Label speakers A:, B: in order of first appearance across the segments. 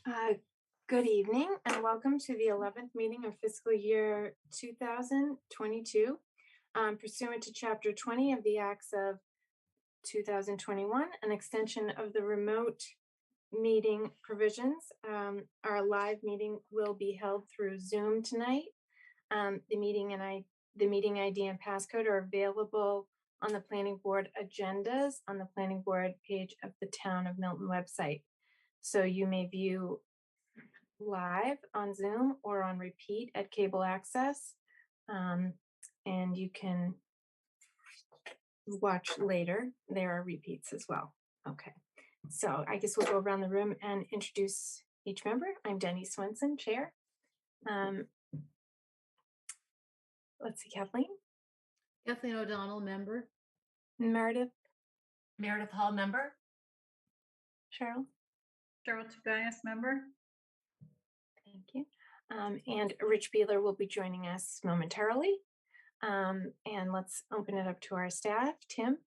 A: Uh, Good evening and welcome to the 11th meeting of fiscal year 2022. Pursuant to Chapter 20 of the Acts of 2021, an extension of the remote meeting provisions. Our live meeting will be held through Zoom tonight. The meeting ID and passcode are available on the planning board agendas on the planning board page of the Town of Milton website. So you may view live on Zoom or on repeat at cable access. And you can watch later. There are repeats as well. Okay, so I guess we'll go around the room and introduce each member. I'm Denny Swenson, Chair. Let's see, Kathleen.
B: Kathleen O'Donnell, member.
A: Meredith.
C: Meredith Hall, member.
A: Cheryl.
D: Cheryl Tobias, member.
A: Thank you. And Rich Beeler will be joining us momentarily. And let's open it up to our staff. Tim.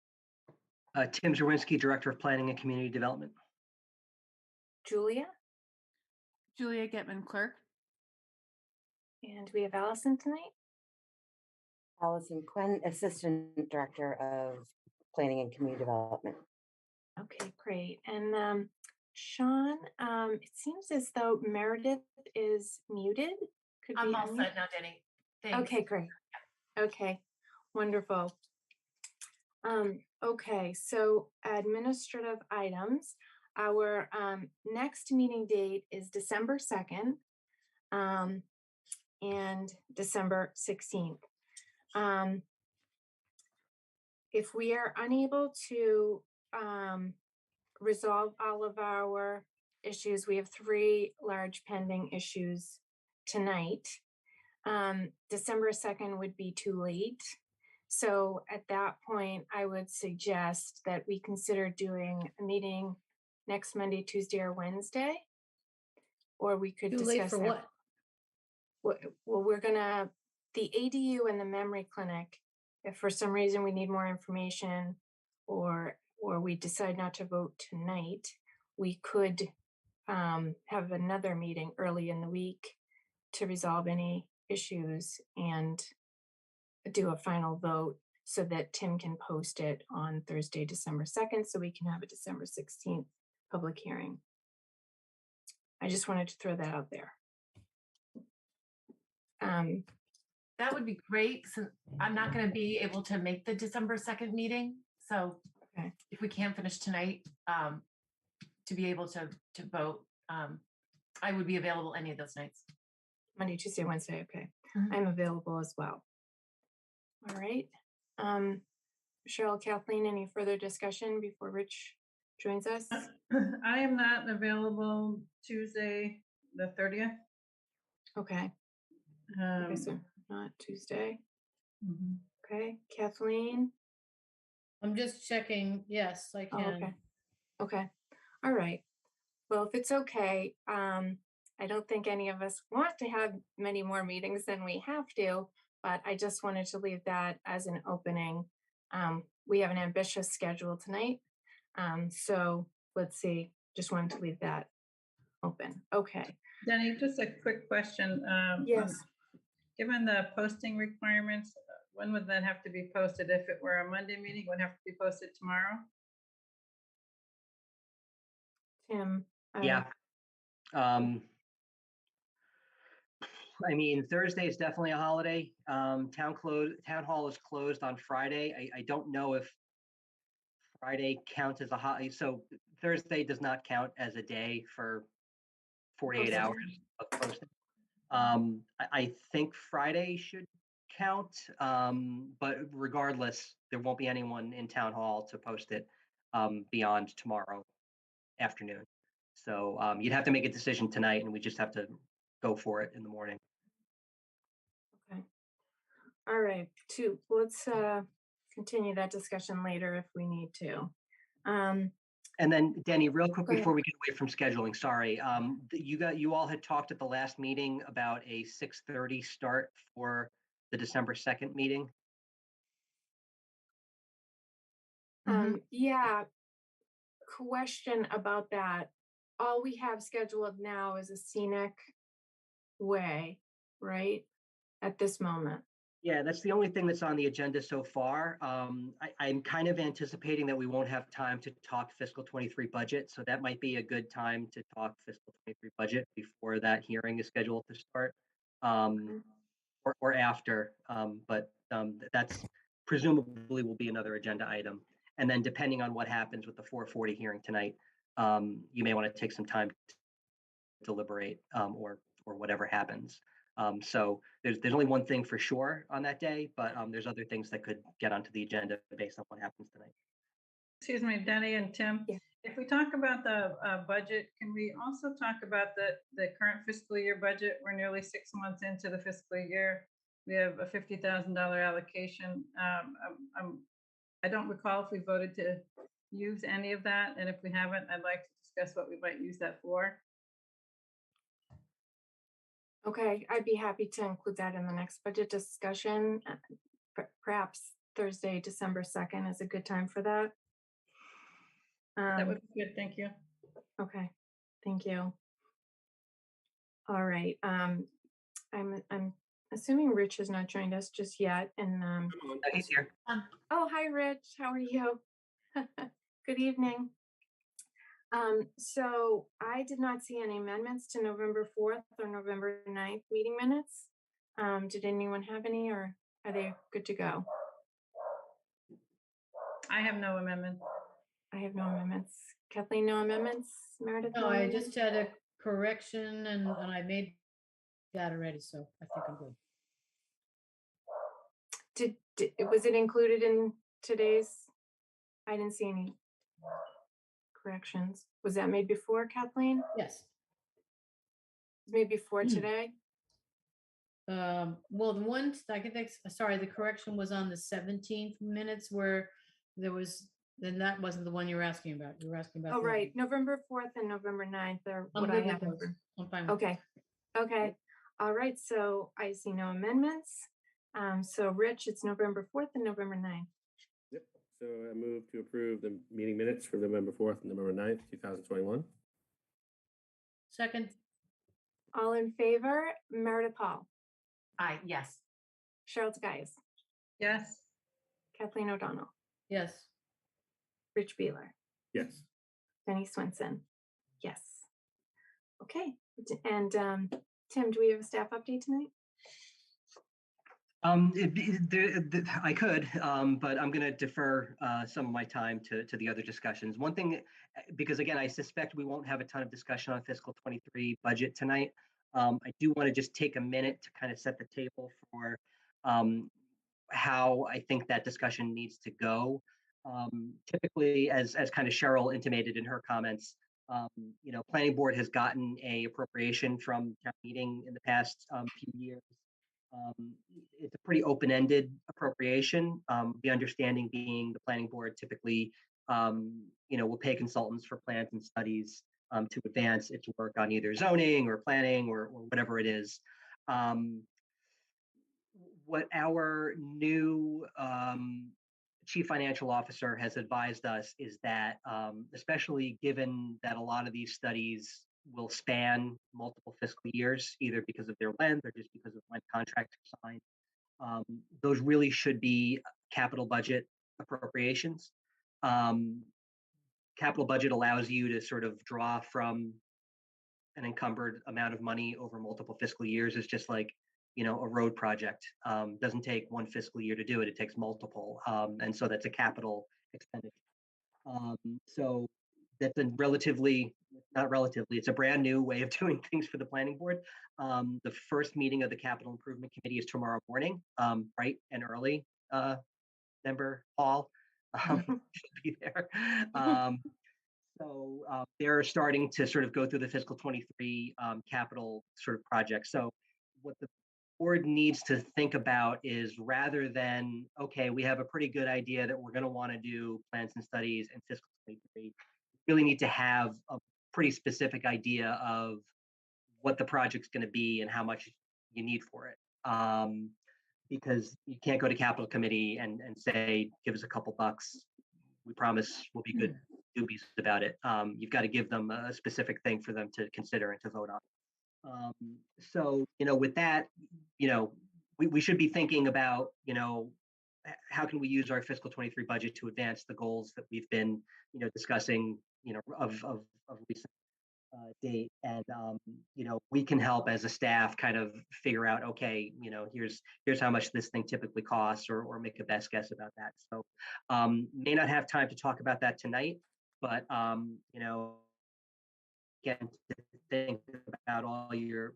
E: Tim Zerwinski, Director of Planning and Community Development.
A: Julia.
C: Julia Getman, clerk.
A: And we have Allison tonight.
F: Allison Quinn, Assistant Director of Planning and Community Development.
A: Okay, great. And Sean, it seems as though Meredith is muted. Could
C: I'm
A: be
C: all
A: unmuted.
C: set now, Denny. Thanks.
A: Okay, great. Okay, wonderful. Okay, so administrative items. Our next meeting date is December 2nd and December 16th. If we are unable to resolve all of our issues, we have 3 large pending issues tonight. December 2nd would be too late. So at that point, I would suggest that we consider doing a meeting next Monday, Tuesday, or Wednesday. Or we could
B: Too
A: discuss
B: late for
A: that.
B: what?
A: Well, we're gonna, the ADU and the memory clinic, if for some reason we need more information or we decide not to vote tonight, we could have another meeting early in the week to resolve any issues and do a final vote so that Tim can post it on Thursday, December 2nd, so we can have a December 16th public hearing. I just wanted to throw that out there.
C: That would be great. So I'm not going to be able to make the December 2nd meeting. So
A: Okay.
C: if we can't finish tonight, to be able to vote, I would be available any of those nights.
A: Monday, Tuesday, Wednesday. Okay.
C: Mhm.
A: I'm available as well. All right. Cheryl, Kathleen, any further discussion before Rich joins us?
D: I am not available Tuesday, the 30th.
A: Okay. Okay, so not Tuesday.
D: Mhm.
A: Okay. Kathleen?
B: I'm just checking. Yes, I
A: Oh,
B: can.
A: okay. Okay. All right. Well, if it's okay, I don't think any of us want to have many more meetings than we have to, but I just wanted to leave that as an opening. We have an ambitious schedule tonight. So let's see, just wanted to leave that open. Okay.
D: Denny, just a quick question.
A: Yes.
D: Given the posting requirements, when would that have to be posted? If it were a Monday meeting, would it have to be posted tomorrow?
A: Tim.
E: Yeah. I mean, Thursday is definitely a holiday. Town hall is closed on Friday. I don't know if Friday counts as a holiday. So Thursday does not count as a day for 48 hours of posting. I think Friday should count, but regardless, there won't be anyone in town hall to post it beyond tomorrow afternoon. So you'd have to make a decision tonight, and we just have to go for it in the morning.
A: Okay. All right. Let's continue that discussion later if we need to.
E: And then, Denny, real quick
A: Go ahead.
E: before we get away from scheduling, sorry, you all had talked at the last meeting about a 6:30 start for the December 2nd meeting.
A: Yeah. Question about that. all we have scheduled now is a scenic way, right? At this moment.
E: Yeah, that's the only thing that's on the agenda so far. I'm kind of anticipating that we won't have time to talk fiscal 23 budget, so that might be a good time to talk fiscal 23 budget before that hearing is scheduled to start,
A: Okay.
E: or after. That's presumably will be another agenda item. And then depending on what happens with the 440 hearing tonight, you may want to take some time to deliberate, or whatever happens. So there's only one thing for sure on that day, but there's other things that could get onto the agenda based on what happens tonight.
D: Excuse me, Denny and Tim.
A: Yeah.
D: If we talk about the budget, can we also talk about the current fiscal year budget? We're nearly 6 months into the fiscal year. We have a $50,000 allocation. I don't recall if we voted to use any of that, and if we haven't, I'd like to discuss what we might use that for.
A: Okay, I'd be happy to include that in the next budget discussion. Perhaps Thursday, December 2nd is a good time for that.
D: That would be good, thank you.
A: Okay, thank you. All right, I'm assuming Rich has not joined us just yet, and
E: He's here.
A: oh, hi, Rich, how are you? Good evening. So I did not see any amendments to November 4th or November 9th meeting minutes. Did anyone have any, or are they good to go?
D: I have no amendment.
A: I have no amendments. Kathleen, no amendments? Meredith?
B: No,
A: no
B: I
A: amendments?
B: just had a correction and I made that already, so I think I'm good.
A: Was it included in today's? I didn't see any corrections. Was that made before, Kathleen?
B: Yes.
A: Was made before today?
B: Well, the one, I think that's, sorry, the correction was on the 17th minutes where there was, then that wasn't the one you were asking about. You were asking about.
A: Oh,
B: the-
A: right. November 4th and November 9th are
B: I'm
A: what I
B: good with
A: have.
B: those. I'm fine with
A: Okay, okay. All right, so I see no amendments. So Rich, it's November 4th and November 9th.
G: Yep. So I move to approve the meeting minutes for November 4th and November 9th, 2021.
B: Second,
A: All in favor, Meredith Hall,
C: Yes.
A: Cheryl Guys,
D: Yes,
A: Kathleen O'Donnell,
B: yes.
A: Rich Beeler,
G: Yes.
A: Denny Swenson. Yes. Okay, and Tim, do we have a staff update tonight?
E: I could, but I'm going to defer some of my time to the other discussions. One thing, because again, I suspect we won't have a ton of discussion on fiscal 23 budget tonight. I do want to just take a minute to kind of set the table for how I think that discussion needs to go. Typically, as kind of Cheryl intimated in her comments, planning board has gotten a appropriation from town meeting in the past few years. It's a pretty open-ended appropriation. The understanding being the planning board typically, will pay consultants for plans and studies to advance its work on either zoning or planning or whatever it is. What our new chief financial officer has advised us is that, especially given that a lot of these studies will span multiple fiscal years, either because of their length or just because of when contracts are signed, those really should be capital budget appropriations. Capital budget allows you to sort of draw from an encumbered amount of money over multiple fiscal years. It's just like, a road project. Doesn't take one fiscal year to do it. It takes multiple. And so that's a capital expenditure. So that's a it's a brand new way of doing things for the planning board. The first meeting of the capital improvement committee is tomorrow morning, bright and early. Member Paul should be there. So they're starting to sort of go through the fiscal 23 capital sort of project. So what the board needs to think about is, rather than, okay, we have a pretty good idea that we're going to want to do plans and studies in fiscal 23, really need to have a pretty specific idea of what the project's going to be and how much you need for it. Because you can't go to capital committee and say, give us a couple bucks. We promise we'll be good dubious about it. You've got to give them a specific thing for them to consider and to vote on. So, with that, we should be thinking about, how can we use our fiscal 23 budget to advance the goals that we've been, discussing, of recent date. And, we can help as a staff kind of figure out, okay, here's how much this thing typically costs, or make a best guess about that. So may not have time to talk about that tonight, but, again, to think about all your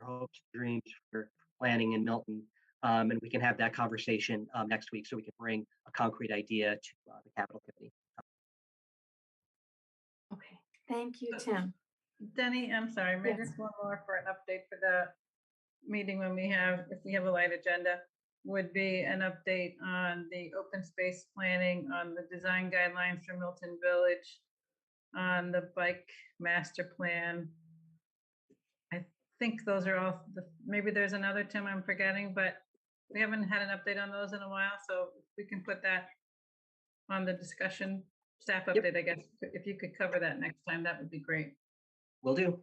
E: hopes, dreams for planning in Milton. And we can have that conversation next week so we can bring a concrete idea to the capital committee.
A: Okay, thank you, Tim.
D: Denny, I'm sorry, maybe
A: Yes.
D: just one more for an update for the meeting when if we have a light agenda, would be an update on the open space planning, on the design guidelines for Milton Village, on the bike master plan. I think those are all, maybe there's another, Tim, I'm forgetting, but we haven't had an update on those in a while, so if we can put that on the discussion staff
E: Yep.
D: update, I guess, if you could cover that next time, that would be great.
E: Will do.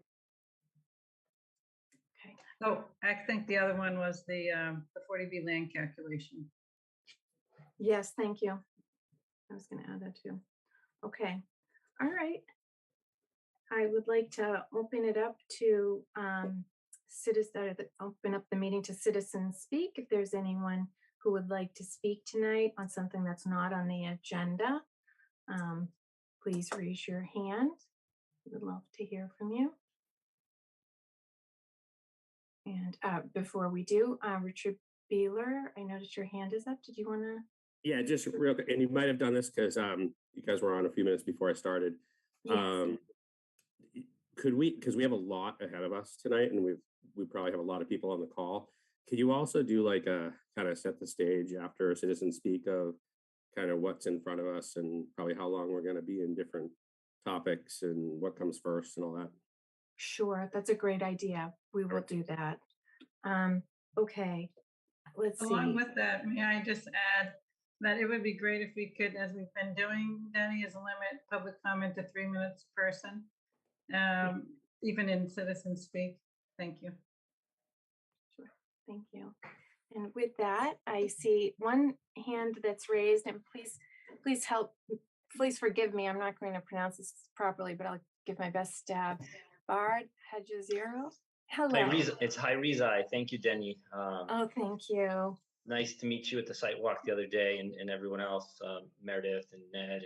A: Okay.
D: Oh, I think the other one was the 40B land calculation.
A: Yes, thank you. I was going to add that too. Okay. All right. I would like to open it up to open up the meeting to citizens speak. If there's anyone who would like to speak tonight on something that's not on the agenda, please raise your hand. We would love to hear from you. And before we do, Richard Beeler, I noticed your hand is up. Did you want to?
G: Yeah, just real quick, and you might have done this because you guys were on a few minutes before I started.
A: Yes.
G: Could we, because we have a lot ahead of us tonight, and we probably have a lot of people on the call. Could you also do like a kind of set the stage after citizens speak of kind of what's in front of us and probably how long we're going to be in different topics and what comes first and all that?
A: Sure, that's a great idea. We will do that. Okay, let's
D: Along
A: see.
D: with that, may I just add that it would be great if we could, as we've been doing, Denny, is limit public comment to 3 minutes per person, even in citizen speak. Thank you.
A: Sure, thank you. And with that, I see one hand that's raised, and please help, please forgive me. I'm not going to pronounce this properly, but I'll give my best stab. Bard Hajazero. Hello.
H: It's Hi Rizai. Thank you, Denny.
A: Oh, thank you.
H: Nice to meet you at the site walk the other day, and everyone else, Meredith and Ned,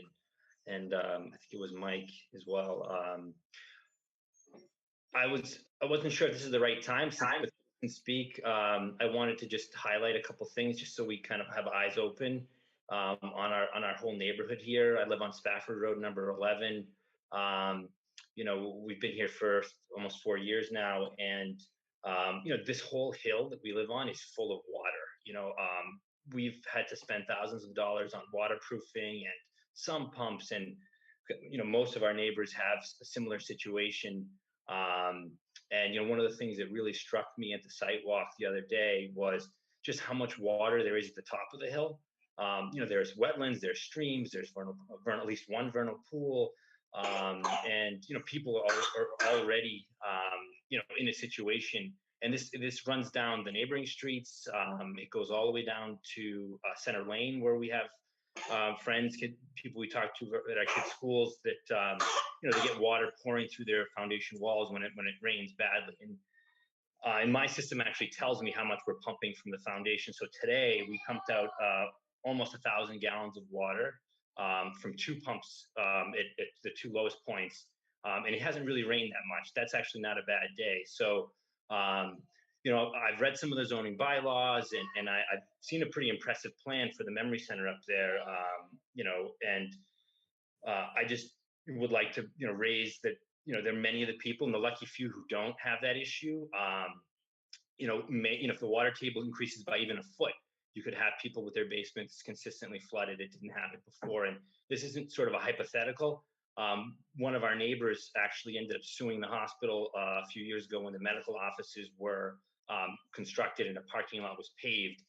H: and I think it was Mike as well. I wasn't sure if this is the right time to speak. I wanted to just highlight a couple things just so we kind of have eyes open on our whole neighborhood here. I live on Spafford Road, number 11. We've been here for almost 4 years now, and this whole hill that we live on is full of water. We've had to spend thousands of dollars on waterproofing and some pumps, and most of our neighbors have a similar situation. And one of the things that really struck me at the site walk the other day was just how much water there is at the top of the hill. There's wetlands, there's streams, there's at least one vernal pool. And people are already in a situation, and this runs down the neighboring streets. It goes all the way down to Center Lane, where we have people we talk to at our kids' schools that they get water pouring through their foundation walls when it rains badly. And my system actually tells me how much we're pumping from the foundation. So today we pumped out almost 1,000 gallons of water from 2 pumps at the 2 lowest points. And it hasn't really rained that much. That's actually not a bad day. So, I've read some of the zoning bylaws, and I've seen a pretty impressive plan for the memory center up there. I just would like to, raise that, there are many of the people, and the lucky few who don't have that issue, if the water table increases by even a foot, you could have people with their basements consistently flooded. It didn't happen before. And this isn't sort of a hypothetical. One of our neighbors actually ended up suing the hospital a few years ago when the medical offices were constructed and a parking lot was paved.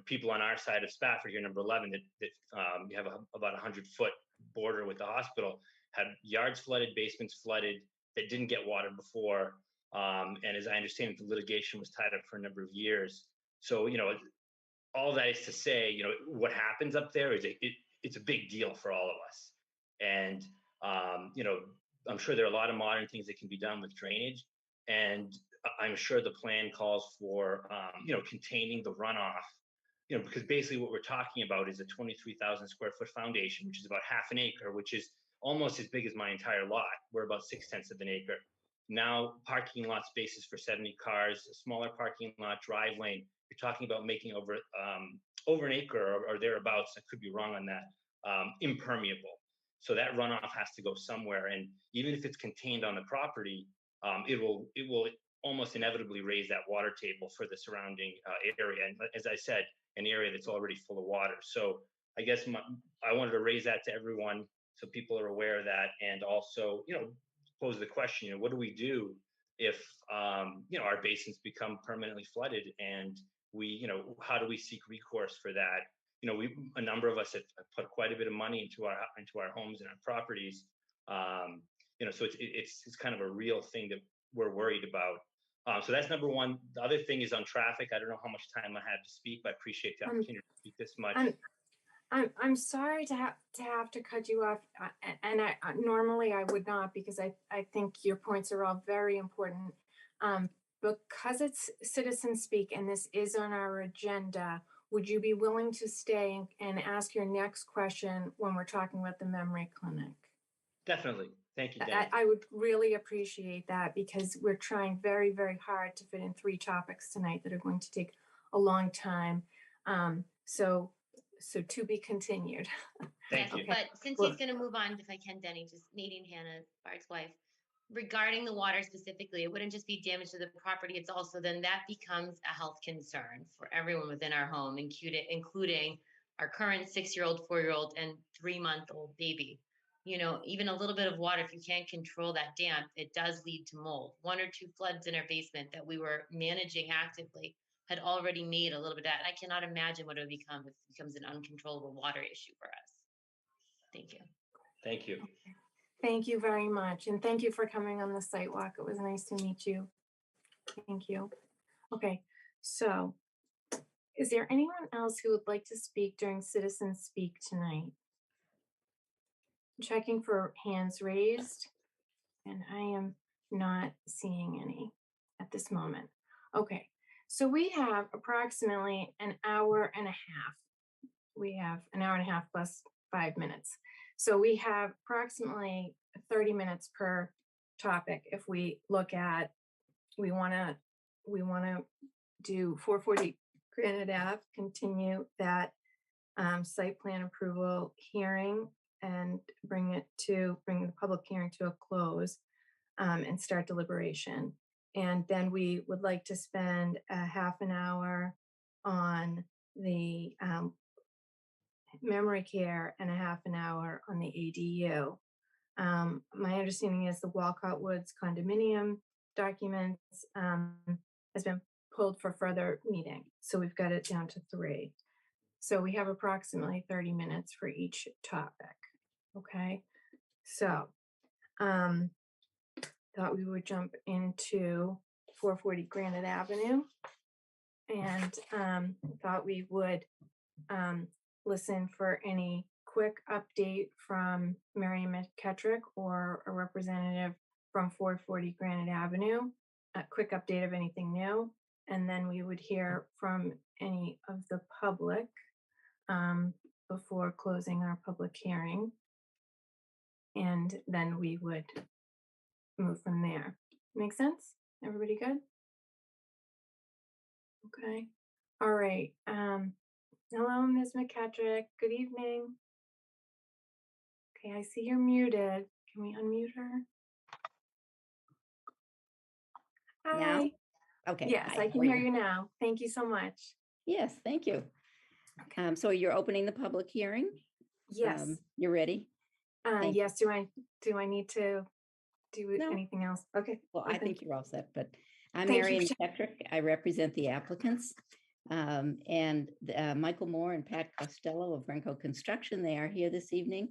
H: People on our side of Spafford here, number 11, that you have about 100-foot border with the hospital, had yards flooded, basements flooded that didn't get water before. And as I understand it, the litigation was tied up for a number of years. So, all that is to say, what happens up there is it's a big deal for all of us. And, I'm sure there are a lot of modern things that can be done with drainage. And I'm sure the plan calls for, containing the runoff, because basically what we're talking about is a 23,000 square foot foundation, which is about half an acre, which is almost as big as my entire lot. We're about 6/10 of an acre. Now, parking lot spaces for 70 cars, a smaller parking lot, drive lane. You're talking about making over an acre or thereabouts. I could be wrong on that. Impermeable. So that runoff has to go somewhere. And even if it's contained on the property, it will almost inevitably raise that water table for the surrounding area. And as I said, an area that's already full of water. So I guess I wanted to raise that to everyone so people are aware of that, and also, pose the question, what do we do if, our basins become permanently flooded, and how do we seek recourse for that? A number of us have put quite a bit of money into our homes and our properties. So it's kind of a real thing that we're worried about. So that's number one. The other thing is on traffic. I don't know how much time I have to speak, but I appreciate the opportunity to speak this much.
A: I'm sorry to have to cut you off, and I normally I would not, because I think your points are all very important. Because it's citizen speak and this is on our agenda, would you be willing to stay and ask your next question when we're talking about the memory clinic?
H: Definitely. Thank you, Danny.
A: I would really appreciate that, because we're trying very, very hard to fit in 3 topics tonight that are going to take a long time. So to be continued.
H: Thank you.
A: Okay.
I: But since
A: Well-
I: he's going to move on, if I can, Denny, just Nadine Hannah, Bart's wife, regarding the water specifically, it wouldn't just be damage to the property. It's also then that becomes a health concern for everyone within our home, including our current 6-year-old, 4-year-old, and 3-month-old baby. Even a little bit of water, if you can't control that damp, it does lead to mold. 1 or 2 floods in our basement that we were managing actively had already made a little bit of that. I cannot imagine what it would become if it becomes an uncontrollable water issue for us. Thank you.
H: Thank you.
A: Thank you very much. And thank you for coming on the site walk. It was nice to meet you. Thank you. Okay, so is there anyone else who would like to speak during Citizen Speak tonight? Checking for hands raised, and I am not seeing any at this moment. Okay, so we have approximately an hour and a half. We have an hour and a half plus 5 minutes. So we have approximately 30 minutes per topic. If we look at, we want to do 440 Granite Ave, continue that site plan approval hearing and bring the public hearing to a close, and start deliberation. And then we would like to spend a half an hour on the memory care and a half an hour on the ADU. My understanding is the Walcott Woods condominium documents has been pulled for further meeting. So we've got it down to 3. So we have approximately 30 minutes for each topic. Okay. So thought we would jump into 440 Granite Avenue, and thought we would listen for any quick update from Mary McKettrick or a representative from 440 Granite Avenue, a quick update of anything new, and then we would hear from any of the public before closing our public hearing, and then we would move from there. Make sense? Everybody good? Okay. All right. Hello, Ms. McKettrick. Good evening. Okay, I see you're muted. Can we unmute her?
J: Now?
A: Hi.
J: Okay.
A: Yes,
J: hi,
A: I can
J: how are
A: hear you now. Thank you so much.
J: Yes, thank you. So you're opening the public hearing?
A: Yes.
J: You're ready? thank you.
A: Yes. Do I need to do
J: No.
A: anything else? Okay.
J: Well, I
A: open.
J: think you're all set, but I'm
A: Thank you,
J: Marion
A: Jen.
J: Patrick. I represent the applicants. And Michael Moore and Pat Costello of Renco Construction, they are here this evening.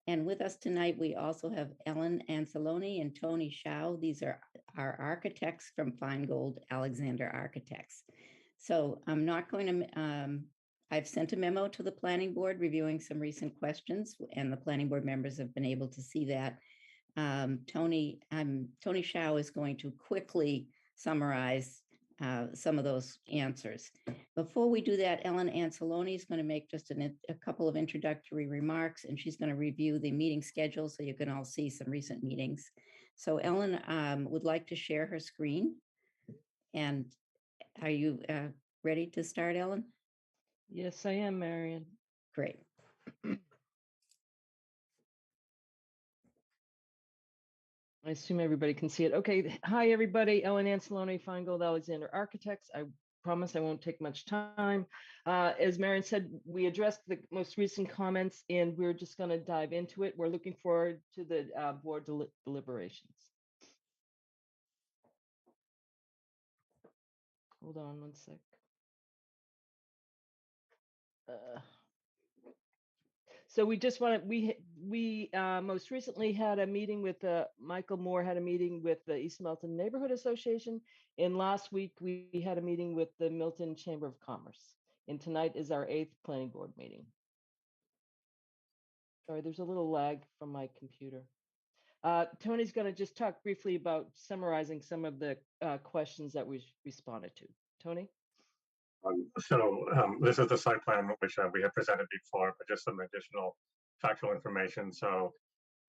J: And with us tonight, we also have Ellen Anzalone and Tony Shao. These are our architects from Feingold Alexander Architects. So I'm not going to, I've sent a memo to the planning board reviewing some recent questions, and the planning board members have been able to see that. Tony Shao is going to quickly summarize some of those answers. Before we do that, Ellen Anzalone is going to make just a couple of introductory remarks, and she's going to review the meeting schedule so you can all see some recent meetings. So Ellen would like to share her screen. And are you ready to start, Ellen?
K: Yes, I am, Marion.
J: Great.
K: I assume everybody can see it. Okay. Hi, everybody. Ellen Ancelone, Feingold Alexander Architects. I promise I won't take much time. As Marion said, we addressed the most recent comments and we're just going to dive into it. We're looking forward to the board deliberations. Hold on one sec. So we just want to, we most recently had a meeting with Michael Moore had a meeting with the East Milton Neighborhood Association. And last week we had a meeting with the Milton Chamber of Commerce. And tonight is our 8th planning board meeting. Sorry, there's a little lag from my computer. Tony's going to just talk briefly about summarizing some of the questions that we responded to. Tony?
L: This is the site plan which we have presented before, but just some additional factual information. So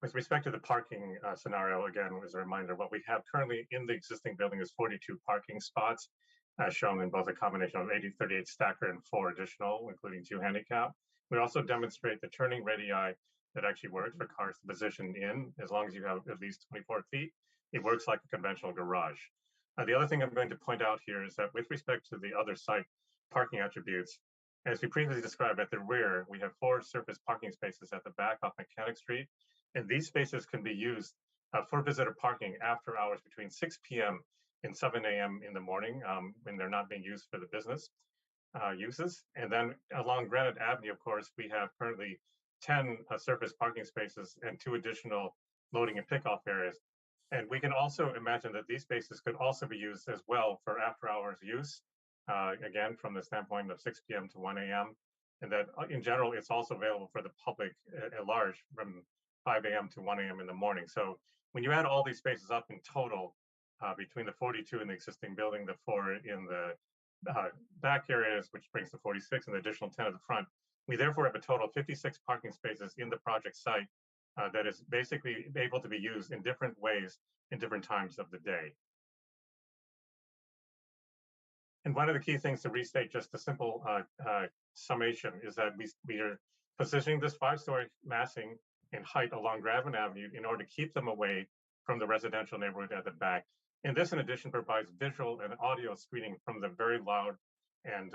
L: with respect to the parking scenario, again, as a reminder, what we have currently in the existing building is 42 parking spots, as shown in both a combination of 8038 stacker and 4 additional, including 2 handicap. We also demonstrate the turning radii that actually works for cars to position in, as long as you have at least 24 feet. It works like a conventional garage. The other thing I'm going to point out here is that with respect to the other site parking attributes, as we previously described, at the rear, we have 4 surface parking spaces at the back off Mechanic Street. And these spaces can be used for visitor parking after hours between 6 p.m. and 7 a.m. in the morning when they're not being used for the business uses. And then along Granite Avenue, of course, we have currently 10 surface parking spaces and 2 additional loading and pickoff areas. And we can also imagine that these spaces could also be used as well for after hours use, again, from the standpoint of 6 p.m. to 1 a.m. And that in general, it's also available for the public at large from 5 a.m. to 1 a.m. in the morning. So when you add all these spaces up in total, between the 42 in the existing building, the 4 in the back areas, which brings to 46, and the additional 10 at the front, we therefore have a total of 56 parking spaces in the project site that is basically able to be used in different ways in different times of the day. And one of the key things to restate, just a simple summation, is that we are positioning this 5-story massing in height along Gravin Avenue in order to keep them away from the residential neighborhood at the back. And this, in addition, provides visual and audio screening from the very loud and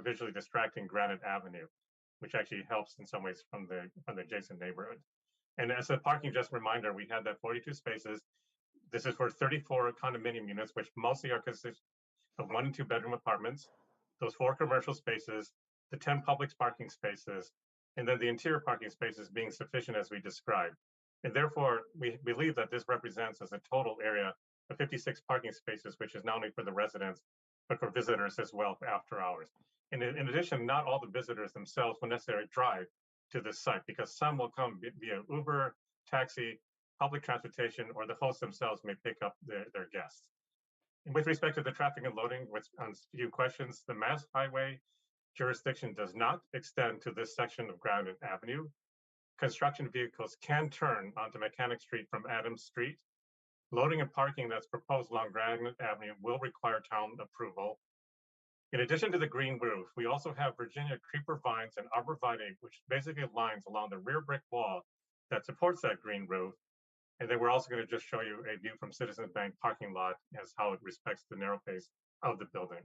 L: visually distracting Granite Avenue, which actually helps in some ways from the adjacent neighborhood. And as a parking just reminder, we had that 42 spaces. This is for 34 condominium units, which mostly are consisted of 1 and 2 bedroom apartments, those 4 commercial spaces, the 10 public parking spaces, and then the interior parking spaces being sufficient as we described. And therefore, we believe that this represents as a total area of 56 parking spaces, which is not only for the residents, but for visitors as well for after hours. And in addition, not all the visitors themselves will necessarily drive to this site, because some will come via Uber, taxi, public transportation, or the hosts themselves may pick up their guests. And with respect to the traffic and loading, on a few questions, the Mass Highway jurisdiction does not extend to this section of Granite Avenue. Construction vehicles can turn onto Mechanic Street from Adams Street. Loading and parking that's proposed along Granite Avenue will require town approval. In addition to the green roof, we also have Virginia creeper vines and arborvitae, which basically lines along the rear brick wall that supports that green roof. And then we're also going to just show you a view from Citizens Bank parking lot as how it respects the narrow face of the building.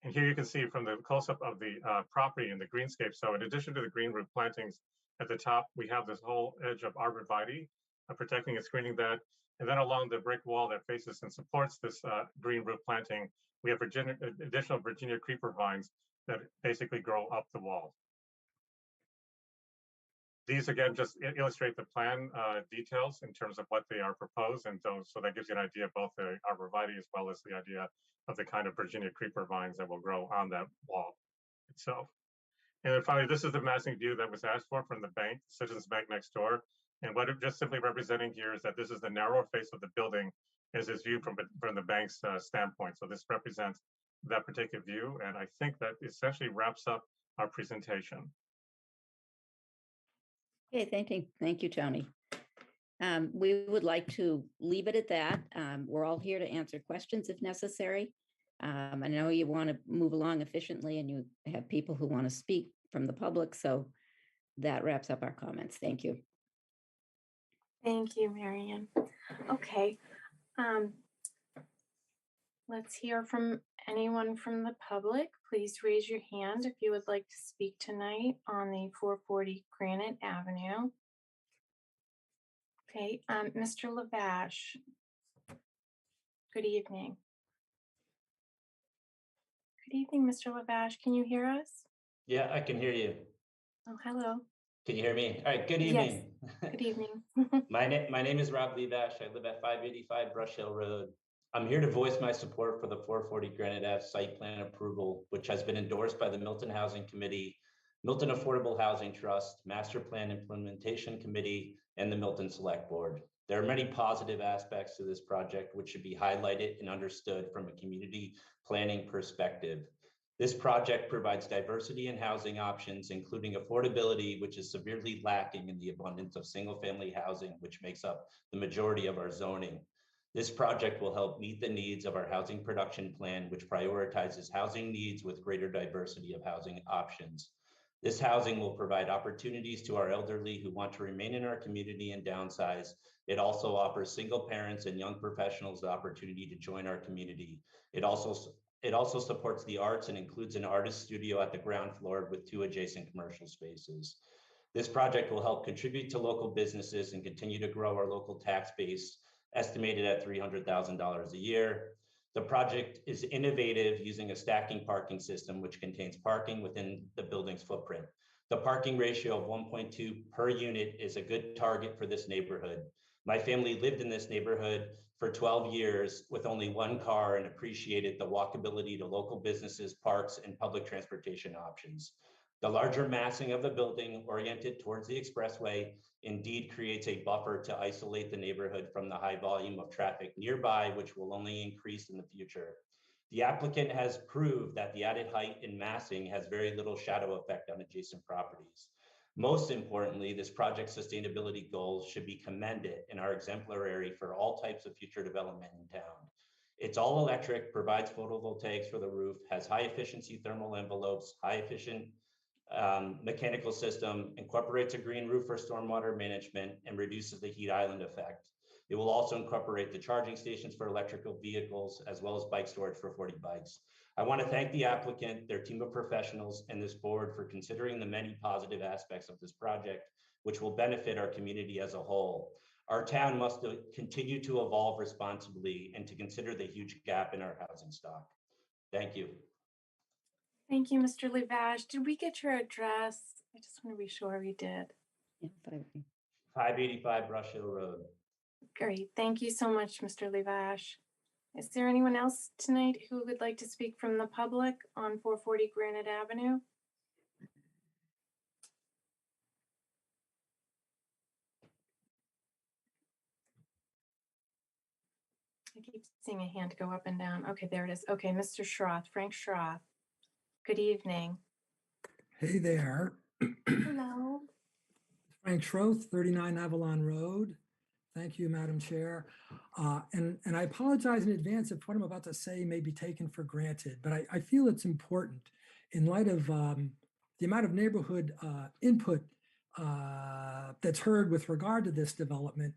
L: And here you can see from the close-up of the property in the greenscape. So in addition to the green roof plantings at the top, we have this whole edge of arborvitae protecting and screening that. And then along the brick wall that faces and supports this green roof planting, we have additional Virginia creeper vines that basically grow up the wall. These again just illustrate the plan details in terms of what they are proposed, and so that gives you an idea of both the arborvitae as well as the idea of the kind of Virginia creeper vines that will grow on that wall itself. And then finally, this is the massing view that was asked for from the bank, Citizens Bank next door. And what it just simply representing here is that this is the narrower face of the building as is viewed from the bank's standpoint. So this represents that particular view. And I think that essentially wraps up our presentation.
J: Okay, thank you, Tony. We would like to leave it at that. We're all here to answer questions if necessary. I know you want to move along efficiently and you have people who want to speak from the public. So that wraps up our comments. Thank you.
A: Thank you, Marian. Okay. Let's hear from anyone from the public. Please raise your hand if you would like to speak tonight on the 440 Granite Avenue. Okay, Mr. Lavash. Good evening. Good evening, Mr. Lavash. Can you hear us?
M: Yeah, I can hear you.
A: Oh, hello.
M: Can you hear me? All right, good evening.
A: Yes. Good evening.
M: My name is Rob Levash. I live at 585 Brush Hill Road. I'm here to voice my support for the 440 Granite Ave site plan approval, which has been endorsed by the Milton Housing Committee, Milton Affordable Housing Trust, Master Plan Implementation Committee, and the Milton Select Board. There are many positive aspects to this project, which should be highlighted and understood from a community planning perspective. This project provides diversity in housing options, including affordability, which is severely lacking in the abundance of single-family housing, which makes up the majority of our zoning. This project will help meet the needs of our housing production plan, which prioritizes housing needs with greater diversity of housing options. This housing will provide opportunities to our elderly who want to remain in our community and downsize. It also offers single parents and young professionals the opportunity to join our community. It also supports the arts and includes an artist studio at the ground floor with 2 adjacent commercial spaces. This project will help contribute to local businesses and continue to grow our local tax base, estimated at $300,000 a year. The project is innovative, using a stacking parking system, which contains parking within the building's footprint. The parking ratio of 1.2 per unit is a good target for this neighborhood. My family lived in this neighborhood for 12 years with only 1 car and appreciated the walkability to local businesses, parks, and public transportation options. The larger massing of the building, oriented towards the expressway, indeed creates a buffer to isolate the neighborhood from the high volume of traffic nearby, which will only increase in the future. The applicant has proved that the added height and massing has very little shadow effect on adjacent properties. Most importantly, this project's sustainability goals should be commended and are exemplary for all types of future development in town. It's all electric, provides photovoltaics for the roof, has high efficiency thermal envelopes, high efficient mechanical system, incorporates a green roof for stormwater management, and reduces the heat island effect. It will also incorporate the charging stations for electrical vehicles, as well as bike storage for 40 bikes. I want to thank the applicant, their team of professionals, and this board for considering the many positive aspects of this project, which will benefit our community as a whole. Our town must continue to evolve responsibly and to consider the huge gap in our housing stock. Thank you.
A: Thank you, Mr. Levash. Did we get your address? I just want to be sure we did.
J: Yeah,
M: 585 Brush Hill Road.
A: Great. Thank you so much, Mr. Levash. Is there anyone else tonight who would like to speak from the public on 440 Granite Avenue? I keep seeing a hand go up and down. Okay, there it is. Okay, Mr. Schroth, Frank Schroth. Good evening.
N: Hey there.
A: Hello.
N: Frank Schroth, 39 Avalon Road. Thank you, Madam Chair. And I apologize in advance if what I'm about to say may be taken for granted, but I feel it's important in light of the amount of neighborhood input that's heard with regard to this development.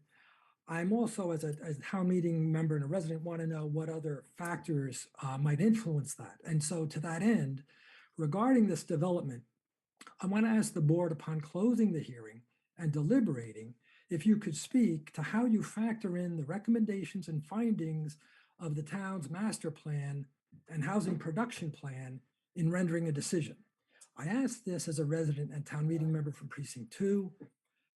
N: I'm also, as a town meeting member and a resident, want to know what other factors might influence that. And so to that end, regarding this development, I want to ask the board, upon closing the hearing and deliberating, if you could speak to how you factor in the recommendations and findings of the town's master plan and housing production plan in rendering a decision. I ask this as a resident and town meeting member from Precinct 2,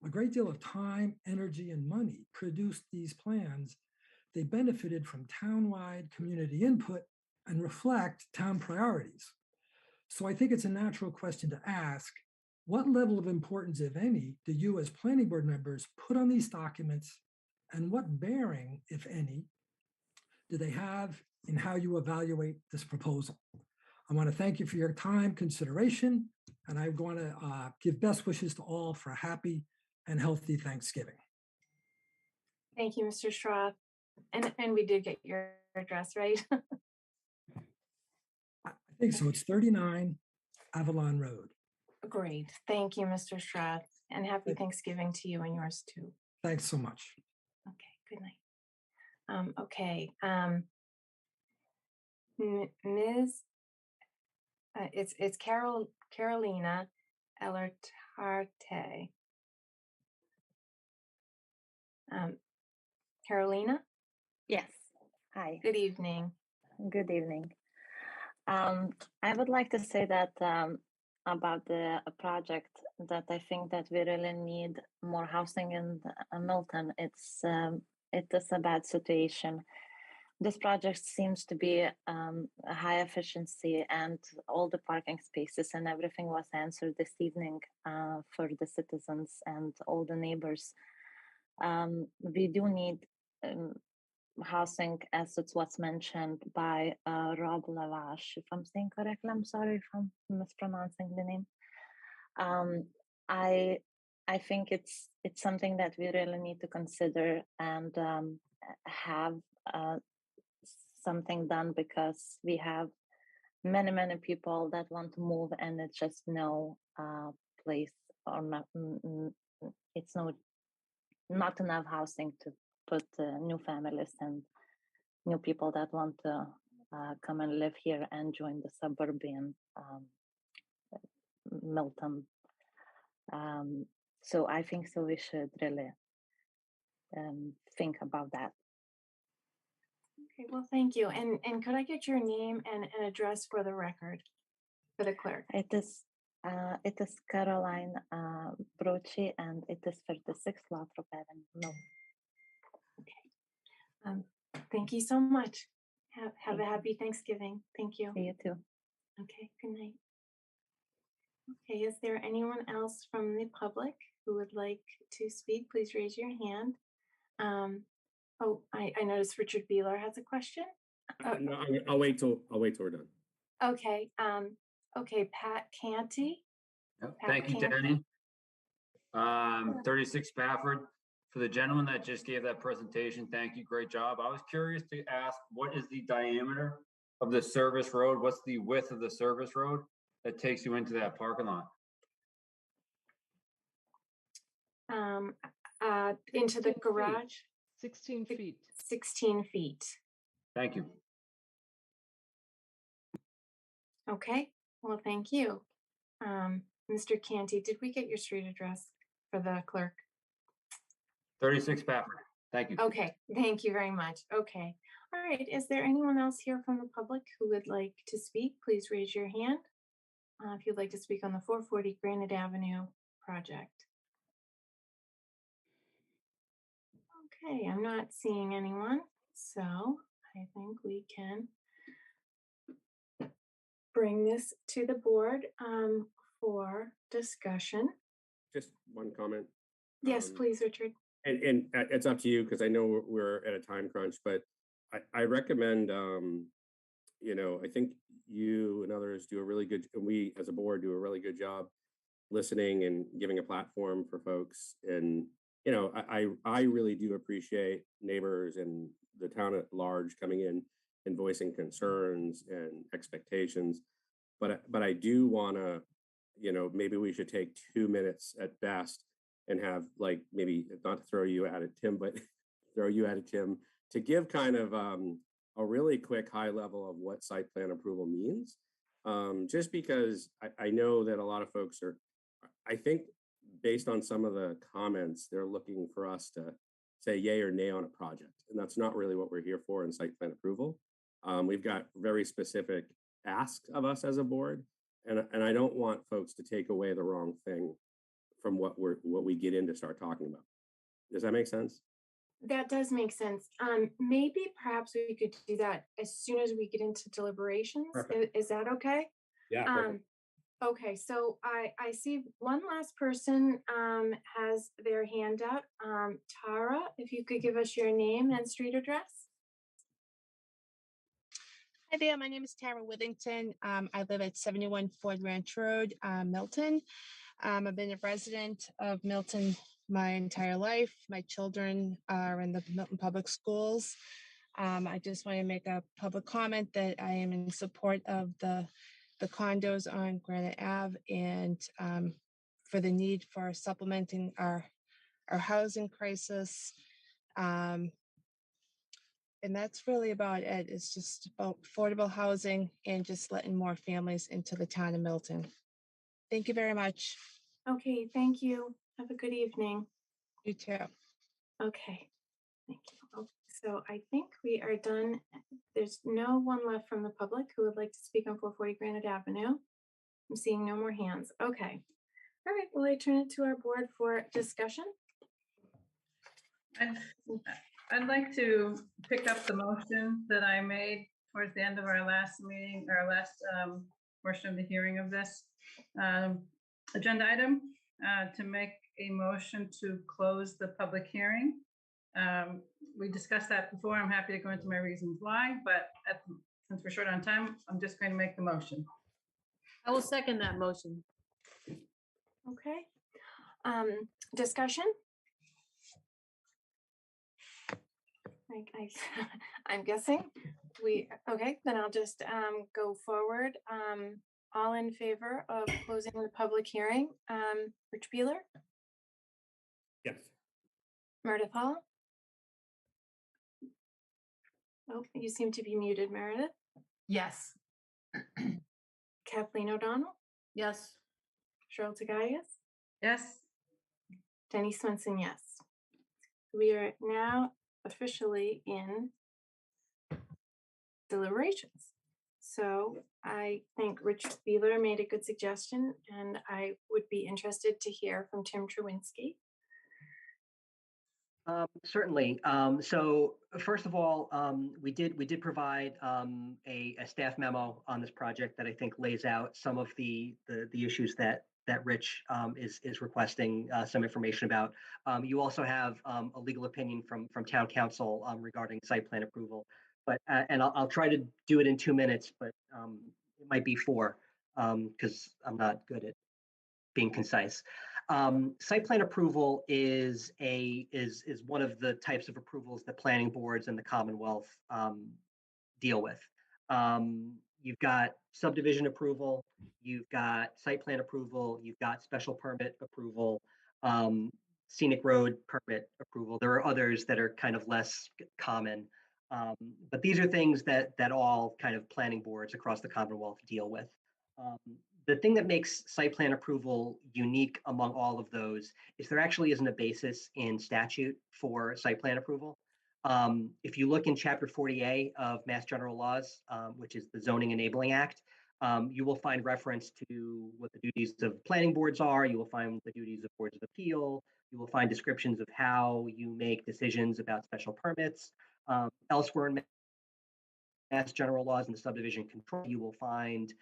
N: a great deal of time, energy, and money produced these plans. They benefited from townwide community input and reflect town priorities. So I think it's a natural question to ask, what level of importance, if any, do you as planning board members put on these documents, and what bearing, if any, do they have in how you evaluate this proposal? I want to thank you for your time, consideration, and I want to give best wishes to all for a happy and healthy Thanksgiving.
A: Thank you, Mr. Schroth. And we did get your address, right?
N: I think so. It's 39 Avalon Road.
A: Great. Thank you, Mr. Schroth. And happy Thanksgiving to you and yours too.
N: Thanks so much.
A: Okay, good night. Okay. Ms. It's Carolina Ellertarte. Carolina?
O: Yes. Hi.
A: Good evening.
O: Good evening. I would like to say that about the project that I think that we really need more housing in Milton. It is a bad situation. This project seems to be a high efficiency, and all the parking spaces and everything was answered this evening for the citizens and all the neighbors. We do need housing, as it was mentioned by Rob Lavash. If I'm saying correctly, I'm sorry if I'm mispronouncing the name. I think it's something that we really need to consider and have something done, because we have many people that want to move, and it's just no place, or not. It's not enough housing to put new families and new people that want to come and live here and join the suburban Milton. So I think so we should really think about that.
A: Okay, well, thank you. And could I get your name and an address for the record, for the clerk?
O: It is Caroline Brochi, and it is 36 Lothrop Avenue. No.
A: Thank you so much. Have a happy Thanksgiving. Thank you.
O: You too.
A: Okay, good night. Okay, is there anyone else from the public who would like to speak? Please raise your hand. I noticed Richard Beeler has a question.
G: No, I'll wait till we're done.
A: Okay, okay, Pat Canty.
P: Yep,
A: Pat
P: thank you,
A: Canty.
P: Danny. 36 Spafford. For the gentleman that just gave that presentation, thank you, great job. I was curious to ask, what is the diameter of the service road? What's the width of the service road that takes you into that parking lot?
A: Into the garage.
K: 16 feet.
A: 16 feet.
P: Thank you.
A: Okay, well, thank you. Mr. Canty, did we get your street address for the clerk?
P: 36 Spafford. Thank you.
A: Okay, thank you very much. Okay. All right. Is there anyone else here from the public who would like to speak? Please raise your hand if you'd like to speak on the 440 Granite Avenue project. Okay, I'm not seeing anyone, so I think we can bring this to the board for discussion.
G: Just one comment.
A: Yes, please, Richard.
G: And it's up to you, because I know we're at a time crunch, but I recommend, I think you and others do a really good, and we as a board do a really good job listening and giving a platform for folks. And, I really do appreciate neighbors and the town at large coming in and voicing concerns and expectations. But I do want to, maybe we should take 2 minutes at best and have, like, maybe not to throw you at it, Tim, but throw you at it, Tim, to give kind of a really quick high level of what site plan approval means. Just because I know that a lot of folks are, I think based on some of the comments, they're looking for us to say yay or nay on a project. And that's not really what we're here for in site plan approval. We've got very specific asks of us as a board. And I don't want folks to take away the wrong thing from what we get in to start talking about. Does that make sense?
A: That does make sense. Maybe perhaps we could do that as soon as we get into deliberations.
G: Perfect.
A: Is that okay?
G: Yeah. Perfect.
A: Okay, so I see one last person has their hand up. Tara, if you could give us your name and street address.
Q: Hi there, my name is Tara Withington. I live at 71 Ford Ranch Road, Milton. I've been a resident of Milton my entire life. My children are in the Milton Public Schools. I just want to make a public comment that I am in support of the condos on Granite Ave and for the need for supplementing our housing crisis. And that's really about it. It's just about affordable housing and just letting more families into the town of Milton. Thank you very much.
A: Okay, thank you. Have a good evening.
Q: You too.
A: Okay, thank you. Oh, so I think we are done. There's no one left from the public who would like to speak on 440 Granite Avenue. I'm seeing no more hands. Okay. All right, well, I turn it to our board for discussion.
D: I'd like to pick up the motion that I made towards the end of our last meeting, our last portion of the hearing of this agenda item, to make a motion to close the public hearing. We discussed that before. I'm happy to go into my reasons why, but since we're short on time, I'm just going to make the motion.
B: I will second that motion.
A: Okay. Discussion? I'm guessing okay, then I'll just go forward. All in favor of closing the public hearing? Rich Beeler?
G: Yes.
A: Meredith Hall? Oh, you seem to be muted, Meredith.
C: Yes.
A: Kathleen O'Donnell?
B: Yes.
A: Cheryl Tagayas?
D: Yes.
A: Denny Swenson, yes. We are now officially in deliberations. So I think Rich Beeler made a good suggestion, and I would be interested to hear from Tim Truinsky.
E: Certainly. So first of all, we did provide a staff memo on this project that I think lays out some of the issues that Rich is requesting some information about. You also have a legal opinion from town council regarding site plan approval. But and I'll try to do it in 2 minutes, but it might be 4 because I'm not good at being concise. Site plan approval is one of the types of approvals that planning boards and the Commonwealth deal with. You've got subdivision approval, you've got site plan approval, you've got special permit approval, scenic road permit approval. There are others that are kind of less common, but these are things that all kind of planning boards across the Commonwealth deal with. The thing that makes site plan approval unique among all of those is there actually isn't a basis in statute for site plan approval. If you look in Chapter 40A of Mass General Laws, which is the Zoning Enabling Act, you will find reference to what the duties of planning boards are. You will find the duties of boards of appeal. You will find descriptions of how you make decisions about special permits. Elsewhere in Mass General Laws and the subdivision control, you will find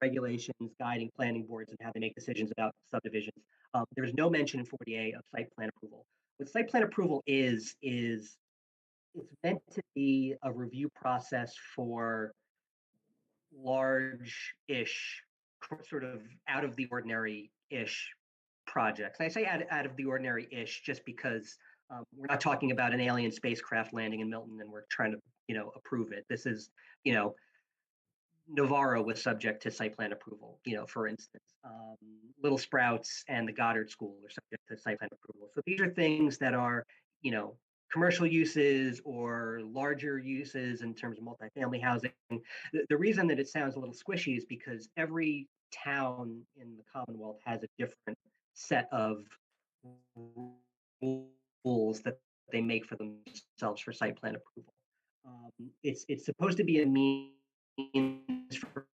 E: regulations guiding planning boards and how they make decisions about subdivisions. There's no mention in 40A of site plan approval. What site plan approval is it's meant to be a review process for large-ish, sort of out of the ordinary-ish projects. And I say out of the ordinary-ish just because we're not talking about an alien spacecraft landing in Milton and we're trying to, approve it. This is, Navarro was subject to site plan approval, for instance. Little Sprouts and the Goddard School are subject to site plan approval. So these are things that are, commercial uses or larger uses in terms of multifamily housing. The reason that it sounds a little squishy is because every town in the Commonwealth has a different set of rules that they make for themselves for site plan approval. It's supposed to be a means for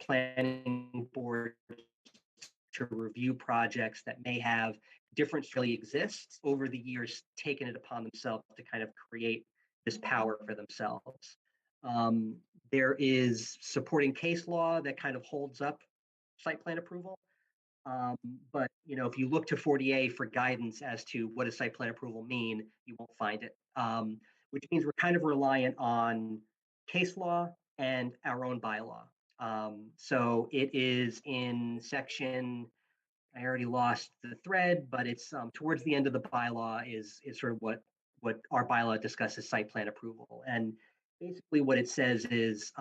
E: planning board to review projects that may have difference really exists over the years, taken it upon themselves to kind of create this power for themselves. There is supporting case law that kind of holds up site plan approval. But if you look to 40A for guidance as to what does site plan approval mean, you won't find it. Which means we're kind of reliant on case law and our own bylaw. So it is in section, I already lost the thread, but it's towards the end of the bylaw is sort of what our bylaw discusses site plan approval. And basically what it says is,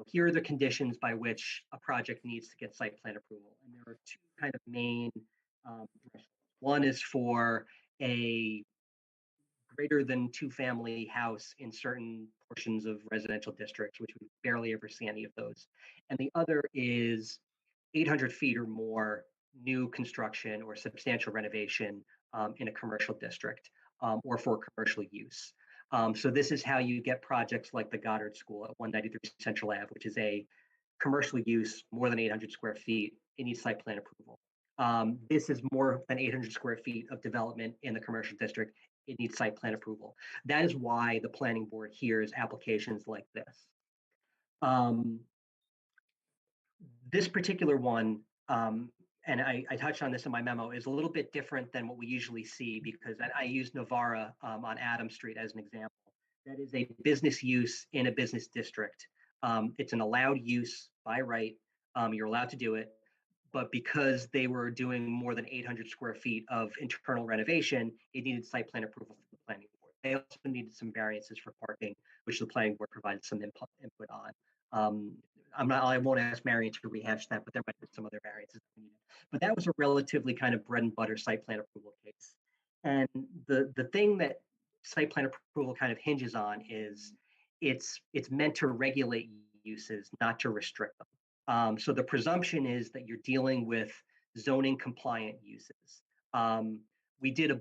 E: here are the conditions by which a project needs to get site plan approval. And there are two kind of main thresholds. One is for a greater than two-family house in certain portions of residential districts, which we barely ever see any of those. And the other is 800 feet or more new construction or substantial renovation in a commercial district or for commercial use. So this is how you get projects like the Goddard School at 193 Central Ave, which is a commercial use more than 800 square feet. It needs site plan approval. This is more than 800 square feet of development in the commercial district. It needs site plan approval. That is why the planning board hears applications like this. This particular one, and I touched on this in my memo, is a little bit different than what we usually see because I use Novara on Adams Street as an example. That is a business use in a business district. It's an allowed use by right. You're allowed to do it. But because they were doing more than 800 square feet of internal renovation, it needed site plan approval from the planning board. They also needed some variances for parking, which the planning board provided some input on. I won't ask Marion to rehash that, but there might be some other variances needed. But that was a relatively kind of bread and butter site plan approval case. And the thing that site plan approval kind of hinges on is it's meant to regulate uses, not to restrict them. So the presumption is that you're dealing with zoning compliant uses. We did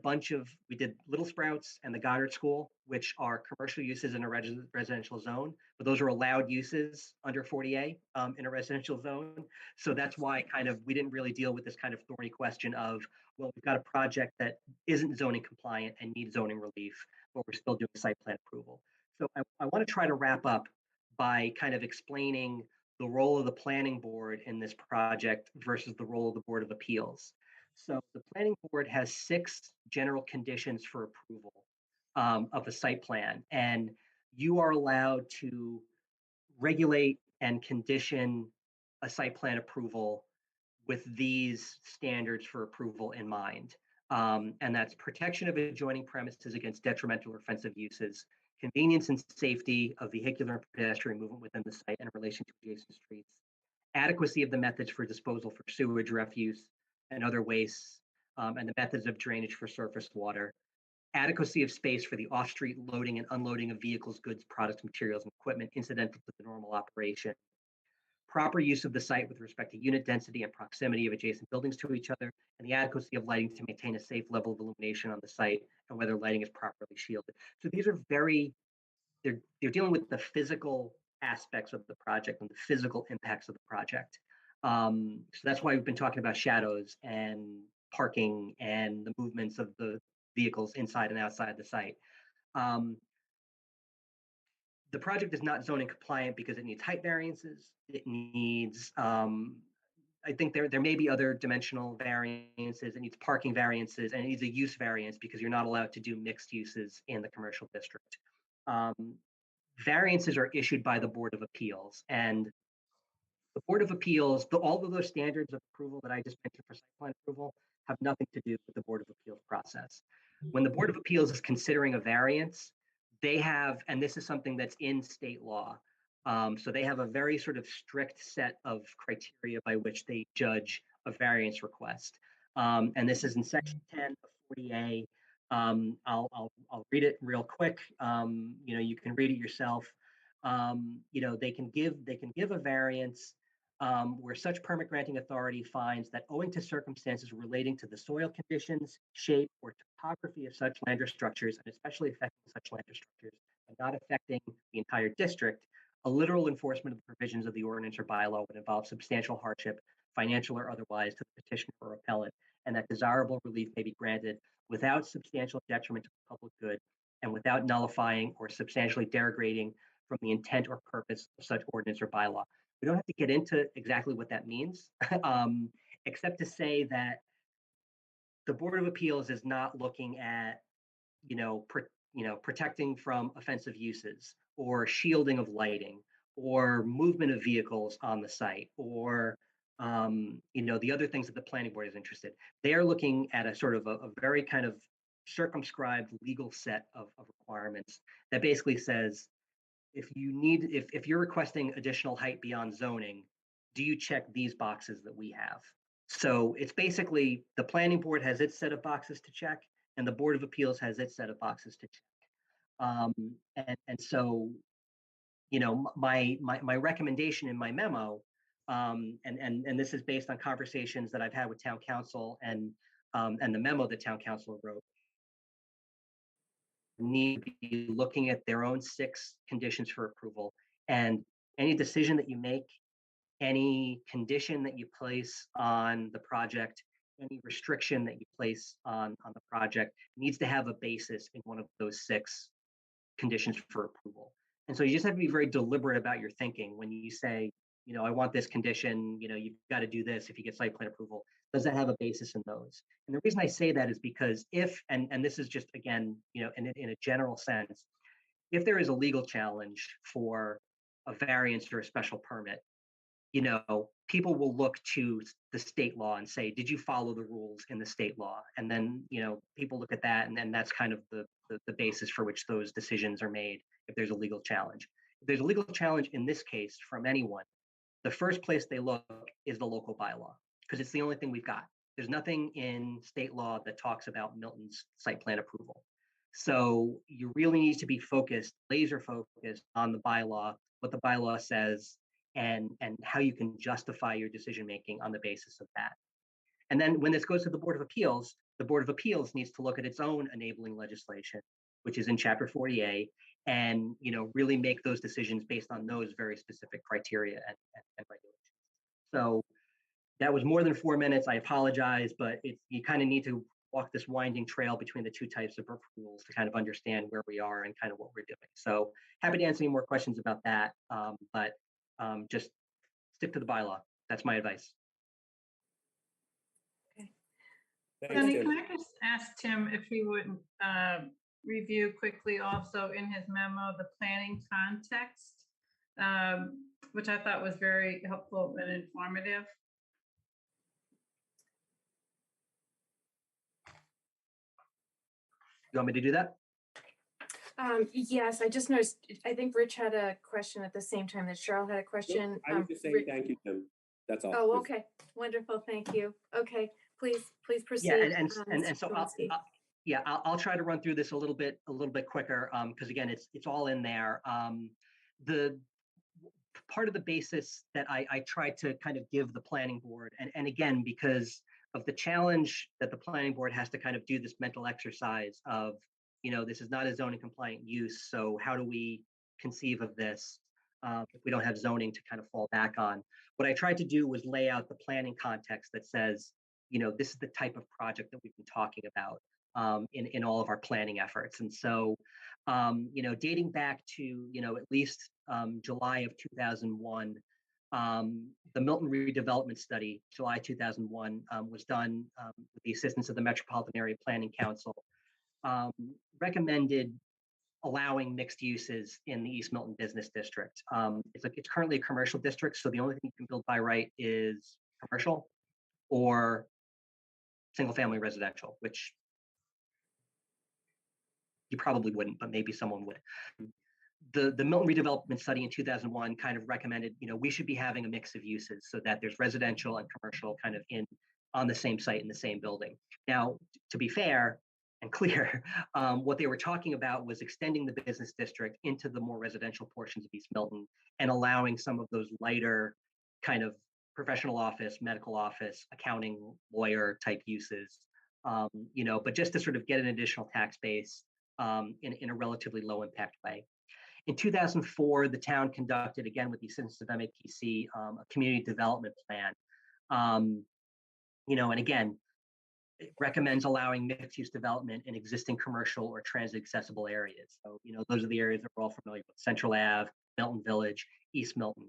E: Little Sprouts and the Goddard School, which are commercial uses in a residential zone, but those are allowed uses under 40A in a residential zone. So that's why we didn't really deal with this kind of thorny question of, well, we've got a project that isn't zoning compliant and needs zoning relief, but we're still doing site plan approval. So I want to try to wrap up by kind of explaining the role of the planning board in this project versus the role of the Board of Appeals. So the planning board has 6 general conditions for approval of a site plan, and you are allowed to regulate and condition a site plan approval with these standards for approval in mind. And that's protection of adjoining premises against detrimental or offensive uses, convenience and safety of vehicular and pedestrian movement within the site in relation to adjacent streets, adequacy of the methods for disposal for sewage, refuse, and other wastes, and the methods of drainage for surface water, adequacy of space for the off-street loading and unloading of vehicles, goods, products, materials, and equipment incidental to the normal operation, proper use of the site with respect to unit density and proximity of adjacent buildings to each other, and the adequacy of lighting to maintain a safe level of illumination on the site, and whether lighting is properly shielded. So these are they're dealing with the physical aspects of the project and the physical impacts of the project. So that's why we've been talking about shadows and parking and the movements of the vehicles inside and outside the site. The project is not zoning compliant because it needs height variances. It needs, I think there may be other dimensional variances. It needs parking variances, and it needs a use variance because you're not allowed to do mixed uses in the commercial district. Variances are issued by the Board of Appeals, and the Board of Appeals, all of those standards of approval that I just mentioned for site plan approval have nothing to do with the Board of Appeals process. When the Board of Appeals is considering a variance, they have, and this is something that's in state law, so they have a very sort of strict set of criteria by which they judge a variance request. And this is in section 10 of 40A. I'll read it real quick. You can read it yourself. They can give a variance where such permit granting authority finds that owing to circumstances relating to the soil conditions, shape, or topography of such land or structures, and especially affecting such land or structures, but not affecting the entire district, A literal enforcement of the provisions of the ordinance or bylaw would involve substantial hardship, financial or otherwise, to the petitioner or appellant, and that desirable relief may be granted without substantial detriment to the public good and without nullifying or substantially derogating from the intent or purpose of such ordinance or bylaw. We don't have to get into exactly what that means, except to say that the Board of Appeals is not looking at, protecting from offensive uses or shielding of lighting or movement of vehicles on the site or, the other things that the planning board is interested. They are looking at a sort of a very kind of circumscribed legal set of requirements that basically says, if you're requesting additional height beyond zoning, do you check these boxes that we have? So it's basically the planning board has its set of boxes to check, and the Board of Appeals has its set of boxes to check. And so, my recommendation in my memo, and this is based on conversations that I've had with town council and the memo that town council wrote, need to be looking at their own 6 conditions for approval, and any decision that you make, any condition that you place on the project, any restriction that you place on the project needs to have a basis in one of those 6 conditions for approval. And so you just have to be very deliberate about your thinking when you say, I want this condition, you've got to do this if you get site plan approval. Does that have a basis in those? And the reason I say that is because if, and this is just, again, in a general sense, if there is a legal challenge for a variance or a special permit, people will look to the state law and say, did you follow the rules in the state law? And then, people look at that, and then that's kind of the basis for which those decisions are made if there's a legal challenge. If there's a legal challenge in this case from anyone, the first place they look is the local bylaw, because it's the only thing we've got. There's nothing in state law that talks about Milton's site plan approval. So you really need to be focused, laser focused on the bylaw, what the bylaw says, and how you can justify your decision making on the basis of that. And then when this goes to the Board of Appeals, the Board of Appeals needs to look at its own enabling legislation, which is in Chapter 40A, and really make those decisions based on those very specific criteria and regulations. So that was more than 4 minutes. I apologize, but you kind of need to walk this winding trail between the 2 types of approvals to kind of understand where we are and kind of what we're doing. So happy to answer any more questions about that, but just stick to the bylaw. That's my advice.
D: Tony, can I just ask Tim if he would review quickly also in his memo the planning context, which I thought was very helpful and informative.
E: You want me to do that?
A: Yes, I just noticed, I think Rich had a question at the same time that Cheryl had a question.
G: I was just saying thank you, Tim. That's all.
A: Oh, okay. Wonderful. Thank you. Okay, please proceed.
E: Yeah, and so I'll try to run through this a little bit quicker, because again, it's all in there. The part of the basis that I tried to kind of give the planning board, and again, because of the challenge that the planning board has to kind of do this mental exercise of, this is not a zoning compliant use, so how do we conceive of this if we don't have zoning to kind of fall back on? What I tried to do was lay out the planning context that says, this is the type of project that we've been talking about in all of our planning efforts. And so, dating back to, at least July of 2001, the Milton redevelopment study, July 2001, was done with the assistance of the Metropolitan Area Planning Council, recommended allowing mixed uses in the East Milton Business District. It's currently a commercial district, so the only thing you can build by right is commercial or single family residential, which you probably wouldn't, but maybe someone would. The Milton redevelopment study in 2001 kind of recommended, we should be having a mix of uses so that there's residential and commercial kind of on the same site in the same building. Now, to be fair and clear, what they were talking about was extending the business district into the more residential portions of East Milton and allowing some of those lighter kind of professional office, medical office, accounting, lawyer type uses, but just to sort of get an additional tax base in a relatively low impact way. In 2004, the town conducted, again with the assistance of MAPC, a community development plan. And again, it recommends allowing mixed-use development in existing commercial or transit-accessible areas. So, those are the areas that we're all familiar with: Central Ave, Milton Village, East Milton.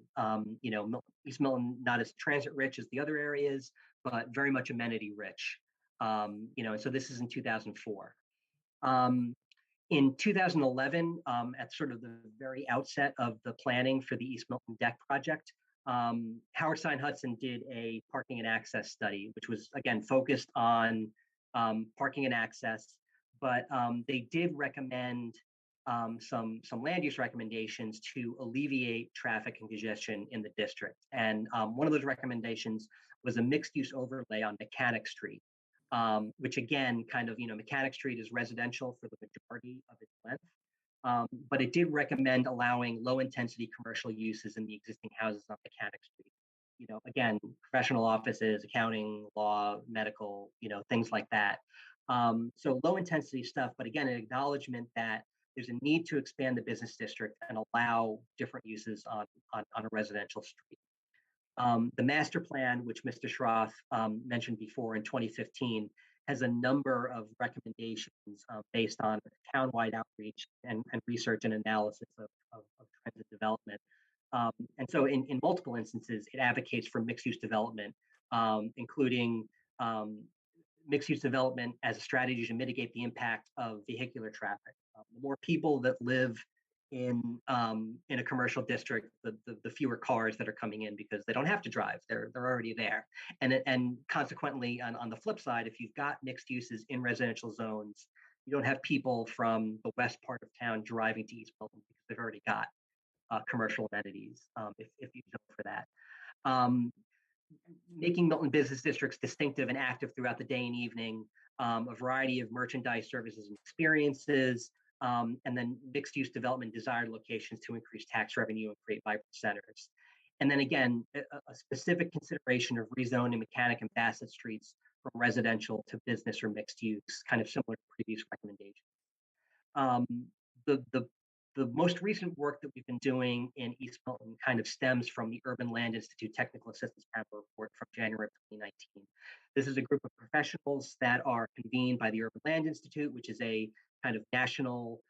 E: East Milton not as transit-rich as the other areas, but very much amenity-rich. And so this is in 2004. In 2011, at sort of the very outset of the planning for the East Milton Deck project, Howard Stein Hudson did a parking and access study, which was, again, focused on parking and access, but they did recommend some land use recommendations to alleviate traffic and congestion in the district. And one of those recommendations was a mixed use overlay on Mechanic Street, which again, Mechanic Street is residential for the majority of its length. But it did recommend allowing low intensity commercial uses in the existing houses on Mechanic Street. Again, professional offices, accounting, law, medical, things like that. So low intensity stuff, but again, an acknowledgement that there's a need to expand the business district and allow different uses on a residential street. The master plan, which Mr. Schroth mentioned before in 2015, has a number of recommendations based on townwide outreach and research and analysis of transit development. And so in multiple instances, it advocates for mixed-use development, including mixed-use development as a strategy to mitigate the impact of vehicular traffic. The more people that live in a commercial district, the fewer cars that are coming in because they don't have to drive; they're already there. And consequently, on the flip side, if you've got mixed uses in residential zones, you don't have people from the west part of town driving to East Milton because they've already got commercial amenities. If you go for that. Making Milton business districts distinctive and active throughout the day and evening, a variety of merchandise, services, and experiences, and then mixed-use development desired locations to increase tax revenue and create vibrant centers. And then again, a specific consideration of rezoning Mechanic and Bassett Streets from residential to business or mixed use, kind of similar to previous recommendations. The most recent work that we've been doing in East Milton kind of stems from the Urban Land Institute Technical Assistance Panel report from January of 2019. This is a group of professionals that are convened by the Urban Land Institute, which is a kind of national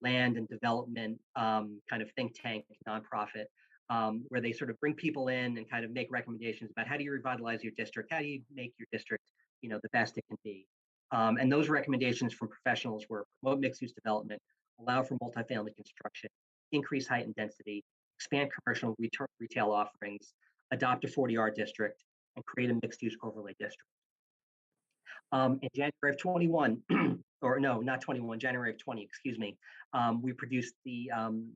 E: land and development kind of think tank nonprofit, where they sort of bring people in and kind of make recommendations about how do you revitalize your district, how do you make your district, the best it can be. And those recommendations from professionals were promote mixed-use development, allow for multifamily construction, increase height and density, expand commercial and retail offerings, adopt a 40R district, and create a mixed-use overlay district. In January of 21, or no, not 21, January of 20, excuse me, we produced the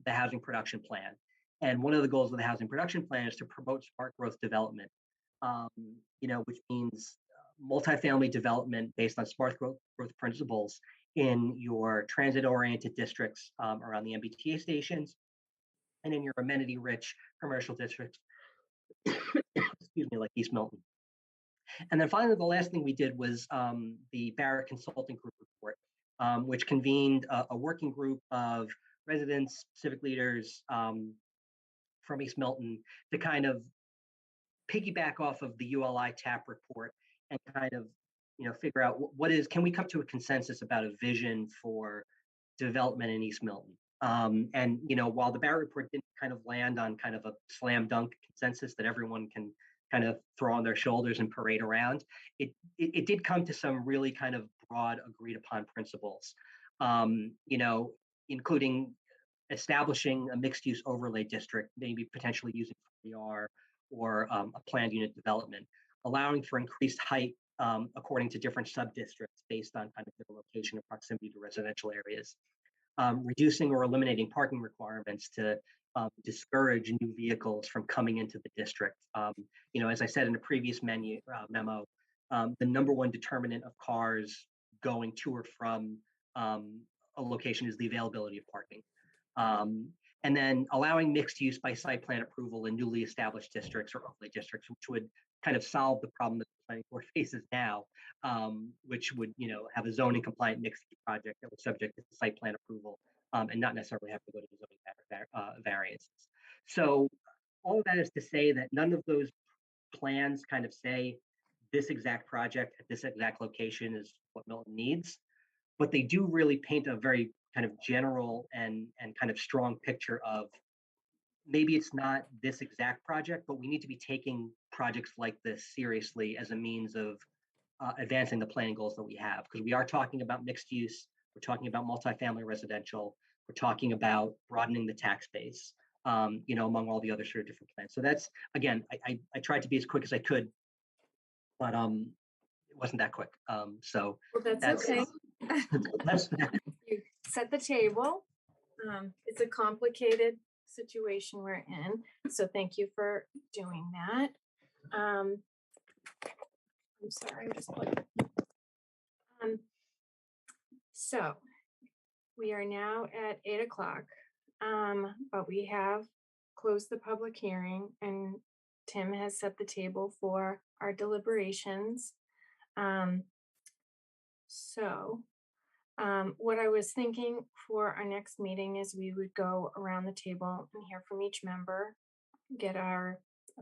E: housing production plan. And one of the goals of the housing production plan is to promote smart growth development, which means multifamily development based on smart growth principles in your transit-oriented districts around the MBTA stations and in your amenity-rich commercial districts, excuse me, like East Milton. And then finally, the last thing we did was the Barrett Consulting Group report, which convened a working group of residents, civic leaders from East Milton to kind of piggyback off of the ULI TAP report and kind of figure out can we come to a consensus about a vision for development in East Milton. And while the Barrett report didn't kind of land on kind of a slam dunk consensus that everyone can kind of throw on their shoulders and parade around, it did come to some really kind of broad agreed upon principles, including establishing a mixed use overlay district, maybe potentially using 4R or a planned unit development, allowing for increased height according to different sub-districts based on kind of their location and proximity to residential areas, reducing or eliminating parking requirements to discourage new vehicles from coming into the district. As I said in a previous memo, the number one determinant of cars going to or from a location is the availability of parking. And then allowing mixed use by site plan approval in newly established districts or overlay districts, which would kind of solve the problem that the planning board faces now, which would, have a zoning compliant mixed use project that was subject to site plan approval and not necessarily have to go to the zoning variances. So all of that is to say that none of those plans kind of say this exact project at this exact location is what Milton needs, but they do really paint a very kind of general and kind of strong picture of maybe it's not this exact project, but we need to be taking projects like this seriously as a means of advancing the planning goals that we have, because we are talking about mixed use, we're talking about multifamily residential, we're talking about broadening the tax base, among all the other sort of different plans. So that's, again, I tried to be as quick as I could, but it wasn't that quick. So
A: Well, that's okay.
E: that's
A: You set the table. It's a complicated situation we're in, so thank you for doing that. I'm sorry, I'm just looking. So we are now at 8 o'clock, but we have closed the public hearing and Tim has set the table for our deliberations. What I was thinking for our next meeting is we would go around the table and hear from each member, get our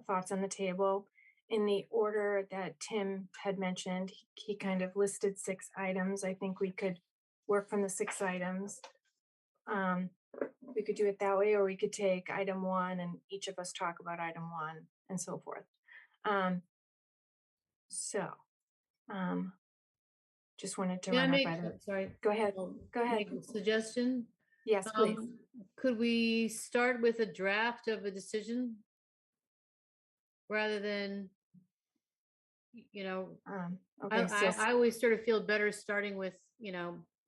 A: thoughts on the table in the order that Tim had mentioned. He kind of listed 6 items. I think we could work from the 6 items. We could do it that way, or we could take item 1 and each of us talk about item 1 and so forth. Just wanted to
B: Can I
A: run
B: make,
A: up item.
B: sorry.
A: Go ahead. Go ahead.
B: Make a suggestion?
A: Yes, please.
B: Could we start with a draft of a decision rather than,
A: Okay,
B: I always sort of feel better starting with,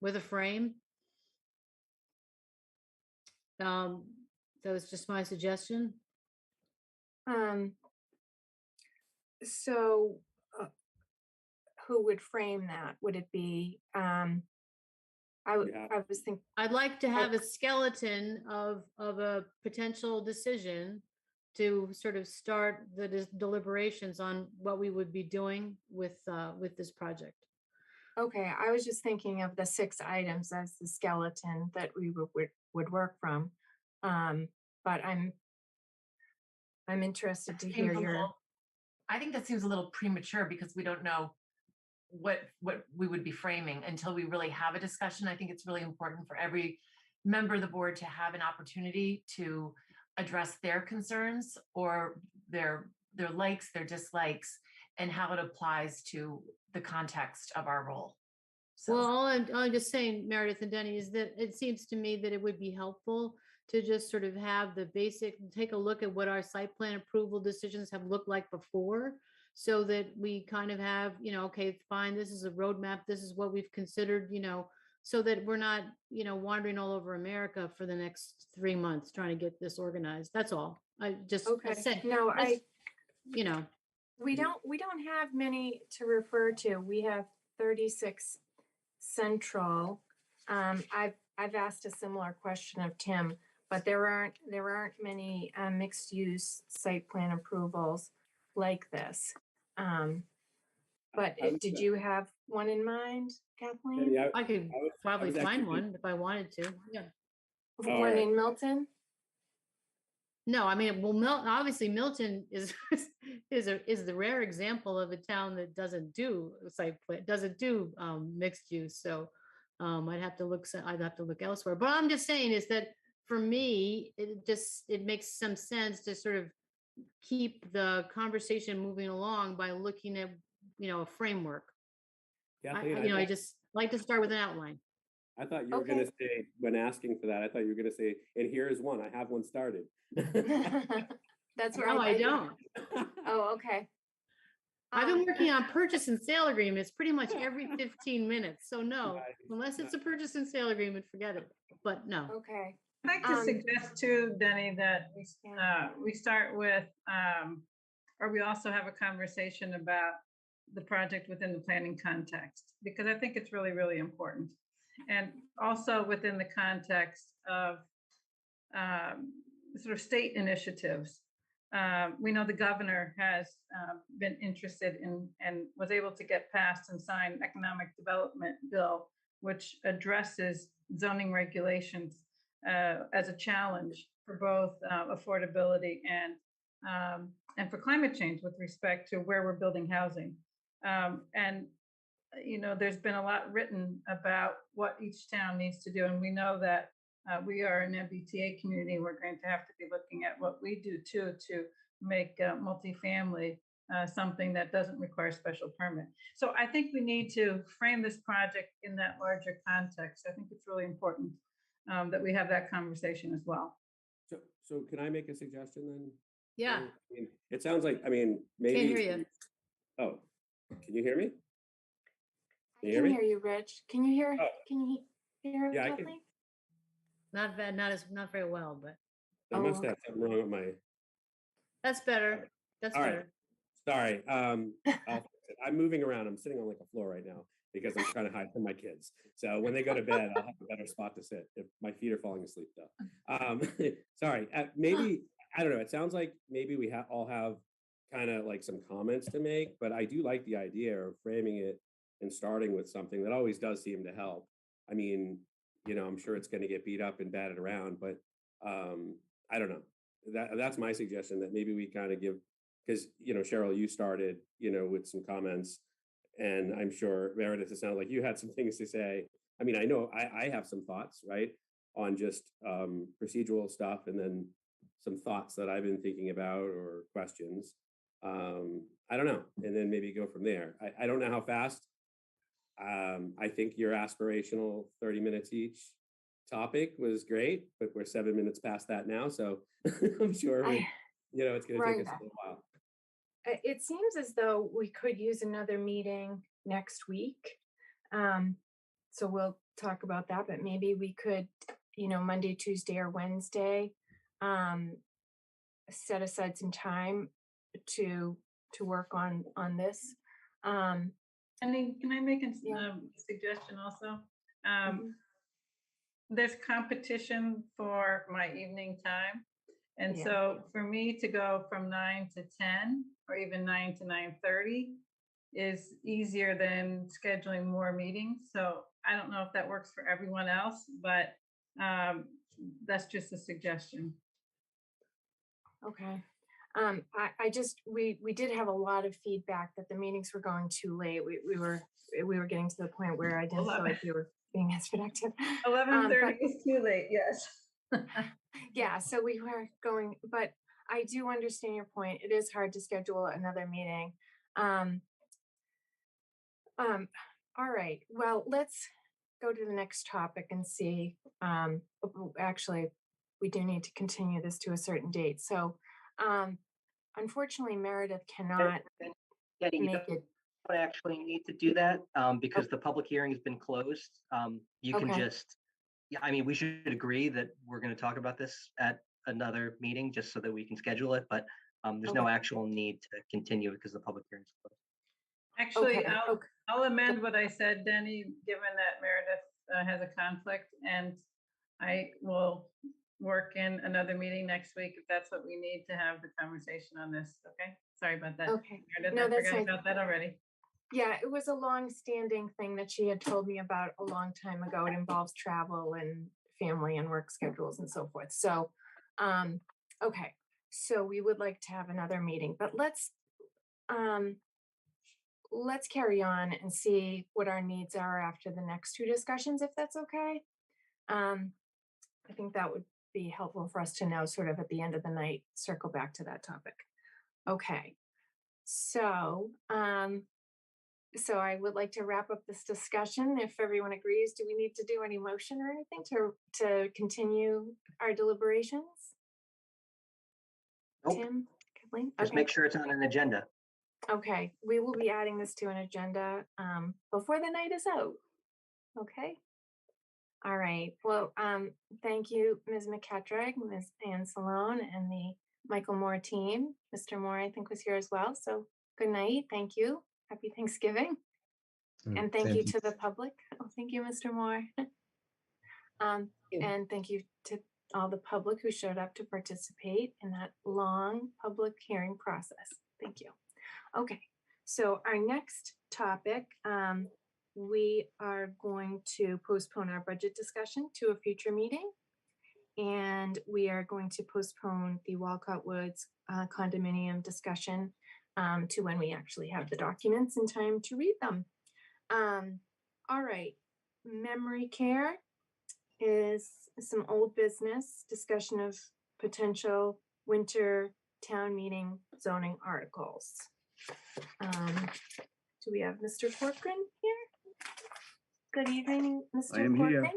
B: with a frame. That was just my suggestion.
A: So who would frame that? Would it be, I was thinking.
B: I'd like to have a skeleton of a potential decision to sort of start the deliberations on what we would be doing with this project.
A: Okay, I was just thinking of the 6 items as the skeleton that we would work from. But I'm interested to hear your.
C: I think that seems a little premature because we don't know what we would be framing until we really have a discussion. I think it's really important for every member of the board to have an opportunity to address their concerns or their likes, their dislikes, and how it applies to the context of our role. So.
B: Well, all I'm just saying, Meredith and Denny, is that it seems to me that it would be helpful to just sort of have the basic, take a look at what our site plan approval decisions have looked like before, so that we kind of have, okay, fine, this is a roadmap, this is what we've considered, so that we're not, wandering all over America for the next 3 months trying to get this organized. That's all. I just
A: Okay. No, we don't have many to refer to. We have 36 Central. I've asked a similar question of Tim, but there aren't many mixed use site plan approvals like this. But did you have one in mind, Kathleen?
G: Yeah,
B: I could probably find one if I wanted to. Yeah.
A: One in Milton?
B: No, I mean, well, obviously Milton is the rare example of a town that doesn't do mixed use. So I'd have to look elsewhere. But I'm just saying is that for me, it makes some sense to sort of keep the conversation moving along by looking at a framework.
G: Yeah,
B: I just like to start with an outline.
G: I thought you were going to say, when asking for that, I thought you were going to say, and here is one. I have one started.
A: That's where
B: I don't.
A: Oh, okay.
B: I've been working on purchase and sale agreements pretty much every 15 minutes. So no, unless it's a purchase and sale agreement, forget it. But no.
A: Okay.
D: I'd like to suggest too, Denny, that we start with, or we also have a conversation about the project within the planning context, because I think it's really, really important. And also within the context of sort of state initiatives. We know the governor has been interested in and was able to get passed and sign economic development bill, which addresses zoning regulations as a challenge for both affordability and for climate change with respect to where we're building housing. And there's been a lot written about what each town needs to do, and we know that we are an MBTA community. We're going to have to be looking at what we do too to make multifamily something that doesn't require special permit. So I think we need to frame this project in that larger context. I think it's really important that we have that conversation as well.
G: So can I make a suggestion then?
B: Yeah.
G: I mean, it sounds like, maybe.
B: Can't hear you.
G: Oh, can you hear me?
A: I can hear you, Rich. Can you hear?
G: Oh.
A: Can you hear me,
G: Yeah, I can.
A: Kathleen?
B: Not bad, not very well, but
G: I must have something wrong with my.
B: that's better. That's
G: All
B: better.
G: right. Sorry. I'm moving around. I'm sitting on like a floor right now because I'm trying to hide from my kids. So when they go to bed, I'll have a better spot to sit if my feet are falling asleep though. Sorry. Maybe, I don't know. It sounds like maybe we all have kind of like some comments to make, but I do like the idea of framing it and starting with something that always does seem to help. I mean, I'm sure it's going to get beat up and batted around, but I don't know. That's my suggestion, that maybe we kind of give, because Cheryl, you started with some comments, and I'm sure Meredith, it sounded like you had some things to say. I mean, I know I have some thoughts, right, on just procedural stuff, and then some thoughts that I've been thinking about or questions. I don't know, and then maybe go from there. I don't know how fast. I think your aspirational 30 minutes each topic was great, but we're 7 minutes past that now, so I'm sure it's going to take us a little while.
A: It seems as though we could use another meeting next week. So we'll talk about that, but maybe we could, Monday, Tuesday, or Wednesday, set aside some time to work on this.
D: Can I make a suggestion also? There's competition for my evening time. And so for me to go from 9 to 10 or even 9 to 9:30 is easier than scheduling more meetings. So I don't know if that works for everyone else, but that's just a suggestion.
A: Okay. We did have a lot of feedback that the meetings were going too late. We were getting to the point where I didn't feel like we were being as productive.
D: 11:30 is too late. Yes.
A: Yeah. So we were going, but I do understand your point. It is hard to schedule another meeting. All right. Well, let's go to the next topic and see. Actually, we do need to continue this to a certain date. So, unfortunately, Meredith cannot make it.
E: Don't actually need to do that because the public hearing has been closed. You can just, I mean, we should agree that we're going to talk about this at another meeting just so that we can schedule it, but there's no actual need to continue because the public hearing is closed.
D: Actually, I'll amend what I said, Denny, given that Meredith has a conflict, and I will work in another meeting next week if that's what we need to have the conversation on this. Okay, sorry about that.
A: Okay,
D: Meredith,
A: no,
D: I
A: that's
D: forgot
A: fine.
D: about that already.
A: Yeah, it was a long-standing thing that she had told me about a long time ago. It involves travel and family and work schedules and so forth. So, okay, so we would like to have another meeting, but let's carry on and see what our needs are after the next two discussions, if that's okay. I think that would be helpful for us to know, sort of at the end of the night, circle back to that topic. Okay, so I would like to wrap up this discussion. If everyone agrees, do we need to do any motion or anything to continue our deliberations?
E: Nope.
A: Tim, Kathleen?
E: Just make sure it's on an agenda.
A: Okay, we will be adding this to an agenda before the night is out. Okay. All right. Well, thank you, Ms. McKettrick, Ms. Ann Salone, and the Michael Moore team. Mr. Moore, I think, was here as well. So good night. Thank you. Happy Thanksgiving. And thank you to the public. Oh, thank you, Mr. Moore. And thank you to all the public who showed up to participate in that long public hearing process. Thank you. Okay, so our next topic, we are going to postpone our budget discussion to a future meeting. and we are going to postpone the Walcott Woods condominium discussion to when we actually have the documents in time to read them. All right, memory care is some old business discussion of potential winter town meeting zoning articles. Do we have Mr. Corcoran here? Good evening, Mr.
R: I am
A: Corcoran.
R: here.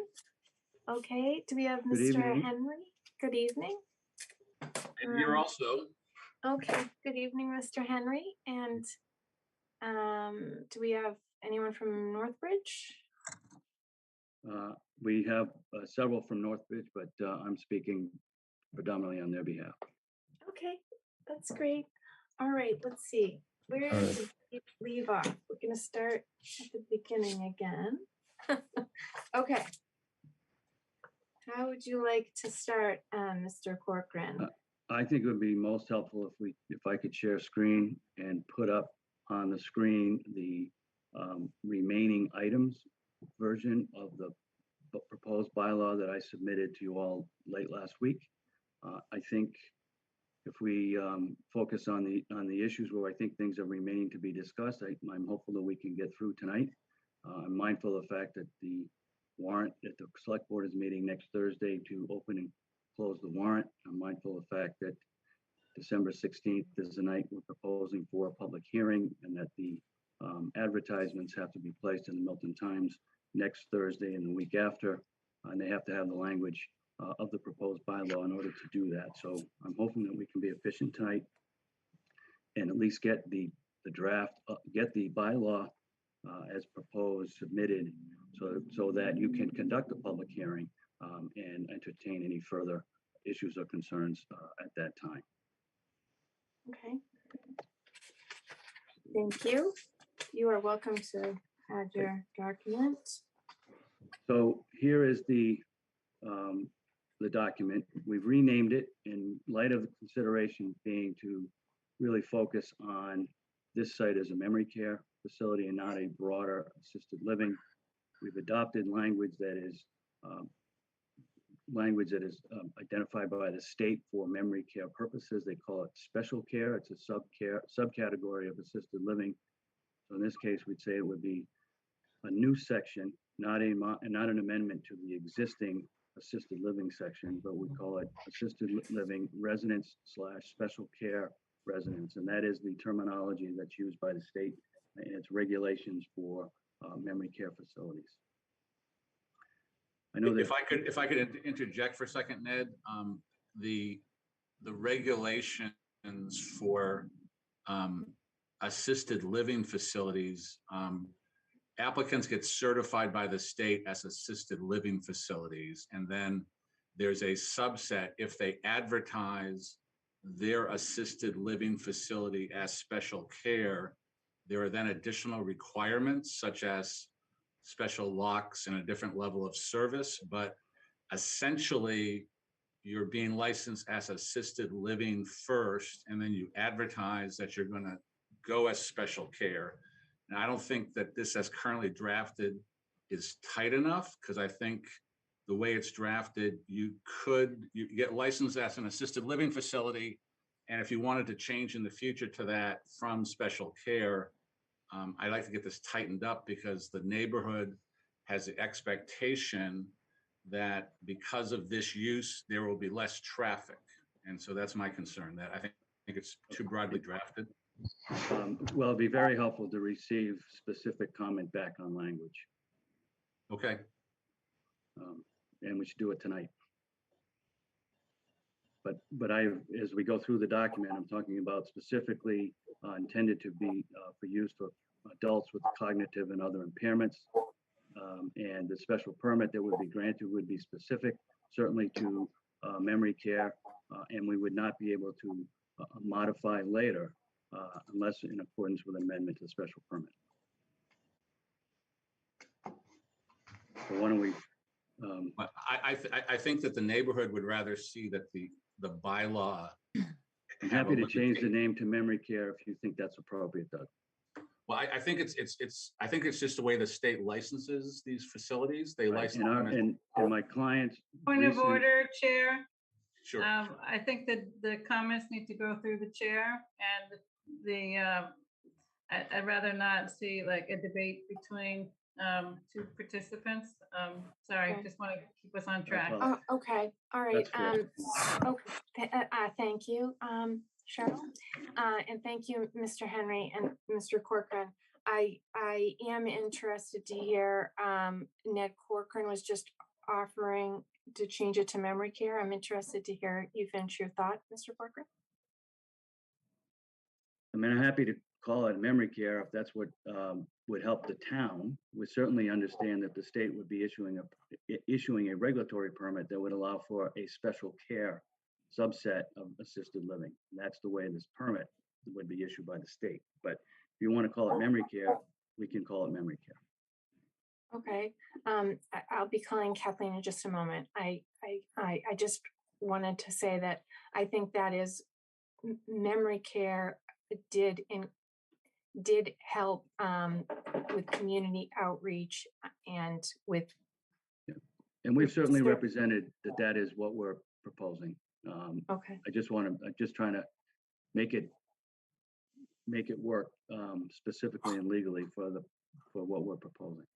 A: Okay, do we have
R: Good
A: Mr.
R: evening.
A: Henry? Good evening.
R: I'm here also.
A: Okay, good evening, Mr. Henry. And do we have anyone from Northbridge?
R: We have several from Northbridge, but I'm speaking predominantly on their behalf.
A: Okay, that's great. All right, let's see. Where did we leave off? We're going to start at the beginning again. Okay. How would you like to start, Mr. Corcoran?
R: I think it would be most helpful if I could share screen and put up on the screen the remaining items version of the proposed bylaw that I submitted to you all late last week. I think if we focus on the issues where I think things are remaining to be discussed, I'm hopeful that we can get through tonight. I'm mindful of the fact that the warrant at the select board is meeting next Thursday to open and close the warrant. I'm mindful of the fact that December 16th is the night we're proposing for a public hearing, and that the advertisements have to be placed in the Milton Times next Thursday and the week after, and they have to have the language of the proposed bylaw in order to do that. So I'm hoping that we can be efficient tonight and at least get the draft, get the bylaw as proposed submitted, so that you can conduct a public hearing and entertain any further issues or concerns at that time.
A: Okay. Thank you. You are welcome to add your document.
R: So here is the document. We've renamed it in light of the consideration being to really focus on this site as a memory care facility and not a broader assisted living. We've adopted language that is identified by the state for memory care purposes. They call it special care. It's a subcategory of assisted living. So in this case, we'd say it would be a new section, not an amendment to the existing assisted living section, but we call it assisted living residence / special care residence. And that is the terminology that's used by the state and its regulations for memory care facilities. I know that
P: If I could interject for a second, Ned, the regulations for assisted living facilities, applicants get certified by the state as assisted living facilities, and then there's a subset if they advertise their assisted living facility as special care. There are then additional requirements such as special locks and a different level of service, but essentially you're being licensed as assisted living first, and then you advertise that you're going to go as special care. And I don't think that this as currently drafted is tight enough, because I think the way it's drafted, you get licensed as an assisted living facility. And if you wanted to change in the future to that from special care, I'd like to get this tightened up, because the neighborhood has the expectation that because of this use, there will be less traffic. And so that's my concern, that I think it's too broadly drafted.
R: well, it'd be very helpful to receive specific comment back on language.
P: Okay.
R: And we should do it tonight. But as we go through the document, I'm talking about specifically intended to be for use for adults with cognitive and other impairments. And the special permit that would be granted would be specific, certainly to memory care, and we would not be able to modify later unless in accordance with an amendment to the special permit. So why don't we?
P: I think that the neighborhood would rather see that the bylaw.
R: I'm happy to change the name to memory care if you think that's appropriate, Doug.
S: Well, I think I think it's just the way the state licenses these facilities. They
R: Right,
S: license
R: and our,
S: them.
R: and my clients.
D: Point of
R: recent-
D: order, Chair.
S: Sure.
D: I think that the comments need to go through the chair and I'd rather not see like a debate between two participants. Sorry,
A: Okay.
D: just want to keep us on track.
A: Oh, okay, all right.
R: That's fair.
A: Okay, thank you, Cheryl. And thank you, Mr. Henry and Mr. Corcoran. I am interested to hear, Ned Corcoran was just offering to change it to memory care. I'm interested to hear you finish your thought, Mr. Corcoran.
R: I mean, I'm happy to call it memory care if that's what would help the town. We certainly understand that the state would be issuing a regulatory permit that would allow for a special care subset of assisted living. And that's the way this permit would be issued by the state. But if you want to call it memory care, we can call it memory care.
A: Okay, I'll be calling Kathleen in just a moment. I just wanted to say that I think that is memory care did help with community outreach and with.
R: And we've certainly represented that that is what we're proposing.
A: Okay.
R: I'm just trying to make it work specifically and legally for what we're proposing.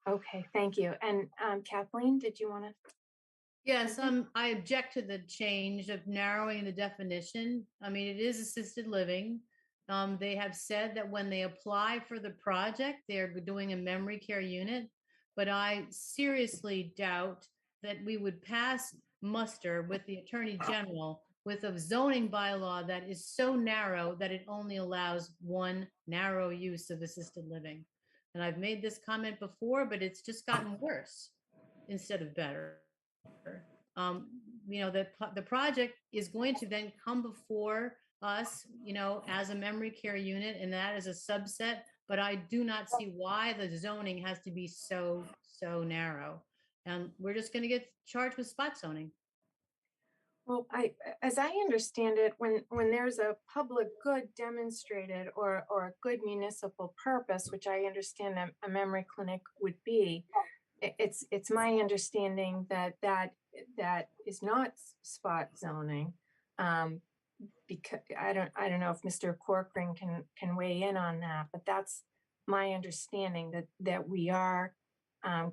A: Okay, thank you. And Kathleen, did you want to?
B: Yes, I object to the change of narrowing the definition. I mean, it is assisted living. They have said that when they apply for the project, they're doing a memory care unit, but I seriously doubt that we would pass muster with the Attorney General with a zoning bylaw that is so narrow that it only allows one narrow use of assisted living. And I've made this comment before, but it's just gotten worse instead of better. The project is going to then come before us, as a memory care unit, and that is a subset, but I do not see why the zoning has to be so narrow. And we're just going to get charged with spot zoning.
A: Well, as I understand it, when there's a public good demonstrated or a good municipal purpose, which I understand a memory clinic would be, it's my understanding that is not spot zoning. Because I don't know if Mr. Corcoran can weigh in on that, but that's my understanding that we are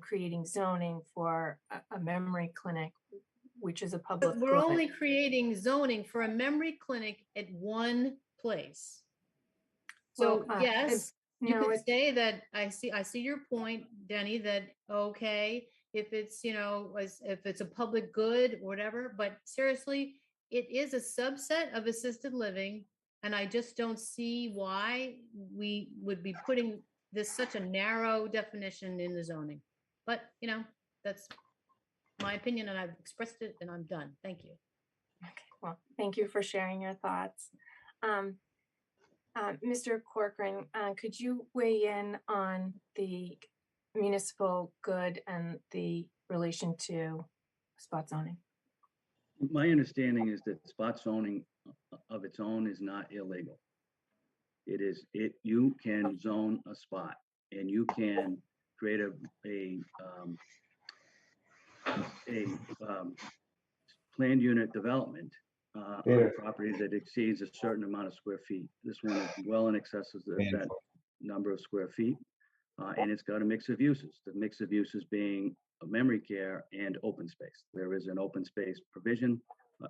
A: creating zoning for a memory clinic, which is a public.
B: But we're only creating zoning for a memory clinic at one place. So
A: Well,
B: yes, you
A: no,
B: could say that I see your point, Denny, that okay, if it's, if it's a public good or whatever, but seriously, it is a subset of assisted living. And I just don't see why we would be putting this such a narrow definition in the zoning. But, that's my opinion and I've expressed it and I'm done. Thank you.
A: Okay, well, thank you for sharing your thoughts. Mr. Corcoran, could you weigh in on the municipal good and the relation to spot zoning?
R: My understanding is that spot zoning of its own is not illegal. You can zone a spot and you can create a planned unit development on a property that exceeds a certain amount of square feet. This one is well in excess of that number of square feet, and it's got a mix of uses. The mix of uses being a memory care and open space. There is an open space provision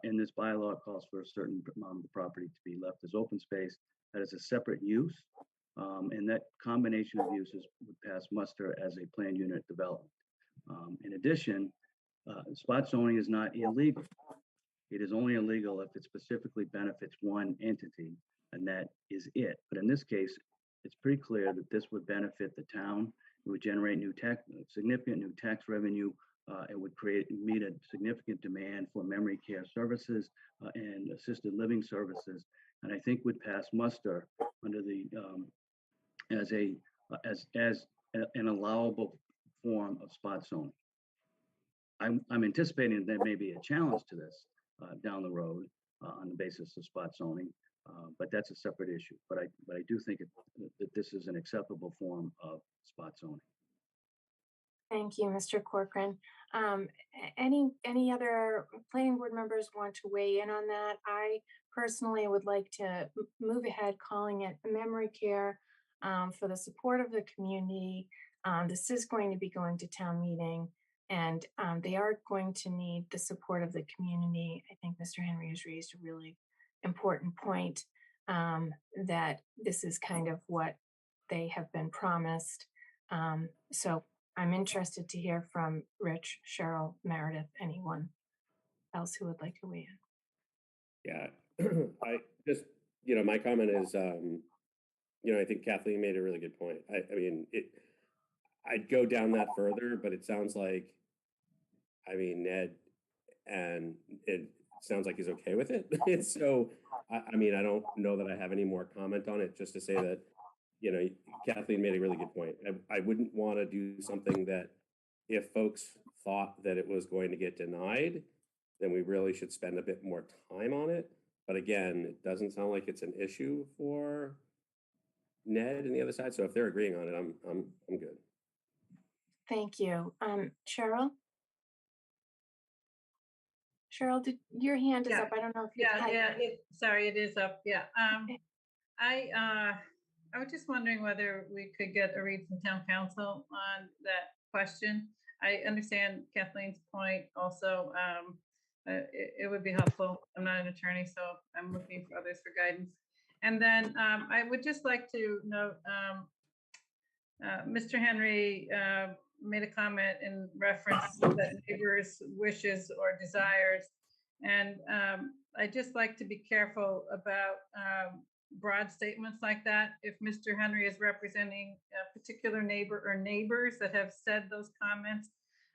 R: in this bylaw. It calls for a certain amount of the property to be left as open space. That is a separate use, and that combination of uses would pass muster as a planned unit development. In addition, spot zoning is not illegal. It is only illegal if it specifically benefits one entity, and that is it. But in this case, it's pretty clear that this would benefit the town. It would generate significant new tax revenue. It would meet a significant demand for memory care services and assisted living services, and I think would pass muster under the as an allowable form of spot zoning. I'm anticipating there may be a challenge to this down the road on the basis of spot zoning, But that's a separate issue. But I do think that this is an acceptable form of spot zoning.
A: Thank you, Mr. Corcoran. Any other planning board members want to weigh in on that? I personally would like to move ahead calling it memory care for the support of the community. This is going to be going to town meeting, and they are going to need the support of the community. I think Mr. Henry has raised a really important point that this is kind of what they have been promised. So I'm interested to hear from Rich, Cheryl, Meredith, anyone else who would like to weigh in.
G: Yeah, I just, my comment is, I think Kathleen made a really good point. I mean, I'd go down that further, but it sounds like, Ned, and it sounds like he's okay with it. And so, I mean, I don't know that I have any more comment on it, just to say that, Kathleen made a really good point. I wouldn't want to do something that if folks thought that it was going to get denied, then we really should spend a bit more time on it. But again, it doesn't sound like it's an issue for Ned and the other side. So if they're agreeing on it, I'm good.
A: Thank you. Cheryl? Cheryl, your hand is
D: Yeah.
A: up. I don't know if you
D: sorry, it is up. Yeah. I was just wondering whether we could get a read from town council on that question. I understand Kathleen's point also. It would be helpful. I'm not an attorney, so I'm looking for others for guidance. And then I would just like to note, Mr. Henry made a comment in reference that neighbors' wishes or desires. And I just like to be careful about broad statements like that. If Mr. Henry is representing a particular neighbor or neighbors that have said those comments,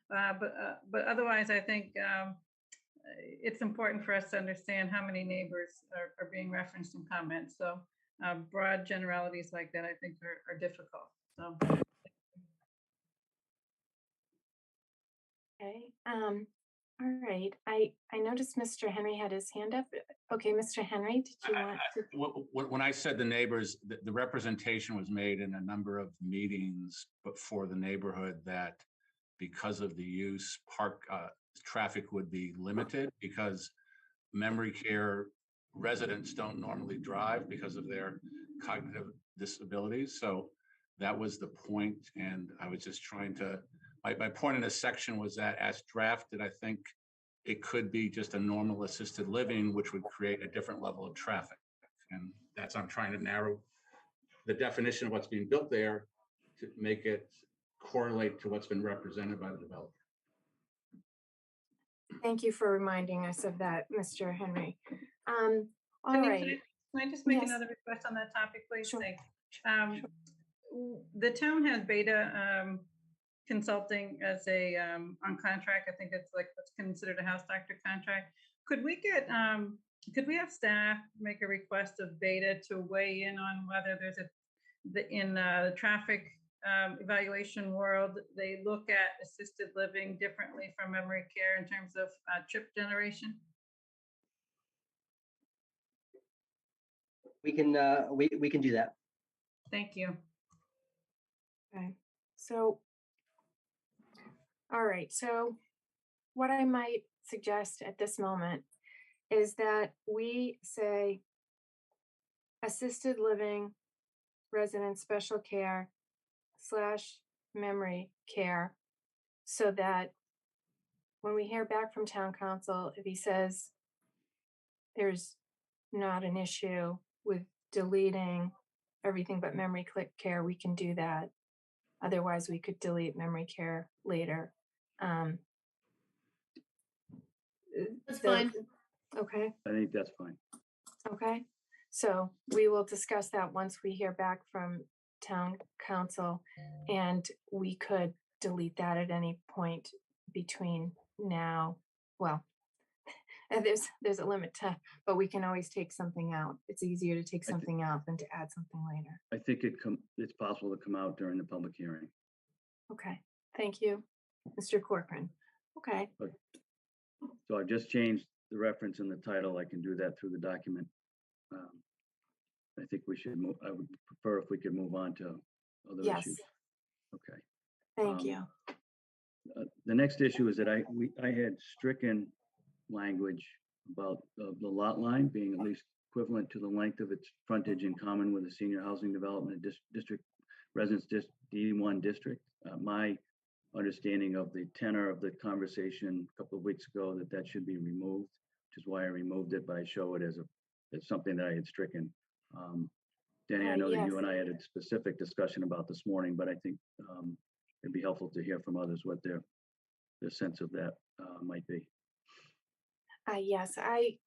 D: but otherwise, I think it's important for us to understand how many neighbors are being referenced in comments. So broad generalities like that, I think, are difficult. So.
A: Okay. All right. I noticed Mr. Henry had his hand up. Okay, Mr. Henry, did you want to?
S: When I said the neighbors, the representation was made in a number of meetings, but for the neighborhood that because of the use, traffic would be limited because memory care residents don't normally drive because of their cognitive disabilities. So that was the point. And I was just trying to, my point in this section was that as drafted, I think it could be just a normal assisted living, which would create a different level of traffic. And that's, I'm trying to narrow the definition of what's being built there to make it correlate to what's been represented by the developer.
A: Thank you for reminding us of that, Mr. Henry. All
D: Can
A: right.
D: I just make
A: Yes.
D: another request on that topic, please?
A: Sure.
D: Thanks. The town has Beta Consulting as a on contract. I think it's like what's considered a house doctor contract. Could we have staff make a request of Beta to weigh in on whether there's in the traffic evaluation world, they look at assisted living differently from memory care in terms of trip generation?
E: We can do that.
D: Thank you.
A: Okay. So, all right. So what I might suggest at this moment is that we say assisted living, resident special care / memory care, so that when we hear back from town council, if he says there's not an issue with deleting everything but memory care, we can do that. Otherwise, we could delete memory care later.
B: That's fine.
A: Okay.
R: I think that's fine.
A: Okay. So we will discuss that once we hear back from town council, and we could delete that at any point between now. Well, there's a limit to, but we can always take something out. It's easier to take something out than to add something later.
R: I think it's possible to come out during the public hearing.
A: Okay. Thank you, Mr. Corcoran. Okay.
R: So I've just changed the reference in the title. I can do that through the document. I think we should move, I would prefer if we could move on to other
A: Yes,
R: issues. Okay.
A: thank
R: Um,
A: you.
R: The next issue is that I had stricken language about the lot line being at least equivalent to the length of its frontage in common with the senior housing development district residence D1 district. My understanding of the tenor of the conversation a couple of weeks ago that should be removed, which is why I removed it, but I show it as something that I had stricken. Danny, I know that you
A: Yes.
R: and I had a specific discussion about this morning, but I think it'd be helpful to hear from others what their sense of that might be.
A: Yes, I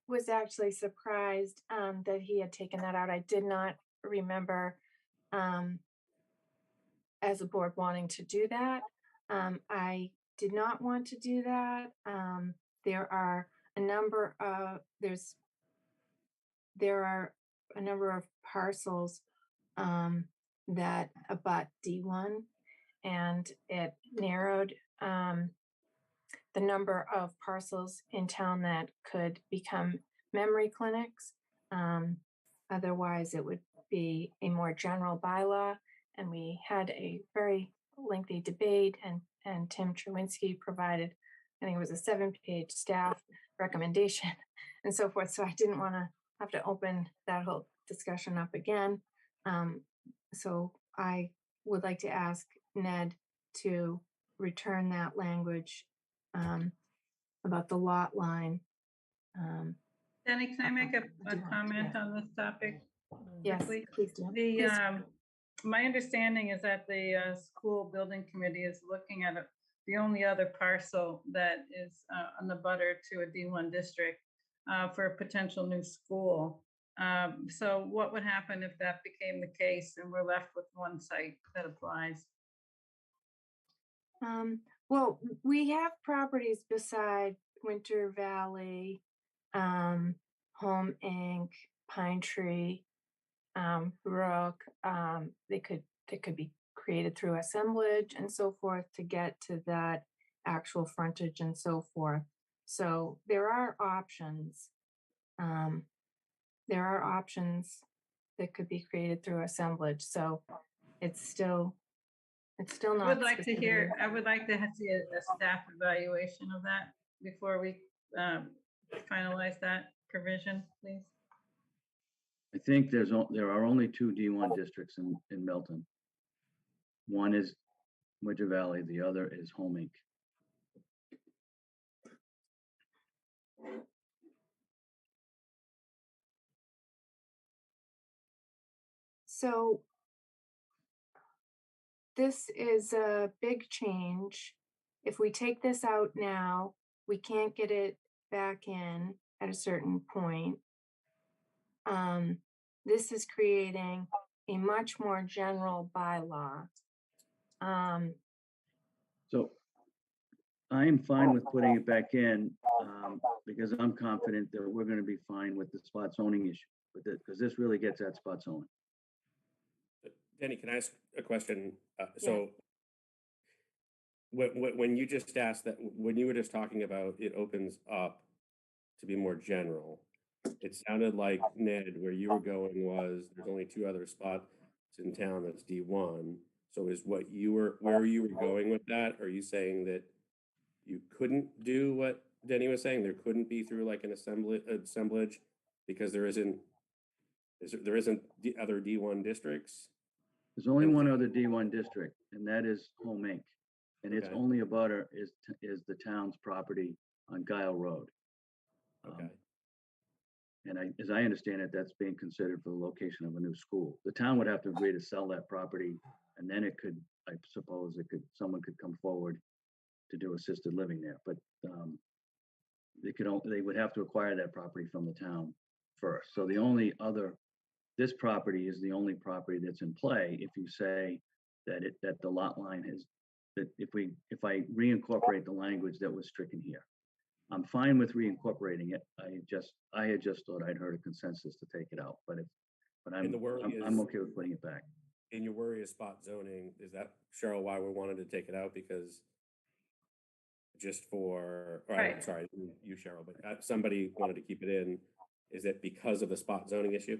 A: was actually surprised that he had taken that out. I did not remember as a board wanting to do that. I did not want to do that. There are a number of parcels that abut D1, and it narrowed the number of parcels in town that could become memory clinics. Otherwise, it would be a more general bylaw. And we had a very lengthy debate, and Tim Truinsky provided, I think it was a 7-page staff recommendation and so forth. So I didn't want to have to open that whole discussion up again. So I would like to ask Ned to return that language about the lot line.
D: Danny, can I make a comment on this topic?
A: Yes,
D: quickly?
A: please do.
D: The, my understanding is that the school building committee is looking at the only other parcel that is on the butter to a D1 district for a potential new school. So what would happen if that became the case and we're left with one site that applies?
A: Well, we have properties beside Winter Valley, Home Inc., Pine Tree, Brook. They could be created through assemblage and so forth to get to that actual frontage and so forth. So there are options. There are options that could be created through assemblage. So it's still not.
D: I would like to see a staff evaluation of that before we finalize that provision, please.
R: I think there are only 2 D1 districts in Milton. One is Winter Valley, the other is Home Inc.
A: So this is a big change. If we take this out now, we can't get it back in at a certain point. This is creating a much more general bylaw.
R: So I'm fine with putting it back in because I'm confident that we're going to be fine with the spot zoning issue, because this really gets at spot zoning.
G: Danny, can I ask a question? So when you just asked that, when you were just talking about it opens up to be more general, it sounded like, Ned, where you were going was there's only 2 other spots in town that's D1. So is where you were going with that? Are you saying that you couldn't do what Denny was saying? There couldn't be through like an assemblage because there isn't the other D1 districts?
R: There's only one other D1 district, and that is Home Inc. And its only abutter is the town's property on Guile Road.
G: Okay.
R: And as I understand it, that's being considered for the location of a new school. The town would have to agree to sell that property, and then I suppose someone could come forward to do assisted living there. But they would have to acquire that property from the town first. So this property is the only property that's in play if you say that the lot line is, that if I reincorporate the language that was stricken here. I'm fine with reincorporating it. I had just thought I'd heard a consensus to take it out, but I'm okay with putting it back.
G: And your worry is spot zoning. Is that, Cheryl, why we wanted to take it out? Because
D: Right.
G: Sorry, you, Cheryl, but somebody wanted to keep it in. Is it because of the spot zoning issue?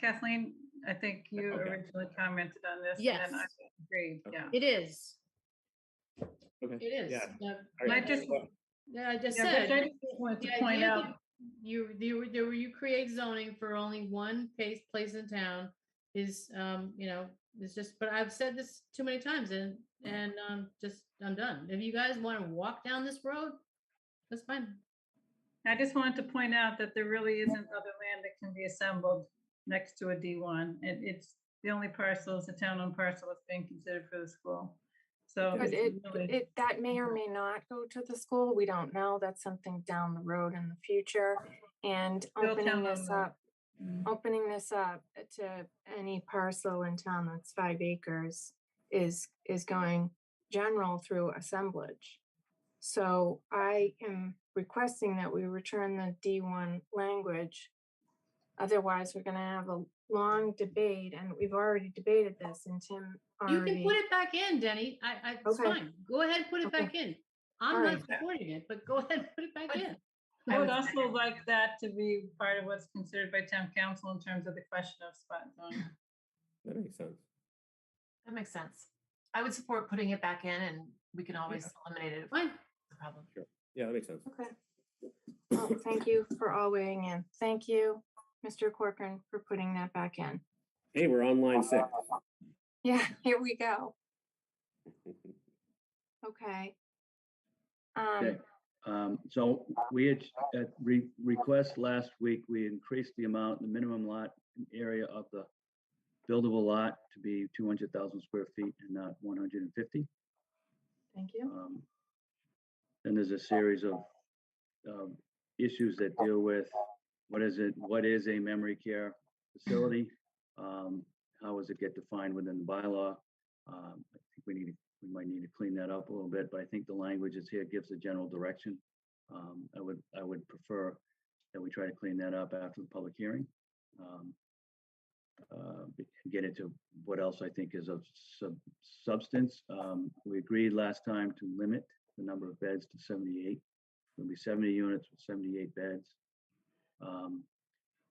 D: Kathleen, I think you
G: Okay.
D: originally commented on this.
B: Yes.
D: And I agreed, yeah.
B: It is.
G: Okay.
B: It is.
G: Yeah.
D: I just,
B: Yeah, I just
D: yeah,
B: said.
D: Rich, I just wanted
B: the
D: to point
B: idea
D: out,
B: that you create zoning for only one place in town is, it's just, but I've said this too many times and just, I'm done. If you guys want to walk down this road, that's fine.
D: I just wanted to point out that there really isn't other land that can be assembled next to a D1. And it's the only parcel is the town-owned parcel that's being considered for the school. So
A: But
D: it's really,
A: that may or may not go to the school. We don't know. That's something down the road in the future. And
D: Still
A: opening
D: town
A: this
D: owned.
A: up, opening this up to any parcel in town that's 5 acres is going general through assemblage. So I am requesting that we return the D1 language. Otherwise, we're gonna have a long debate, and we've already debated this, and Tim
B: You can
A: already.
B: put it back in, Denny. It's
A: Okay.
B: fine. Go ahead and put it back in. I'm
A: All
B: not
A: right.
B: supporting it, but go ahead and put it back in.
D: I would also like that to be part of what's considered by town council in terms of the question of spot zoning.
G: That makes sense.
C: That makes sense. I would support putting it back in and we can always eliminate it.
B: Fine.
C: No problem.
G: Sure. Yeah, that makes sense.
A: Okay. Well, thank you for all weighing in. Thank you, Mr. Corcoran, for putting that back in.
G: Hey, we're on line 6.
A: Yeah, here we go. Okay.
R: Okay. So we had at request last week, we increased the amount, the minimum lot area of the buildable lot to be 200,000 square feet and not 150.
A: Thank you.
R: Then there's a series of issues that deal with what is a memory care facility? How does it get defined within the bylaw? I think we might need to clean that up a little bit, but I think the language is here gives a general direction. I would prefer that we try to clean that up after the public hearing. Get into what else I think is of substance. We agreed last time to limit the number of beds to 78. There'll be 70 units with 78 beds.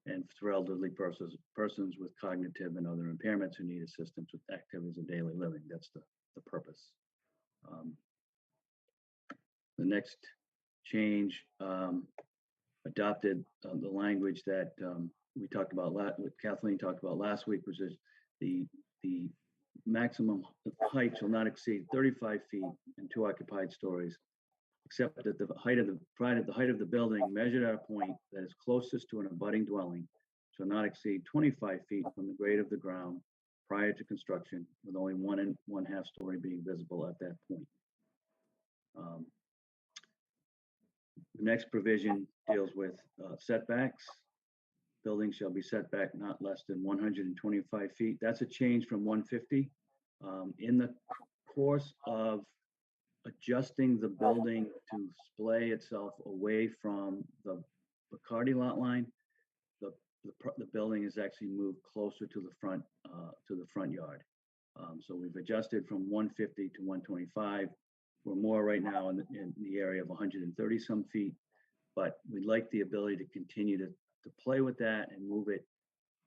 R: And for elderly persons with cognitive and other impairments who need assistance with activities of daily living. That's the purpose. The next change adopted the language that we talked about, what Kathleen talked about last week, which is the maximum height shall not exceed 35 feet and 2 occupied stories, except that the height of the building measured at a point that is closest to an abutting dwelling shall not exceed 25 feet from the grade of the ground prior to construction, with only 1 1/2 story being visible at that point. The next provision deals with setbacks. Buildings shall be set back not less than 125 feet. That's a change from 150. In the course of adjusting the building to splay itself away from the Bacardi lot line, the building is actually moved closer to the front yard. So we've adjusted from 150 to 125. We're more right now in the area of 130 some feet, but we'd like the ability to continue to play with that and move it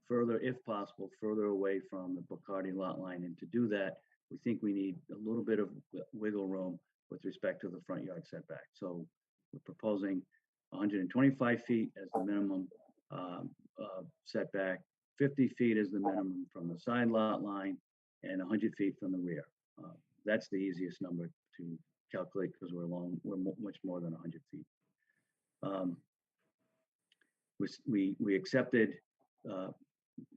R: further, if possible, further away from the Bacardi lot line. And to do that, we think we need a little bit of wiggle room with respect to the front yard setback. So we're proposing 125 feet as the minimum setback, 50 feet is the minimum from the side lot line, and 100 feet from the rear. That's the easiest number to calculate because we're much more than 100 feet. We accepted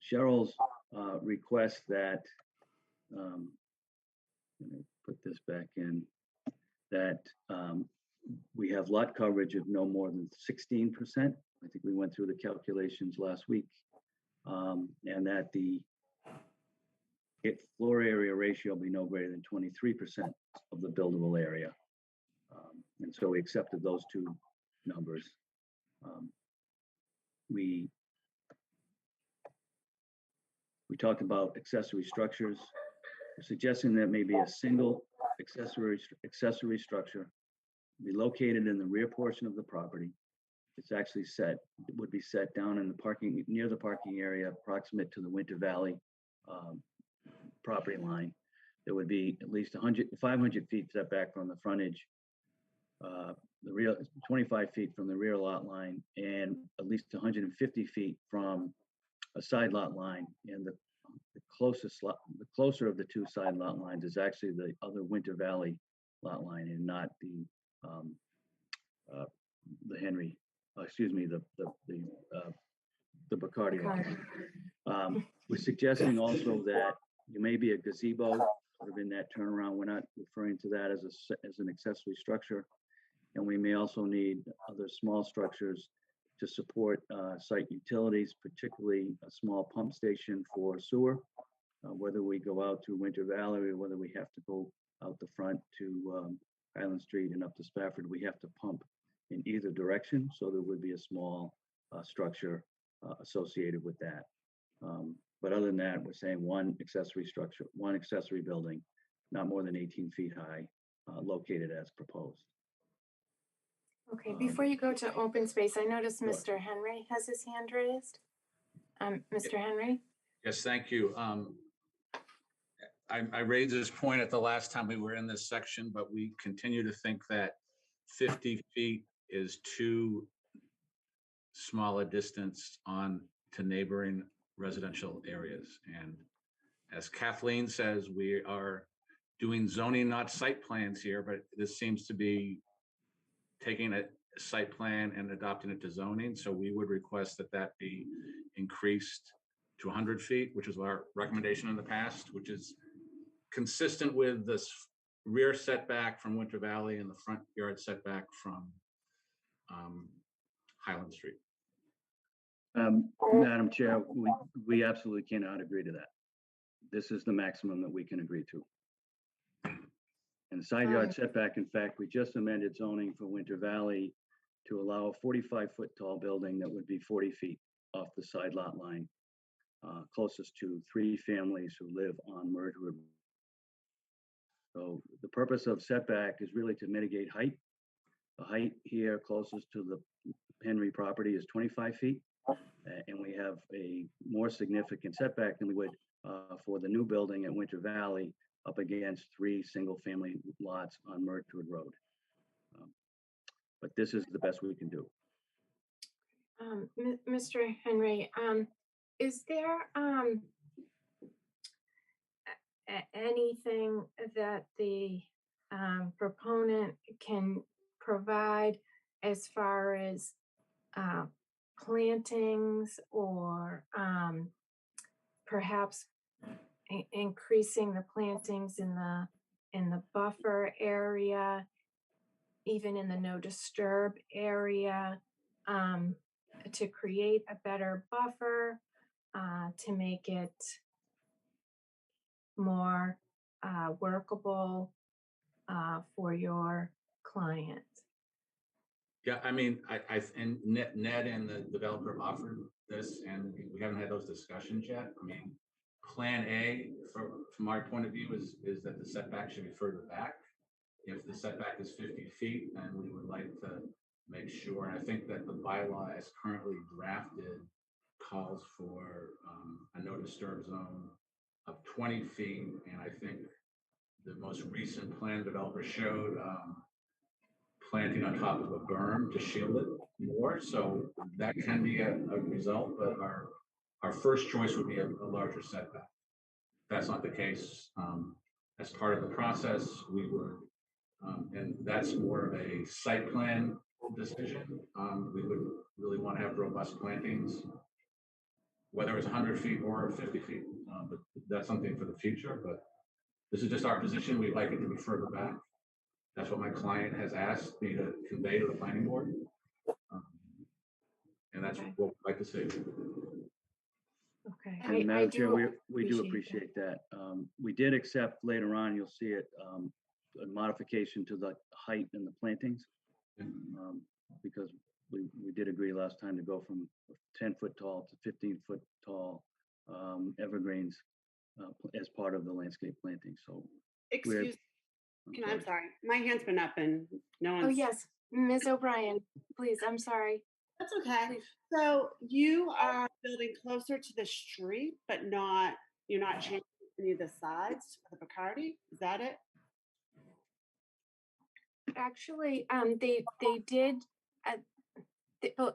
R: Cheryl's request that, let me put this back in, that we have lot coverage of no more than 16%. I think we went through the calculations last week, and that the floor area ratio be no greater than 23% of the buildable area. And so we accepted those two numbers. We talked about accessory structures. We're suggesting that maybe a single accessory structure be located in the rear portion of the property it's actually set, it would be set down in the parking, near the parking area, proximate to the Winter Valley property line. There would be at least 500 feet setback from the frontage, the real 25 feet from the rear lot line, and at least 150 feet from a side lot line. And the closer of the two side lot lines is actually the other Winter Valley lot line, and not the Henry, excuse me, the Bacardi lot line. We're suggesting also that there may be a gazebo sort of in that turnaround. We're not referring to that as an accessory structure. And we may also need other small structures to support site utilities, particularly a small pump station for sewer, whether we go out to Winter Valley or whether we have to go out the front to Highland Street and up to Spafford. We have to pump in either direction, so there would be a small structure associated with that. But other than that, we're saying one accessory structure, one accessory building, not more than 18 feet high, located as proposed.
A: Okay, before you go to open space, I noticed
R: Sure.
A: Mr. Henry has his hand raised. Mr. Henry?
S: Yes, thank you. I raised this point at the last time we were in this section, but we continue to think that 50 feet is too small a distance on to neighboring residential areas. And as Kathleen says, we are doing zoning, not site plans here, but this seems to be taking a site plan and adopting it to zoning. So we would request that that be increased to 100 feet, which is our recommendation in the past, which is consistent with this rear setback from Winter Valley and the front yard setback from Highland Street.
R: Madam Chair, we absolutely cannot agree to that. This is the maximum that we can agree to. And the side yard setback, in fact, we just amended zoning for Winter Valley to allow a 45-foot tall building that would be 40 feet off the side lot line, closest to 3 families who live on Merdwood. So the purpose of setback is really to mitigate height. The height here closest to the Henry property is 25 feet. And we have a more significant setback than we would for the new building at Winter Valley up against 3 single-family lots on Merdwood Road. But this is the best we can do.
A: Mr. Henry, is there anything that the proponent can provide as far as plantings or perhaps increasing the plantings in the buffer area, even in the no disturb area, to create a better buffer, to make it more workable for your client?
S: Yeah, I mean, and Ned and the developer offered this, and we haven't had those discussions yet. I mean, Plan A, from our point of view, is that the setback should be further back. If the setback is 50 feet, then we would like to make sure, and I think that the bylaw as currently drafted calls for a no disturb zone of 20 feet, and I think the most recent plan developer showed planting on top of a berm to shield it more. So that can be a result, but our first choice would be a larger setback. If that's not the case, as part of the process, we would, and that's more of a site plan decision. We would really want to have robust plantings, whether it's 100 feet or 50 feet, but that's something for the future. But this is just our position. We'd like it to be further back. That's what my client has asked me to convey to the planning board. And that's what we'd like to see.
A: Okay.
R: And Madam Chair, we do appreciate that. We did accept later on, you'll see it, a modification to the height and the plantings. Because we did agree last time to go from 10-foot tall to 15-foot tall evergreens as part of the landscape planting. So
T: Excuse, I'm sorry, my hand's been up and no one's.
A: Oh, yes, Ms. O'Brien, please, I'm sorry.
T: That's okay. So you are building closer to the street, but you're not changing any of the sides of the Bacardi? Is that it?
A: Actually, they did,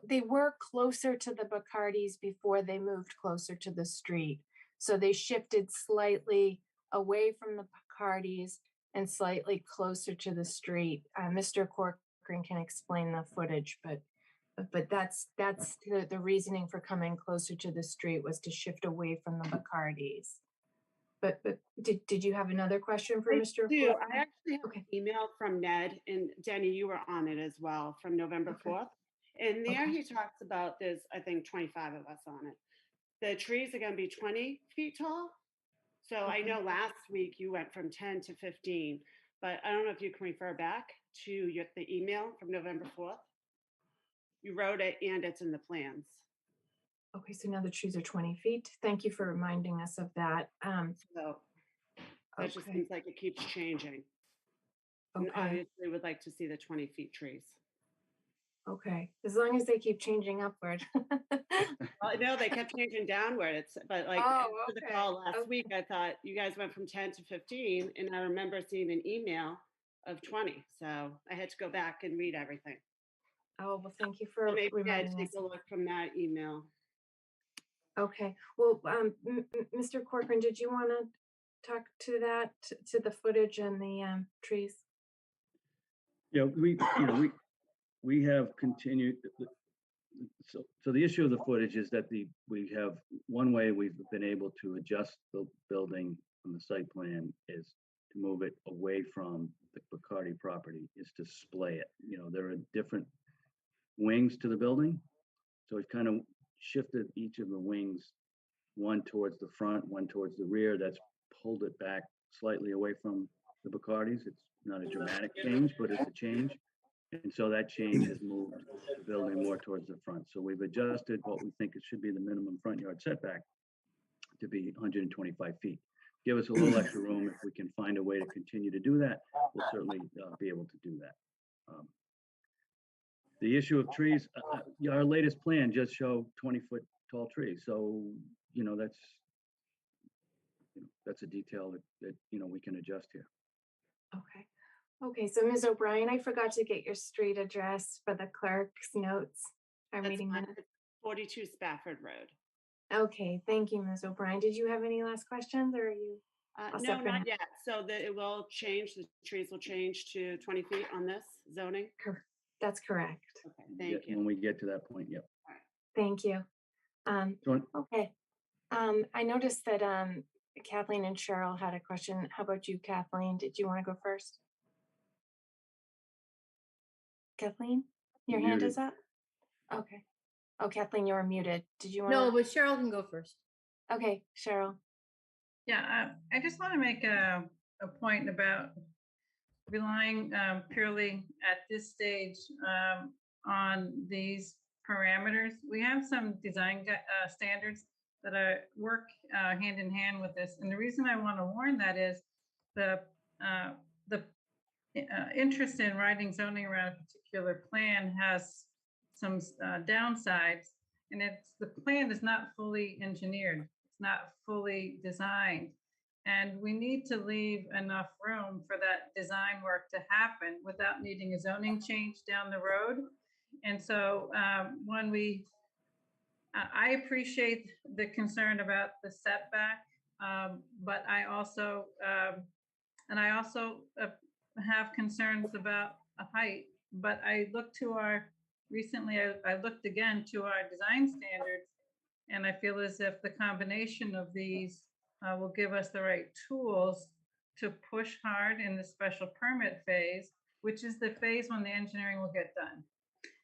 A: they were closer to the Bacardis before they moved closer to the street. So they shifted slightly away from the Bacardis and slightly closer to the street. Mr. Corcoran can explain the footage, but that's the reasoning for coming closer to the street was to shift away from the Bacardis. But did you have another question for Mr.
T: do.
A: Corcoran?
T: I actually have
A: Okay.
T: an email from Ned, and Denny, you were on it as well, from November 4th. And there
A: Okay.
T: he talks about, there's, I think, 25 of us on it. The trees are going to be 20 feet tall. So I know last week you went from 10 to 15, but I don't know if you can refer back to the email from November 4th. You wrote it and it's in the plans.
A: Okay, so now the trees are 20 feet. Thank you for reminding us of that.
T: So that just
A: Okay.
T: seems like it keeps changing. And
A: Okay.
T: obviously would like to see the 20 feet trees.
A: Okay, as long as they keep changing upward.
T: Well, no, they kept changing downward. But like
A: Oh,
T: for the
A: okay.
T: call last week, I thought you guys went from 10 to 15, and I remember seeing an email of 20. So I had to go back and read everything.
A: Oh, well, thank you for
T: Maybe
A: reminding
T: take
A: us.
T: a look from that email.
A: Okay, well, Mr. Corcoran, did you want to talk to that, to the footage and the trees?
R: Yeah, we have continued. So the issue of the footage is that we have one way we've been able to adjust the building on the site plan is to move it away from the Bacardi property, is to splay it. There are different wings to the building. So we've kind of shifted each of the wings, one towards the front, one towards the rear. That's pulled it back slightly away from the Bacardis. It's not a dramatic change, but it's a change. And so that change has moved the building more towards the front. So we've adjusted what we think it should be the minimum front yard setback to be 125 feet. Give us a little extra room. If we can find a way to continue to do that, we'll certainly be able to do that. The issue of trees, our latest plan just show 20-foot tall trees. So, that's a detail that we can adjust here.
A: Okay. Okay, so Ms. O'Brien, I forgot to get your street address for the clerk's notes. Our meeting minutes.
T: 42 Spafford Road.
A: Okay, thank you, Ms. O'Brien. Did you have any last questions or are you? all
T: No,
A: set for now?
T: not yet. So that it will change, the trees will change to 20 feet on this zoning?
A: That's correct.
T: Okay, thank you.
R: When we get to that point, yep.
A: Thank you. Okay. I noticed that Kathleen and Cheryl had a question. How about you, Kathleen? Did you want to go first? Kathleen, your hand is up? Okay. Oh, Kathleen, you're muted. Did you want
B: No, but Cheryl can go first.
A: Okay, Cheryl.
D: Yeah, I just want to make a point about relying purely at this stage on these parameters. We have some design standards that work hand in hand with this. And the reason I want to warn that is the interest in writing zoning around a particular plan has some downsides, and the plan is not fully engineered. It's not fully designed. And we need to leave enough room for that design work to happen without needing a zoning change down the road. And so I appreciate the concern about the setback, but I also have concerns about a height. But I looked to recently I looked again to our design standards, and I feel as if the combination of these will give us the right tools to push hard in the special permit phase, which is the phase when the engineering will get done.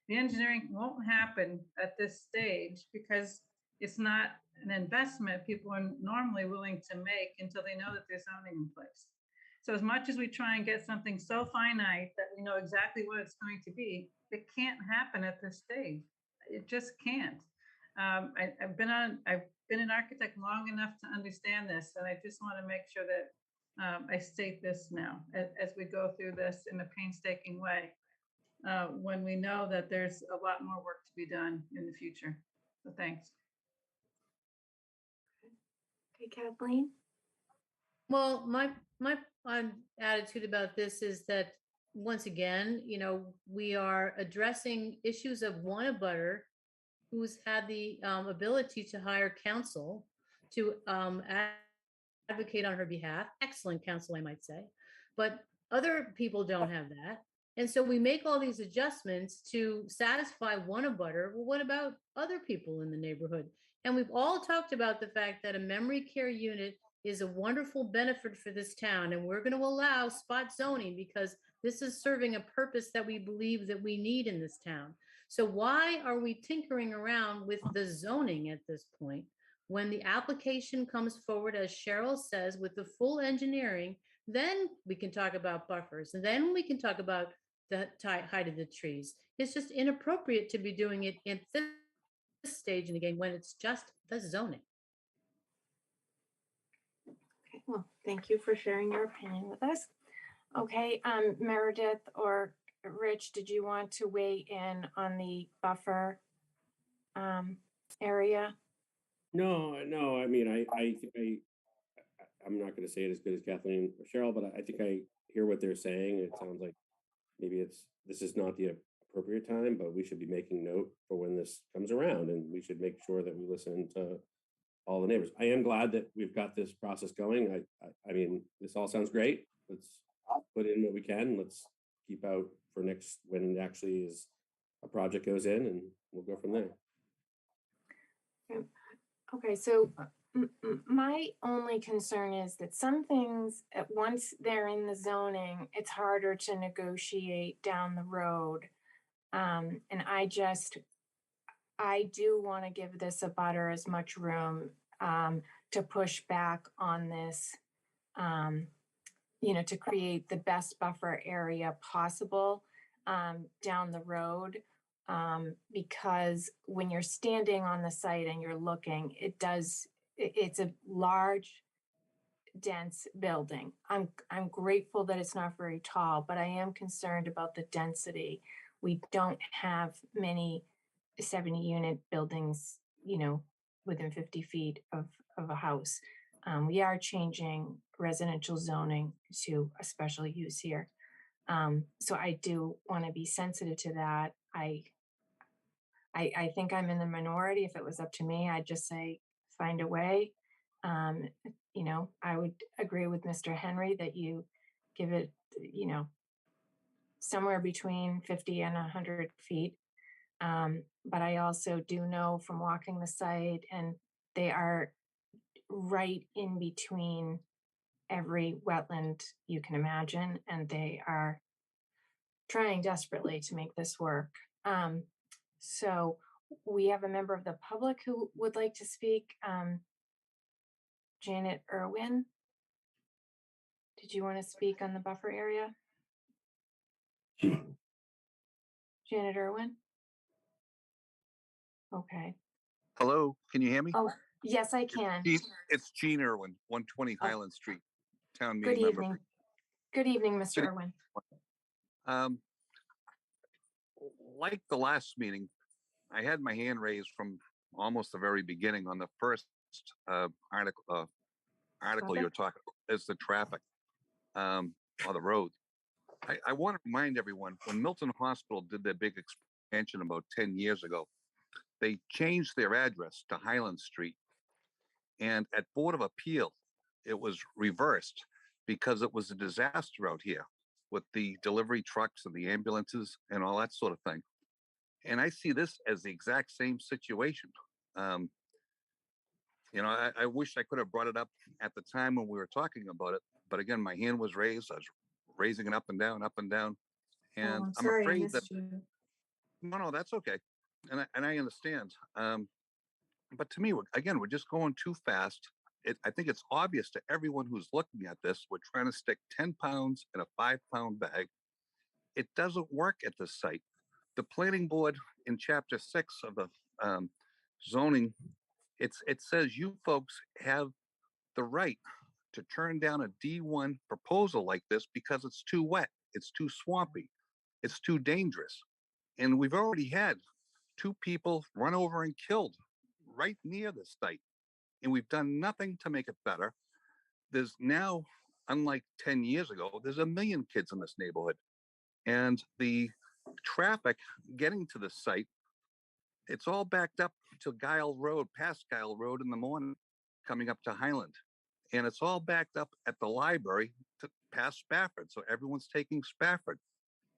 D: The engineering won't happen at this stage because it's not an investment people are normally willing to make until they know that there's zoning in place. So as much as we try and get something so finite that we know exactly what it's going to be, it can't happen at this stage. It just can't. I've been an architect long enough to understand this, and I just want to make sure that I state this now as we go through this in a painstaking way. when we know that there's a lot more work to be done in the future. So thanks.
A: Okay, Kathleen?
B: Well, my attitude about this is that once again, we are addressing issues of one abutter who's had the ability to hire counsel to advocate on her behalf. Excellent counsel, I might say. But other people don't have that. And so we make all these adjustments to satisfy one abutter. Well, what about other people in the neighborhood? And we've all talked about the fact that a memory care unit is a wonderful benefit for this town. And we're going to allow spot zoning because this is serving a purpose that we believe that we need in this town. So why are we tinkering around with the zoning at this point? When the application comes forward, as Cheryl says, with the full engineering, then we can talk about buffers, and then we can talk about the height of the trees. It's just inappropriate to be doing it at this stage in the game when it's just the zoning.
A: Okay, well, thank you for sharing your opinion with us. Okay, Meredith or Rich, did you want to weigh in on the buffer area?
G: No. I mean, I'm not going to say it as good as Kathleen or Cheryl, but I think I hear what they're saying. It sounds like maybe this is not the appropriate time, but we should be making note for when this comes around, and we should make sure that we listen to all the neighbors. I am glad that we've got this process going. I mean, this all sounds great. Let's put in what we can. Let's keep out for next when it actually is a project goes in, and we'll go from there.
A: Okay, so my only concern is that some things, once they're in the zoning, it's harder to negotiate down the road. And I do want to give this abutter as much room to push back on this, to create the best buffer area possible down the road. Because when you're standing on the site and you're looking, it's a large, dense building. I'm grateful that it's not very tall, but I am concerned about the density. We don't have many 70-unit buildings, within 50 feet of a house. We are changing residential zoning to a special use here. So I do want to be sensitive to that. I think I'm in the minority. If it was up to me, I'd just say, find a way. I would agree with Mr. Henry that you give it, somewhere between 50 and 100 feet. But I also do know from walking the site, and they are right in between every wetland you can imagine, and they are trying desperately to make this work. So we have a member of the public who would like to speak. Janet Irwin, did you want to speak on the buffer area? Janet Irwin? Okay.
U: Hello, can you hear me?
A: Oh, yes, I can.
U: It's Gene Irwin, 120 Highland Street, town
A: Good
U: meeting member.
A: evening. Good evening, Mr. Irwin.
U: Like the last meeting, I had my hand raised from almost the very beginning on the first article you're talking about, is the traffic on the road. I want to remind everyone, when Milton Hospital did their big expansion about 10 years ago, they changed their address to Highland Street. And at Board of Appeal, it was reversed because it was a disaster out here with the delivery trucks and the ambulances and all that sort of thing. And I see this as the exact same situation. I wish I could have brought it up at the time when we were talking about it. But again, my hand was raised. I was raising it up and down, up and down. And
A: I'm sorry, I
U: afraid
A: missed
U: that,
A: you.
U: no, that's okay. And I understand. But to me, we're just going too fast. I think it's obvious to everyone who's looking at this, we're trying to stick 10 pounds in a 5-pound bag. It doesn't work at this site. The planning board in chapter 6 of the zoning, it says you folks have the right to turn down a D1 proposal like this because it's too wet, it's too swampy. It's too dangerous. And we've already had 2 people run over and killed right near the site. And we've done nothing to make it better. There's now, unlike 10 years ago, there's 1 million kids in this neighborhood. And the traffic getting to the site, it's all backed up to Guile Road, past Guile Road in the morning, coming up to Highland. And it's all backed up at the library to past Spafford. So everyone's taking Spafford.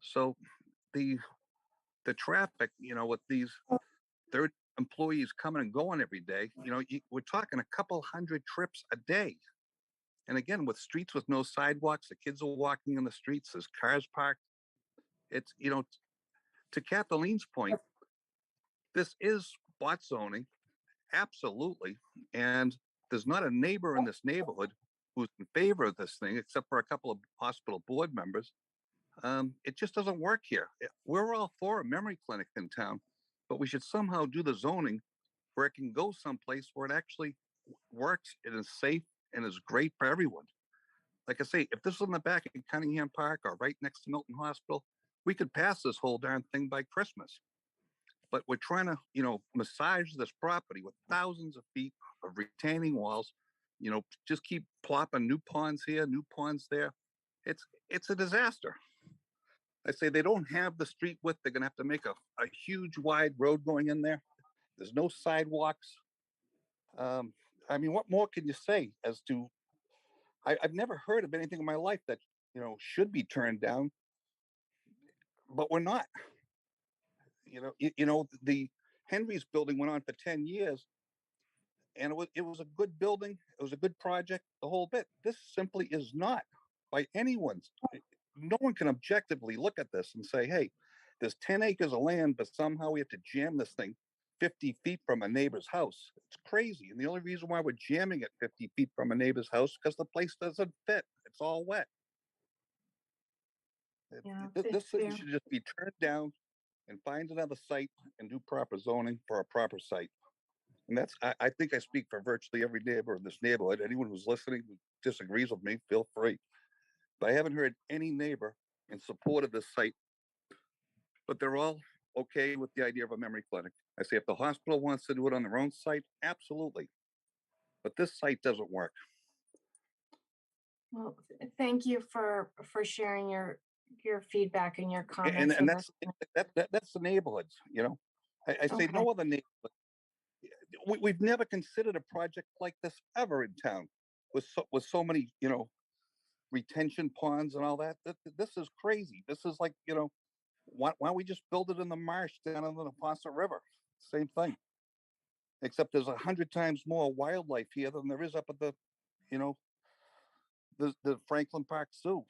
U: So the traffic, with these 30 employees coming and going every day, we're talking a couple hundred trips a day. And again, with streets with no sidewalks, the kids are walking in the streets, there's cars parked. It's, to Kathleen's point, this is spot zoning, absolutely. And there's not a neighbor in this neighborhood who's in favor of this thing, except for a couple of hospital board members. It just doesn't work here. We're all for a memory clinic in town, but we should somehow do the zoning where it can go someplace where it actually works and is safe and is great for everyone. Like I say, if this was in the back of Cunningham Park or right next to Milton Hospital, we could pass this whole darn thing by Christmas. But we're trying to, massage this property with thousands of feet of retaining walls, just keep plopping new ponds here, new ponds there. It's a disaster. I say they don't have the street width. They're going to have to make a huge wide road going in there. There's no sidewalks. What more can you say as to, I've never heard of anything in my life that, should be turned down, but we're not. The Henry's building went on for 10 years and it was a good building. It was a good project, the whole bit. This simply is not by anyone's. No one can objectively look at this and say, hey, there's 10 acres of land, but somehow we have to jam this thing 50 feet from a neighbor's house. It's crazy. And the only reason why we're jamming it 50 feet from a neighbor's house is because the place doesn't fit. It's all wet.
A: Yeah,
U: This thing
A: fair.
U: should just be turned down and find another site and do proper zoning for a proper site. And that's, I think I speak for virtually every neighbor in this neighborhood. Anyone who's listening who disagrees with me, feel free. But I haven't heard any neighbor in support of this site, but they're all okay with the idea of a memory clinic. I say if the hospital wants to do it on their own site, absolutely. But this site doesn't work.
A: Well, thank you for sharing your feedback and your comments.
U: And that's the neighborhoods, I say
A: Okay.
U: no other neighborhood. We've never considered a project like this ever in town with so many, retention ponds and all that. This is crazy. This is like, why don't we just build it in the marsh down in the Neponset River? Same thing. Except there's 100 times more wildlife here than there is up at the, the Franklin Park Zoo,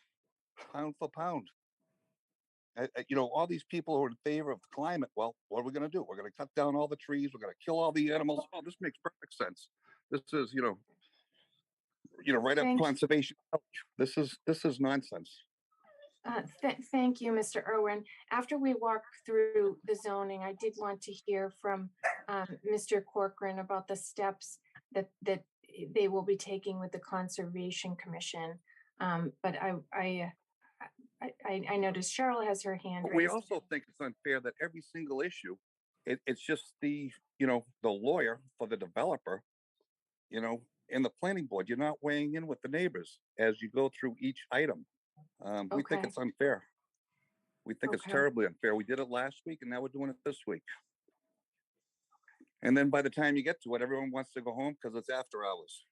U: pound for pound. All these people who are in favor of the climate, well, what are we going to do? We're going to cut down all the trees. We're going to kill all the animals. Oh, this makes perfect sense. This is, right up
A: Thank-
U: conservation. This is nonsense.
A: Thank you, Mr. Irwin. After we walk through the zoning, I did want to hear from Mr. Corcoran about the steps that they will be taking with the Conservation Commission. But I noticed Cheryl has her hand
U: We
A: raised.
U: also think it's unfair that every single issue, it's just the lawyer for the developer, and the planning board. You're not weighing in with the neighbors as you go through each item. We think
A: Okay.
U: it's unfair. We think it's
A: Okay.
U: terribly unfair. We did it last week and now we're doing it this week. And then by the time you get to it, everyone wants to go home because it's after hours.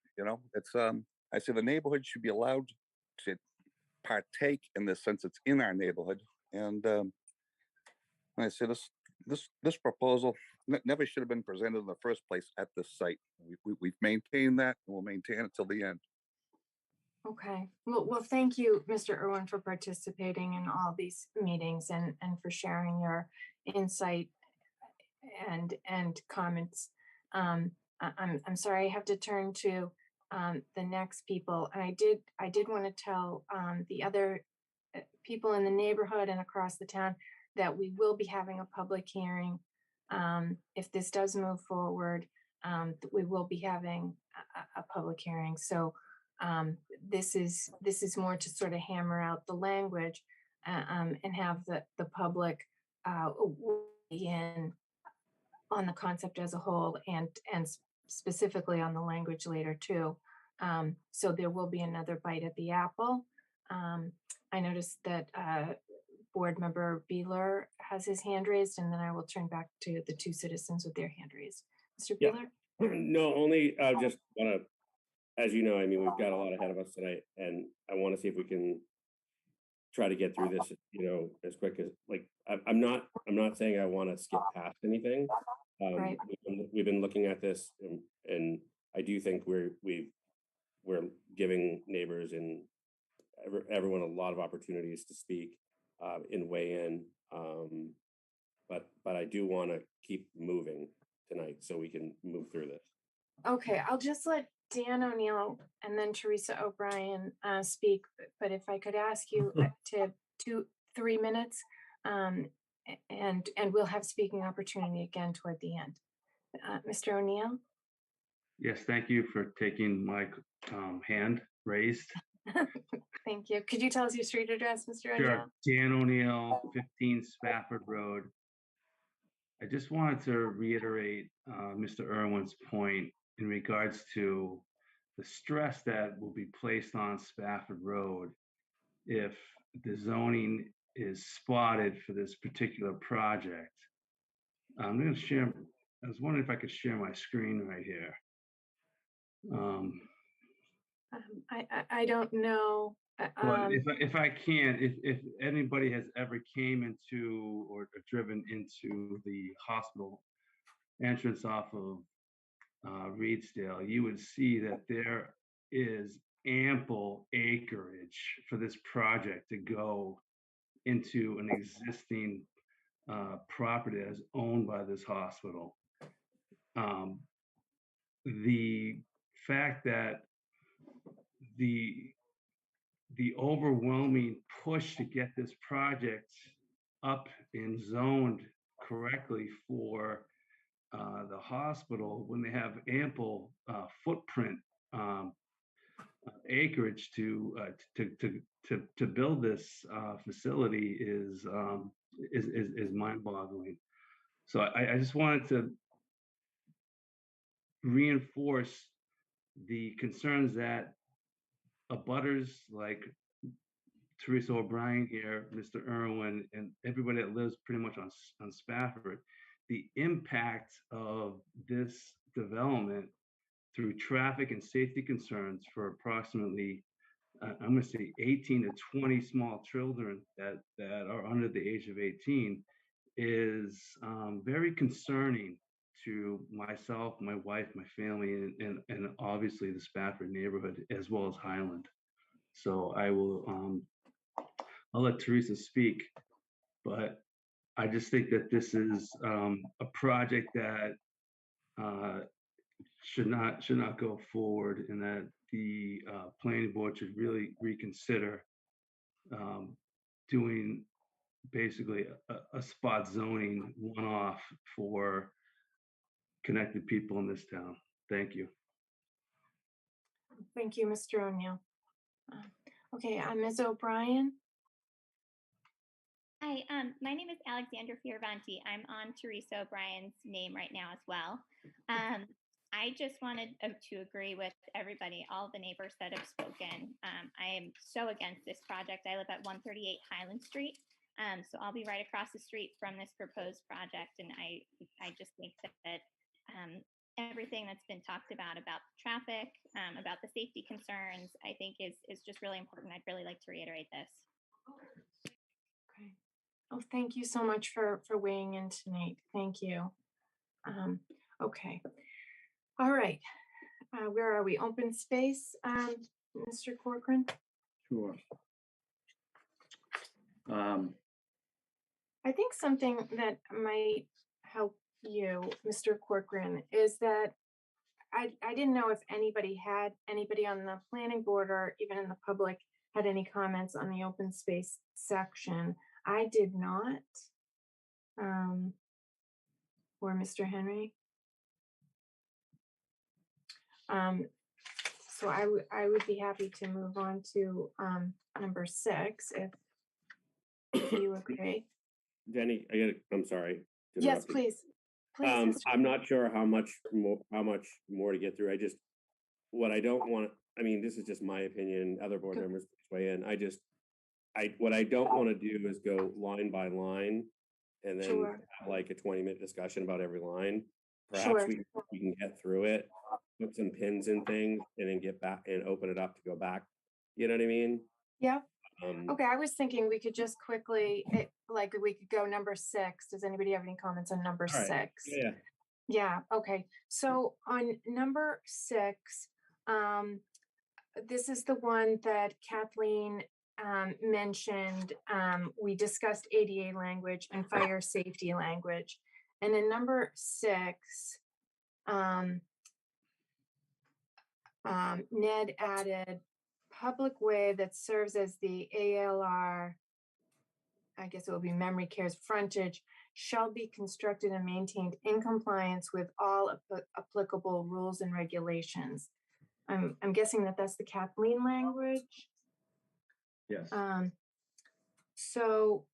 U: It's I say the neighborhood should be allowed to partake in this since it's in our neighborhood. And I say this proposal never should have been presented in the first place at this site. We've maintained that and we'll maintain it till the end.
A: Okay. Well, thank you, Mr. Irwin, for participating in all these meetings and for sharing your insight and comments. I'm sorry, I have to turn to the next people. And I did want to tell the other people in the neighborhood and across the town that we will be having a public hearing. If this does move forward, we will be having a public hearing. So this is more to sort of hammer out the language. and have the public weigh in on the concept as a whole and specifically on the language later too. So there will be another bite at the apple. I noticed that Board Member Beeler has his hand raised, and then I will turn back to the two citizens with their hand raised. Mr.
G: Yeah.
A: Beeler?
G: No, only just want to, as you know, I mean, we've got a lot ahead of us tonight, and I want to see if we can try to get through this, as quick as, like, I'm not saying I want to skip past anything.
A: Right.
G: We've been looking at this, and I do think we're giving neighbors and everyone a lot of opportunities to speak and weigh in. But I do want to keep moving tonight so we can move through this.
A: Okay, I'll just let Dan O'Neill and then Teresa O'Brien speak, but if I could ask you to 3 minutes, and we'll have speaking opportunity again toward the end. Mr. O'Neill?
F: Yes, thank you for taking my hand raised.
A: Thank you. Could you tell us your street address, Mr. O'Neill?
F: Sure. Dan O'Neill, 15 Spafford Road. I just wanted to reiterate Mr. Irwin's point in regards to the stress that will be placed on Spafford Road if the zoning is spotted for this particular project. I'm going to share, I was wondering if I could share my screen right here.
A: I don't know.
F: But if I can, if anybody has ever came into or driven into the hospital entrance off of Reedsdale, you would see that there is ample acreage for this project to go into an existing property that is owned by this hospital. The fact that the overwhelming push to get this project up and zoned correctly for the hospital when they have ample footprint acreage to build this facility is mind-boggling. So I just wanted to reinforce the concerns that abutters like Teresa O'Brien here, Mr. Irwin, and everybody that lives pretty much on Spafford, the impact of this development through traffic and safety concerns for approximately, I'm going to say 18 to 20 small children that are under the age of 18 is very concerning to myself, my wife, my family, and obviously the Spafford neighborhood, as well as Highland. So I will, I'll let Teresa speak, but I just think that this is a project that should not go forward, and that the planning board should really reconsider doing basically a spot zoning one-off for connected people in this town. Thank you.
A: Thank you, Mr. O'Neill. Okay, Ms. O'Brien.
V: Hi, my name is Alexandra Fioravanti. I'm on Teresa O'Brien's name right now as well. I just wanted to agree with everybody, all the neighbors that have spoken. I am so against this project. I live at 138 Highland Street. So I'll be right across the street from this proposed project. And I just think that everything that's been talked about the traffic, about the safety concerns, I think is just really important. I'd really like to reiterate this.
A: Okay. Oh, thank you so much for weighing in tonight. Thank you. Okay. All right. Where are we? Open space, Mr. Corcoran?
R: Sure.
A: I think something that might help you, Mr. Corcoran, is that I didn't know if anybody on the planning board or even in the public had any comments on the open space section. I did not. Or Mr. Henry. So I would be happy to move on to number 6 if if you agree.
G: Jenny, I'm sorry. to
A: Yes,
G: interrupt you.
A: please. Please. Mr.
G: I'm not sure how much more to get through. What I don't want, I mean, this is just my opinion, other board members weigh in. What I don't want to do is go line by line and then
A: Sure.
G: have like a 20-minute discussion about every line. Perhaps
A: Sure.
G: we can get through it, put some pins in things, and then get back and open it up to go back. You know what I mean?
A: Yeah.
G: Um,
A: Okay, I was thinking we could just quickly, like we could go number 6. Does anybody have any comments on number
G: all right.
A: 6?
G: Yeah.
A: Yeah, okay. So on number 6, this is the one that Kathleen mentioned. We discussed ADA language and fire safety language. And in number 6, Ned added public way that serves as the ALR, I guess it will be memory care's frontage, shall be constructed and maintained in compliance with all applicable rules and regulations. I'm guessing that that's the Kathleen language.
R: Yes.
A: So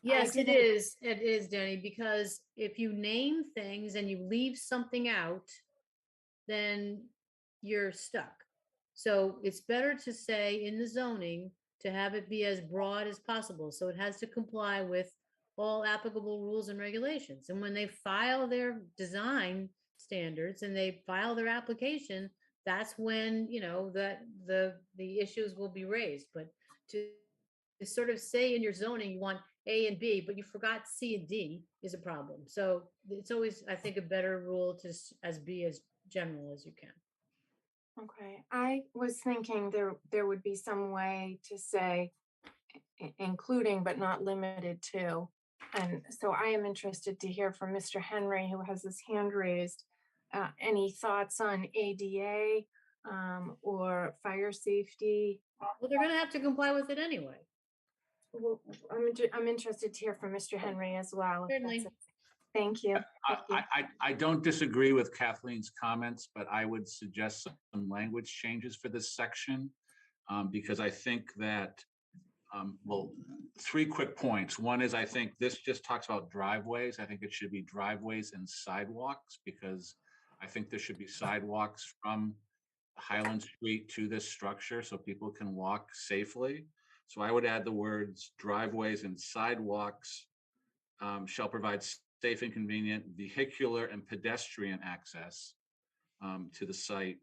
B: Yes, it
A: didn't-
B: is. It is, Denny, because if you name things and you leave something out, then you're stuck. So it's better to say in the zoning to have it be as broad as possible. So it has to comply with all applicable rules and regulations. And when they file their design standards and they file their application, that's when, that the issues will be raised. But to sort of say in your zoning you want A and B, but you forgot C and D is a problem. So it's always, I think, a better rule to be as general as you can.
A: Okay, I was thinking there would be some way to say including but not limited to. And so I am interested to hear from Mr. Henry, who has his hand raised. Any thoughts on ADA or fire safety?
B: Well, they're going to have to comply with it anyway.
A: Well, I'm interested to hear from Mr. Henry as well.
B: Certainly.
A: Thank you.
S: I don't disagree with Kathleen's comments, but I would suggest some language changes for this section because I think that, well, 3 quick points. One is I think this just talks about driveways. I think it should be driveways and sidewalks because I think there should be sidewalks from Highland Street to this structure so people can walk safely. So I would add the words driveways and sidewalks shall provide safe and convenient vehicular and pedestrian access to the site.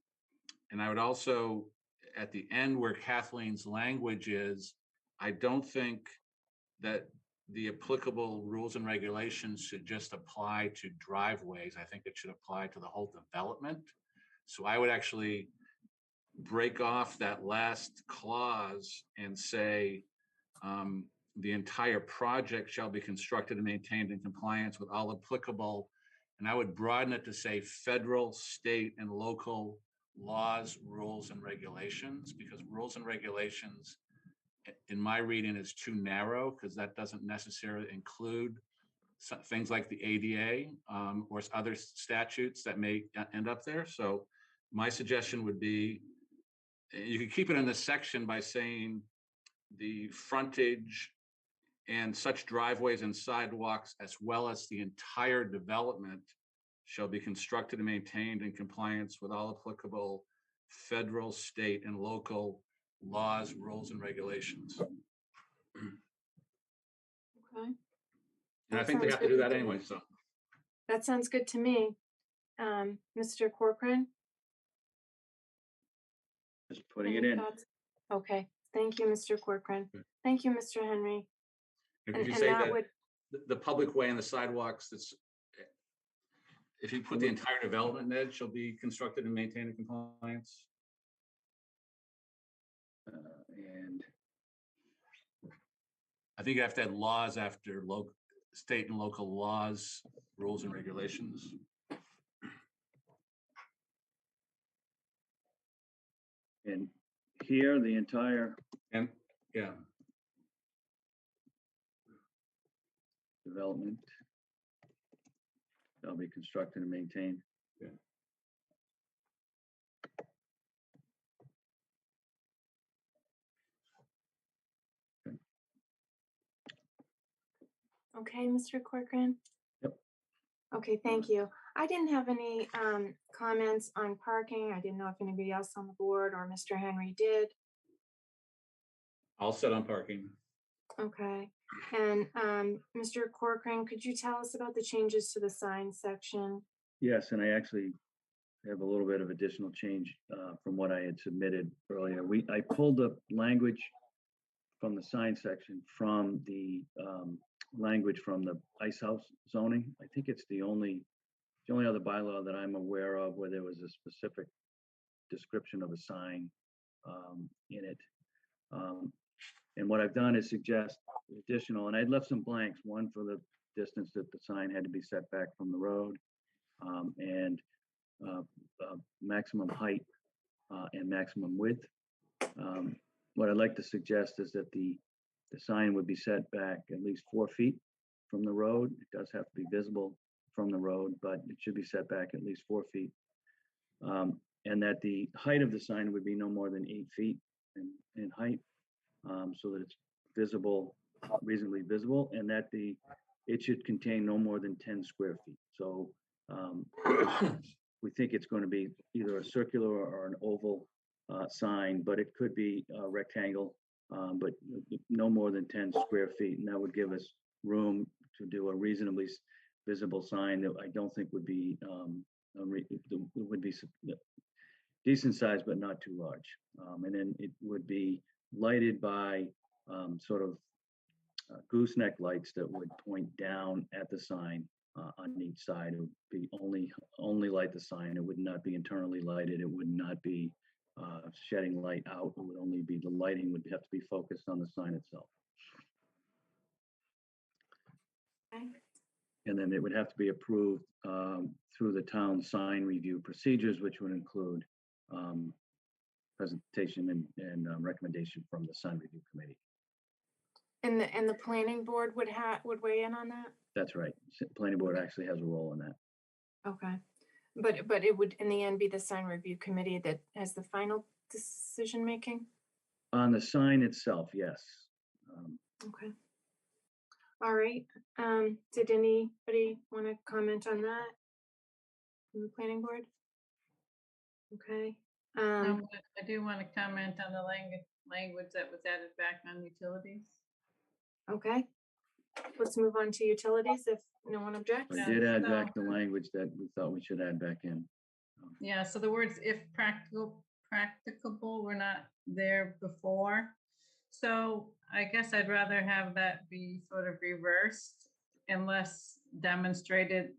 S: And I would also, at the end where Kathleen's language is, I don't think that the applicable rules and regulations should just apply to driveways. I think it should apply to the whole development. So I would actually break off that last clause and say, the entire project shall be constructed and maintained in compliance with all applicable, and I would broaden it to say federal, state, and local laws, rules, and regulations, because rules and regulations, in my reading, is too narrow, because that doesn't necessarily include things like the ADA or other statutes that may end up there. So my suggestion would be, you could keep it in this section by saying the frontage and such driveways and sidewalks, as well as the entire development, shall be constructed and maintained in compliance with all applicable federal, state, and local laws, rules, and regulations.
A: Okay.
S: And I think they have to do that anyway, so.
A: That sounds good to me. Mr. Corcoran?
R: Just putting
A: Any
R: it in.
A: thoughts? Okay, thank you, Mr. Corcoran. Thank you, Mr. Henry.
S: If you say that the public way and the sidewalks, that's, if you put the entire development, Ned, shall be constructed and maintained in compliance.
R: And
S: I think you have to add laws after local, state and local laws, rules and regulations.
R: and here, the entire
S: And yeah,
R: development shall be constructed and maintained.
S: Yeah.
A: Okay, Mr. Corcoran?
E: Yep.
A: Okay, thank you. I didn't have any comments on parking. I didn't know if anybody else on the board or Mr. Henry did.
S: All set on parking.
A: Okay, and Mr. Corcoran, could you tell us about the changes to the sign section?
R: Yes, and I actually have a little bit of additional change from what I had submitted earlier. I pulled the language from the sign section from the language from the ice house zoning. I think it's the only other bylaw that I'm aware of where there was a specific description of a sign in it. And what I've done is suggest additional, and I'd left some blanks, one for the distance that the sign had to be set back from the road, and maximum height and maximum width. What I'd like to suggest is that the sign would be set back at least 4 feet from the road. It does have to be visible from the road, but it should be set back at least 4 feet. And that the height of the sign would be no more than 8 feet in height, so that it's visible, reasonably visible, and that it should contain no more than 10 square feet. So we think it's going to be either a circular or an oval sign, but it could be a rectangle, but no more than 10 square feet. And that would give us room to do a reasonably visible sign that I don't think would be, would be decent size, but not too large. And then it would be lighted by sort of gooseneck lights that would point down at the sign on each side. It would be only light the sign. It would not be internally lighted. It would not be shedding light out. It would only be, the lighting would have to be focused on the sign itself.
A: Okay.
R: And then it would have to be approved through the town sign review procedures, which would include presentation and recommendation from the sign review committee.
A: And the planning board would weigh in on that?
R: That's right. Planning board actually has a role in that.
A: Okay, but it would in the end be the sign review committee that has the final decision making?
R: On the sign itself, yes.
A: Okay. All right. Did anybody want to comment on that from the planning board? Okay.
D: I do want to comment on the language that was added back on utilities.
A: Okay. Let's move on to utilities if no one objects.
R: I did add back the language that we thought we should add back in.
D: Yeah, so the words "if practicable" were not there before. So I guess I'd rather have that be sort of reversed unless demonstrated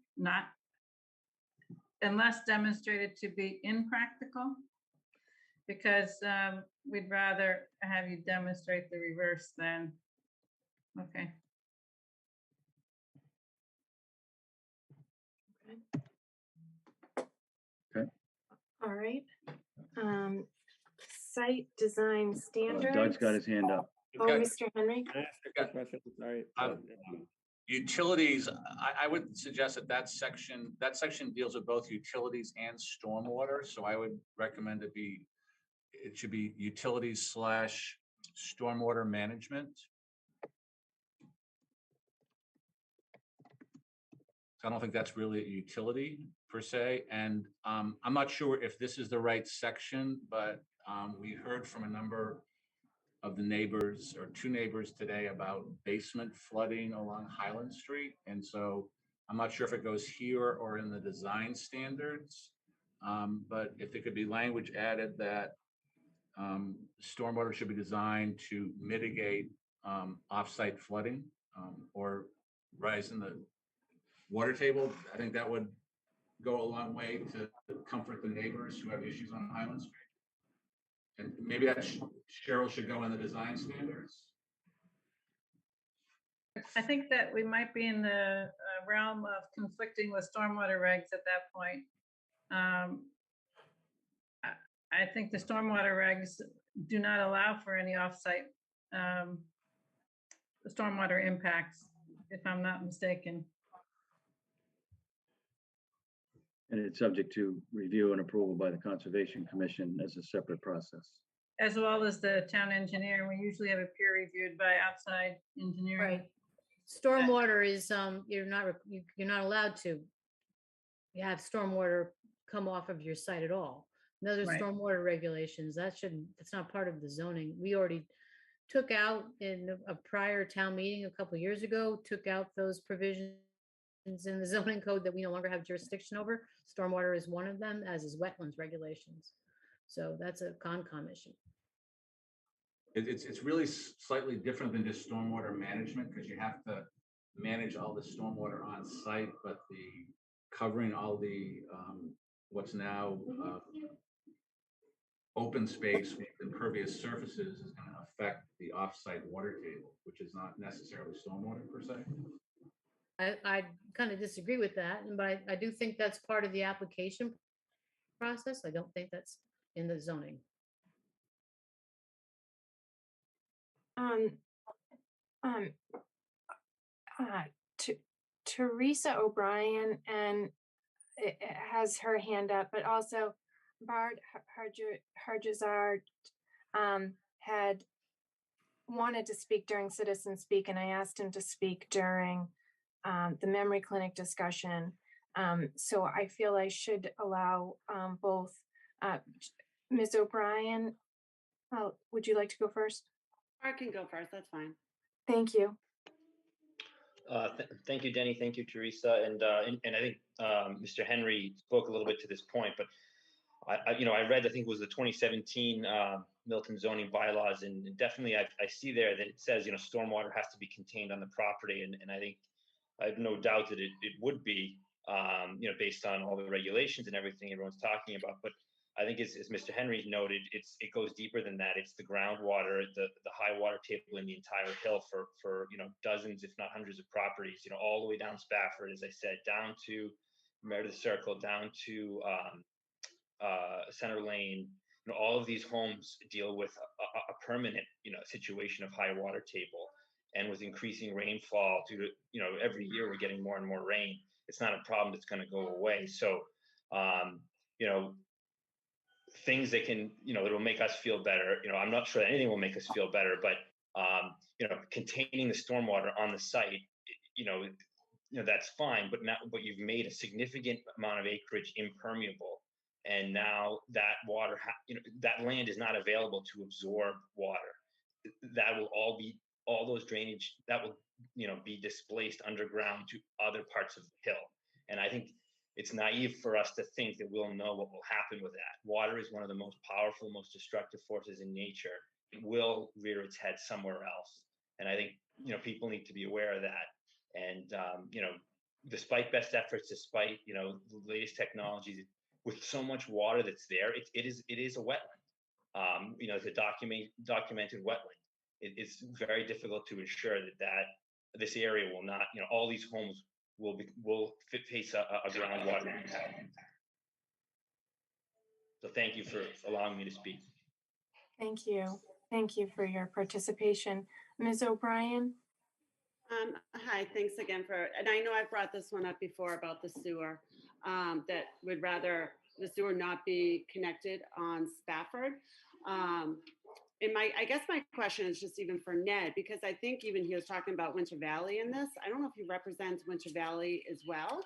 D: to be impractical, because we'd rather have you demonstrate the reverse than, okay.
R: Okay.
A: All right. Site design standards.
R: Doug's got his hand up.
A: Oh, Mr. Henry.
H: Sorry.
S: Utilities, I would suggest that section deals with both utilities and stormwater. So I would recommend it should be utilities / stormwater management. So I don't think that's really a utility per se. And I'm not sure if this is the right section, but we heard from a number of the neighbors, or 2 neighbors today, about basement flooding along Highland Street. And so I'm not sure if it goes here or in the design standards, but if there could be language added that stormwater should be designed to mitigate off-site flooding or rise in the water table, I think that would go a long way to comfort the neighbors who have issues on Highland Street. And maybe that Cheryl should go in the design standards.
D: I think that we might be in the realm of conflicting with stormwater regs at that point. I think the stormwater regs do not allow for any offsite stormwater impacts, if I'm not mistaken.
R: And it's subject to review and approval by the Conservation Commission as a separate process.
D: As well as the town engineer, and we usually have it peer reviewed by outside engineering.
A: Right.
B: stormwater is, you're not allowed to have stormwater come off of your site at all. Those are
D: Right.
B: stormwater regulations. That's not part of the zoning. We already took out in a prior town meeting a couple of years ago, took out those provisions in the zoning code that we no longer have jurisdiction over. Stormwater is one of them, as is wetlands regulations. So that's a Concom issue.
S: It's really slightly different than just stormwater management, because you have to manage all the stormwater on site, but the covering all the what's now open space with impervious surfaces is going to affect the off-site water table, which is not necessarily stormwater per se.
B: I kind of disagree with that, but I do think that's part of the application process. I don't think that's in the zoning.
A: Teresa O'Brien and has her hand up, but also Bart Harjazar had wanted to speak during Citizen Speak, and I asked him to speak during the memory clinic discussion. So I feel I should allow both. Ms. O'Brien, would you like to go first?
T: I can go first. That's fine.
A: Thank you.
H: Thank you, Denny. Thank you, Teresa. And I think Mr. Henry spoke a little bit to this point, but I read, I think it was the 2017 Milton zoning bylaws, and definitely I see there that it says, stormwater has to be contained on the property. And I think I have no doubt that it would be, based on all the regulations and everything everyone's talking about. But I think as Mr. Henry noted, it goes deeper than that. It's the groundwater, the high water table in the entire hill for dozens, if not hundreds of properties, all the way down Spafford, as I said, down to Meredith Circle, down to Center Lane. All of these homes deal with a permanent, situation of high water table, and with increasing rainfall due to, every year we're getting more and more rain. It's not a problem that's going to go away. So, things that can, that will make us feel better. I'm not sure that anything will make us feel better, but containing the stormwater on the site, that's fine. But you've made a significant amount of acreage impermeable, and now that water, that land is not available to absorb water. That will all those drainage that will, be displaced underground to other parts of the hill. And I think it's naive for us to think that we'll know what will happen with that. Water is one of the most powerful, most destructive forces in nature. It will rear its head somewhere else. And I think, people need to be aware of that. And, despite best efforts, despite, the latest technologies, with so much water that's there, it is a wetland. It's a documented wetland. It's very difficult to ensure that this area will not, all these homes will face a groundwater impact. So thank you for allowing me to speak.
A: Thank you. Thank you for your participation. Ms. O'Brien?
T: Hi, thanks again and I know I've brought this one up before about the sewer, that would rather the sewer not be connected on Spafford. And I guess my question is just even for Ned, because I think even he was talking about Winter Valley in this. I don't know if he represents Winter Valley as well.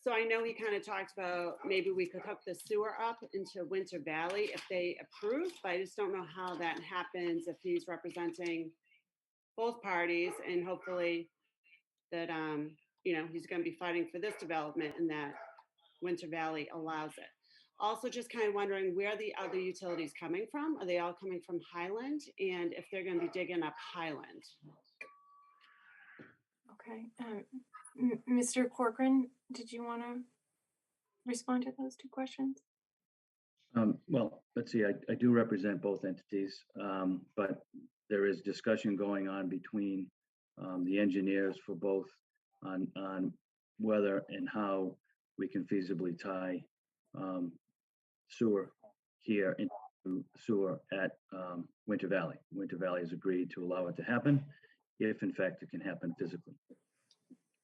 T: So I know he kind of talked about maybe we could hook the sewer up into Winter Valley if they approve, but I just don't know how that happens if he's representing both parties, and hopefully that, he's going to be fighting for this development and that Winter Valley allows it. Also, just kind of wondering where the other utilities coming from. Are they all coming from Highland? And if they're going to be digging up Highland?
A: Okay. Mr. Corcoran, did you want to respond to those two questions?
R: Well, let's see, I do represent both entities, but there is discussion going on between the engineers for both on whether and how we can feasibly tie sewer here into sewer at Winter Valley. Winter Valley has agreed to allow it to happen if in fact it can happen physically.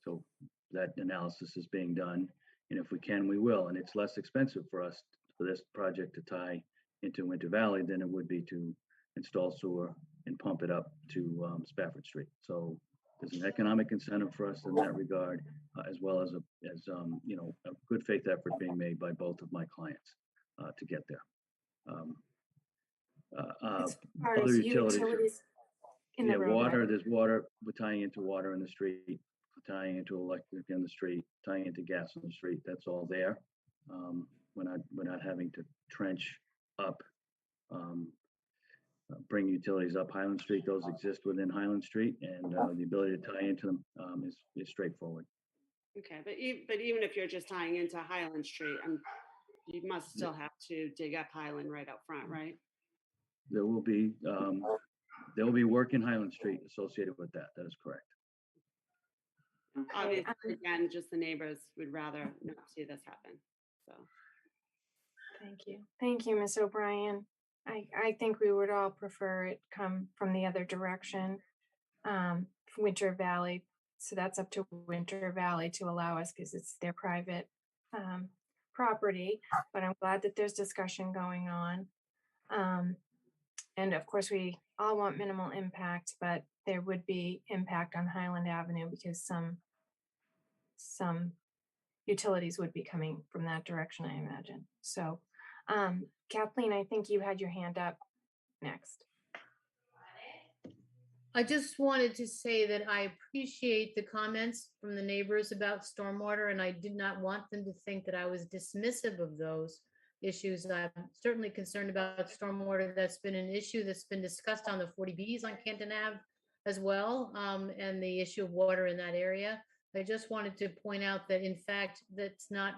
R: So that analysis is being done, and if we can, we will. And it's less expensive for us for this project to tie into Winter Valley than it would be to install sewer and pump it up to Spafford Street. So there's an economic incentive for us in that regard, as well as you know, a good faith effort being made by both of my clients to get there.
A: As far
R: Other
A: as
R: utilities,
A: in the
R: yeah,
A: road,
R: water.
A: right?
R: There's water. We're tying into water in the street, tying into electric in the street, tying into gas in the street. That's all there. We're not having to trench up, bring utilities up Highland Street. Those exist within Highland Street, and the ability to tie into them is straightforward.
T: Okay, but even if you're just tying into Highland Street, you must still have to dig up Highland right out front, right?
R: There will be work in Highland Street associated with that. That is correct.
T: Obviously, again, just the neighbors would rather not see this happen. So,
A: thank you, Ms. O'Brien. I think we would all prefer it come from the other direction, Winter Valley. So that's up to Winter Valley to allow us because it's their private property. But I'm glad that there's discussion going on. And of course, we all want minimal impact, but there would be impact on Highland Avenue because some utilities would be coming from that direction, I imagine. So, Kathleen, I think you had your hand up next.
B: I just wanted to say that I appreciate the comments from the neighbors about stormwater, and I did not want them to think that I was dismissive of those issues. I'm certainly concerned about stormwater. That's been an issue that's been discussed on the 40Bs on Canton Ave as well, and the issue of water in that area. I just wanted to point out that, in fact, that's not,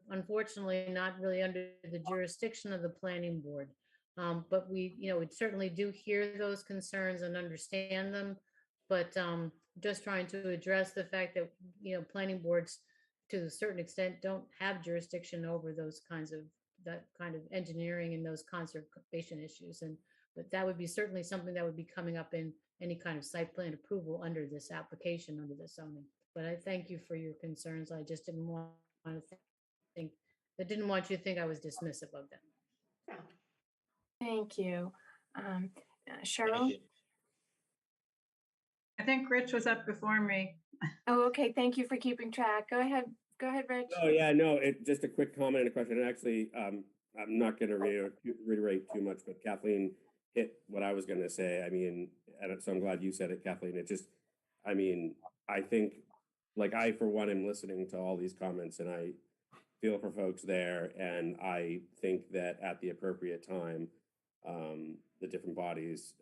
B: unfortunately, not really under the jurisdiction of the planning board. But we certainly do hear those concerns and understand them, but just trying to address the fact that, planning boards to a certain extent don't have jurisdiction over that kind of engineering and those conservation issues. But that would be certainly something that would be coming up in any kind of site plan approval under this application, under the zoning. But I thank you for your concerns. I just didn't want to think, I didn't want you to think I was dismissive of them.
A: Thank you. Cheryl?
D: I think Rich was up before me.
A: Oh, okay. Thank you for keeping track. Go ahead, Rich.
G: Oh, yeah, no, just a quick comment and a question. And actually, I'm not going to reiterate too much, but Kathleen hit what I was going to say. I mean, and so I'm glad you said it, Kathleen. It just, I mean, I think, like, I, for one, am listening to all these comments, and I feel for folks there. And I think that at the appropriate time, the different bodies,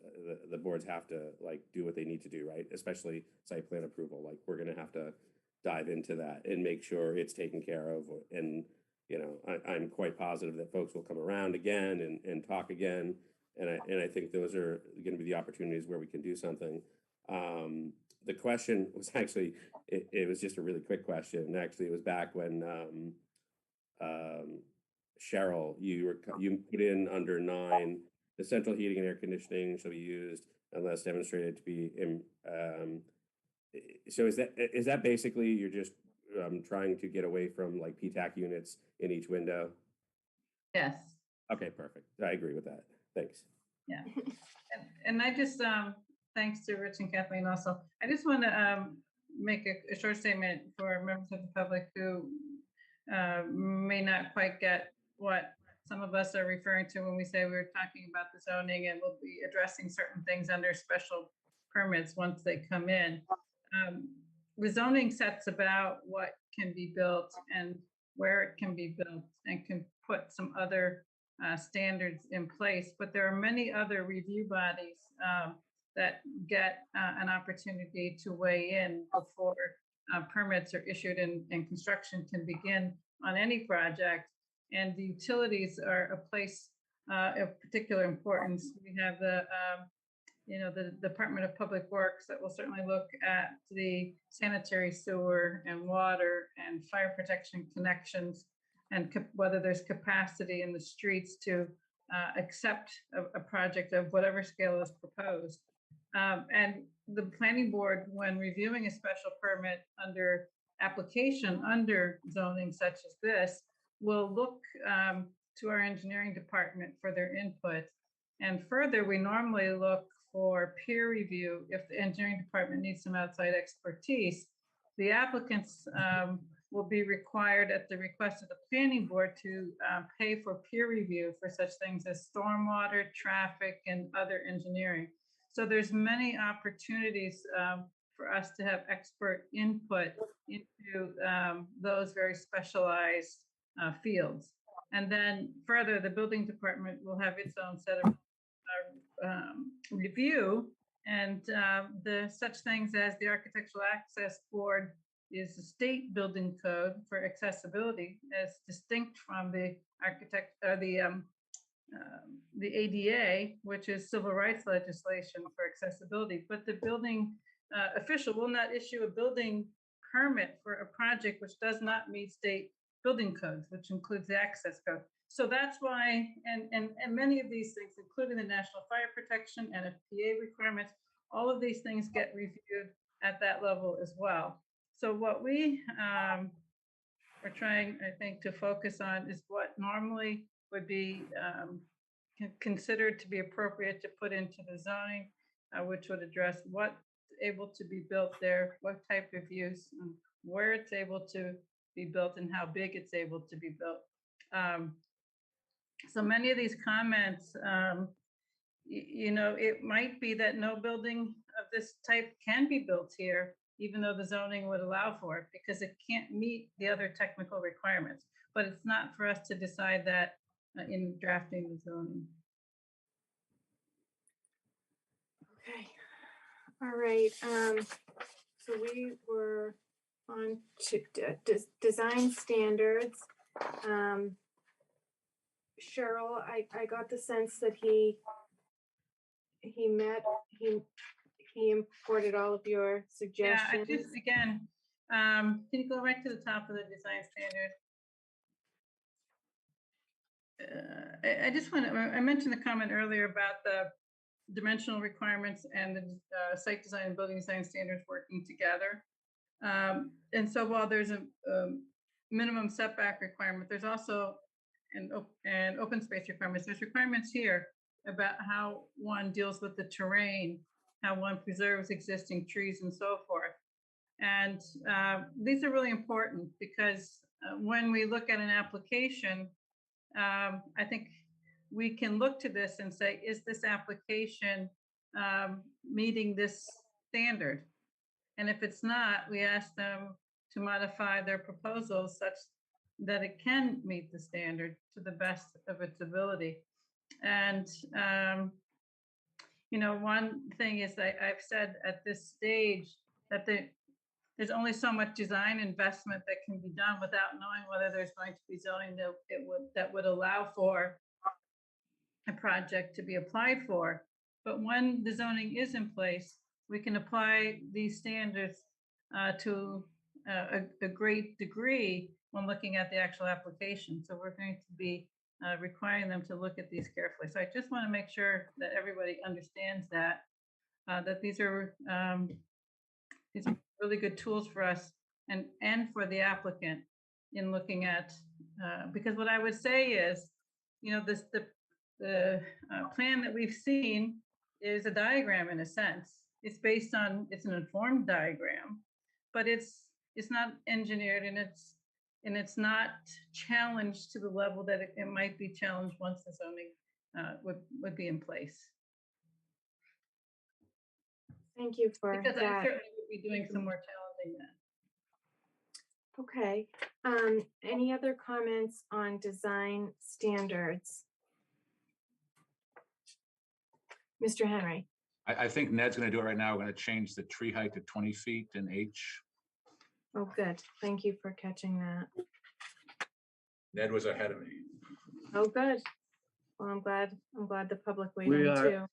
G: the boards have to, like, do what they need to do, right? Especially site plan approval. Like, we're going to have to dive into that and make sure it's taken care of. And, I'm quite positive that folks will come around again and talk again. And I think those are going to be the opportunities where we can do something. The question was actually, it was just a really quick question. And actually, it was back when Cheryl, you put in under 9, the central heating and air conditioning shall be used unless demonstrated to be. So is that basically you're just trying to get away from, like, PTAC units in each window?
D: Yes.
G: Okay, perfect. I agree with that. Thanks.
D: Yeah. And I just, thanks to Rich and Kathleen also, I just want to make a short statement for members of the public who may not quite get what some of us are referring to when we say we're talking about the zoning, and we'll be addressing certain things under special permits once they come in. The zoning sets about what can be built and where it can be built, and can put some other standards in place. But there are many other review bodies that get an opportunity to weigh in before permits are issued and construction can begin on any project. And the utilities are a place of particular importance. We have the Department of Public Works that will certainly look at the sanitary sewer and water and fire protection connections, and whether there's capacity in the streets to accept a project of whatever scale is proposed. And the planning board, when reviewing a special permit under application under zoning such as this, will look to our engineering department for their input. And further, we normally look for peer review if the engineering department needs some outside expertise. The applicants will be required at the request of the planning board to pay for peer review for such things as stormwater, traffic, and other engineering. So there's many opportunities for us to have expert input into those very specialized fields. And then further, the building department will have its own set of review, and the such things as the Architectural Access Board is the state building code for accessibility, as distinct from the the ADA, which is civil rights legislation for accessibility. But the building official will not issue a building permit for a project which does not meet state building codes, which includes the access code. So that's why, and many of these things, including the National Fire Protection and NFPA requirements, all of these things get reviewed at that level as well. So what we are trying, I think, to focus on is what normally would be considered to be appropriate to put into the zoning, which would address what's able to be built there, what type of use, and where it's able to be built, and how big it's able to be built. So many of these comments, you know, it might be that no building of this type can be built here, even though the zoning would allow for it, because it can't meet the other technical requirements. But it's not for us to decide that in drafting the zoning.
A: Okay. All right. So we were on to design standards. Cheryl, I got the sense that he imported all of your suggestions.
D: Yeah, I just, again, can you go right to the top of the design standard? I just want to, I mentioned the comment earlier about the dimensional requirements and the site design and building design standards working together. And so while there's a minimum setback requirement, there's also an open space requirements. There's requirements here about how one deals with the terrain, how one preserves existing trees and so forth. And these are really important because when we look at an application, I think we can look to this and say, is this application meeting this standard? And if it's not, we ask them to modify their proposal such that it can meet the standard to the best of its ability. And, you know, one thing is that I've said at this stage that there's only so much design investment that can be done without knowing whether there's going to be zoning that would allow for a project to be applied for. But when the zoning is in place, we can apply these standards to a great degree when looking at the actual application. So we're going to be requiring them to look at these carefully. So I just want to make sure that everybody understands that, that these are really good tools for us and for the applicant in looking at, because what I would say is, you know, the plan that we've seen is a diagram in a sense. It's based on, it's an informed diagram, but it's not engineered, and it's not challenged to the level that it might be challenged once the zoning would be in place.
A: Thank you for
D: because
A: that.
D: I certainly would be doing some more challenging then.
A: Okay. Any other comments on design standards? Mr. Henry.
S: I think Ned's going to do it right now. We're going to change the tree height to 20 feet in H.
A: Oh, good. Thank you for catching that.
S: Ned was ahead of me.
A: Oh, good. Well, I'm glad the public weighed
R: We
A: in
R: are,
A: too.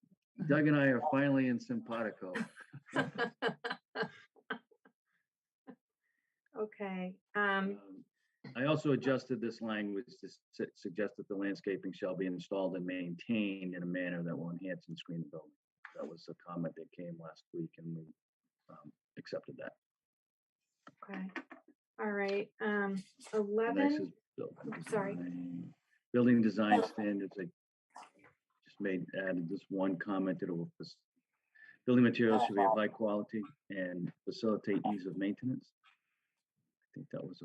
R: Doug and I are finally in simpatico.
A: Okay.
R: I also adjusted this language to suggest that the landscaping shall be installed and maintained in a manner that will enhance and screen the building. That was a comment that came last week, and we accepted that.
A: Okay. All right.
R: The
A: 11.
R: next is building
A: Sorry.
R: design. Building design standards. I just added this one comment that it will Building materials should be of high quality and facilitate ease of maintenance. I think that was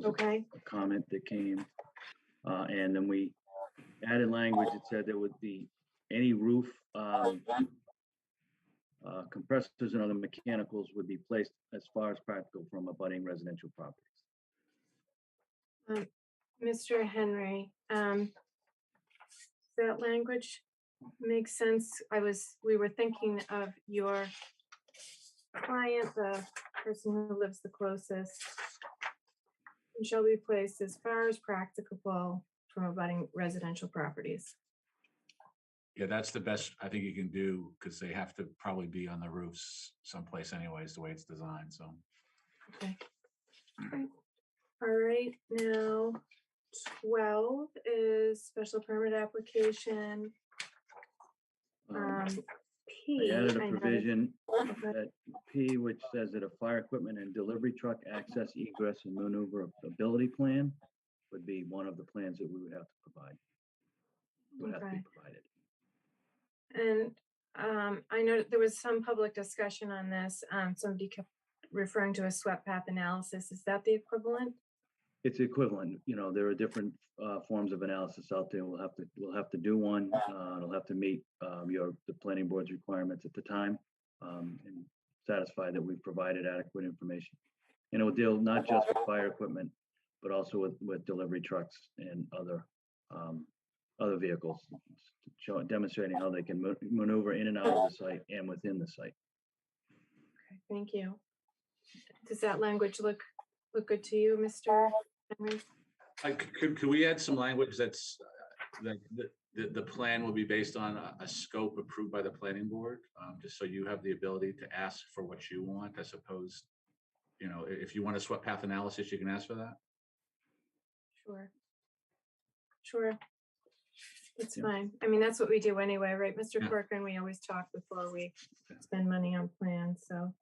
A: Okay.
R: a comment that came. And then we added language that said there would be any roof compressors and other mechanicals would be placed as far as practical from abutting residential properties.
A: Mr. Henry, that language makes sense. We were thinking of your client, the person who lives the closest, and shall be placed as far as practicable from abutting residential properties.
S: Yeah, that's the best I think you can do because they have to probably be on the roofs someplace anyways, the way it's designed, so.
A: Okay. Great. All right, now 12 is special permit application. P.
R: I added a
A: I noticed-
R: provision that P, which says that a fire equipment and delivery truck access, egress, and maneuverability plan would be one of the plans that we would have to provide. Would have to be
A: Okay.
R: provided.
A: And I know there was some public discussion on this. Somebody kept referring to a swept path analysis. Is that the equivalent?
R: It's equivalent, there are different forms of analysis out there. We'll have to do one. It'll have to meet the planning board's requirements at the time, and satisfy that we've provided adequate information. And it will deal not just with fire equipment, but also with delivery trucks and other vehicles, demonstrating how they can maneuver in and out of the site and within the site.
A: Okay, thank you. Does that language look good to you, Mr. Henry?
S: Could we add some language that's that the plan will be based on a scope approved by the planning board, just so you have the ability to ask for what you want, as opposed, if you want a swept path analysis, you can ask for that.
A: Sure. It's
R: Yeah.
A: fine. I mean, that's what we do anyway, right, Mr.
S: Yeah.
A: Corcoran? We always talk before we spend money on plans, so.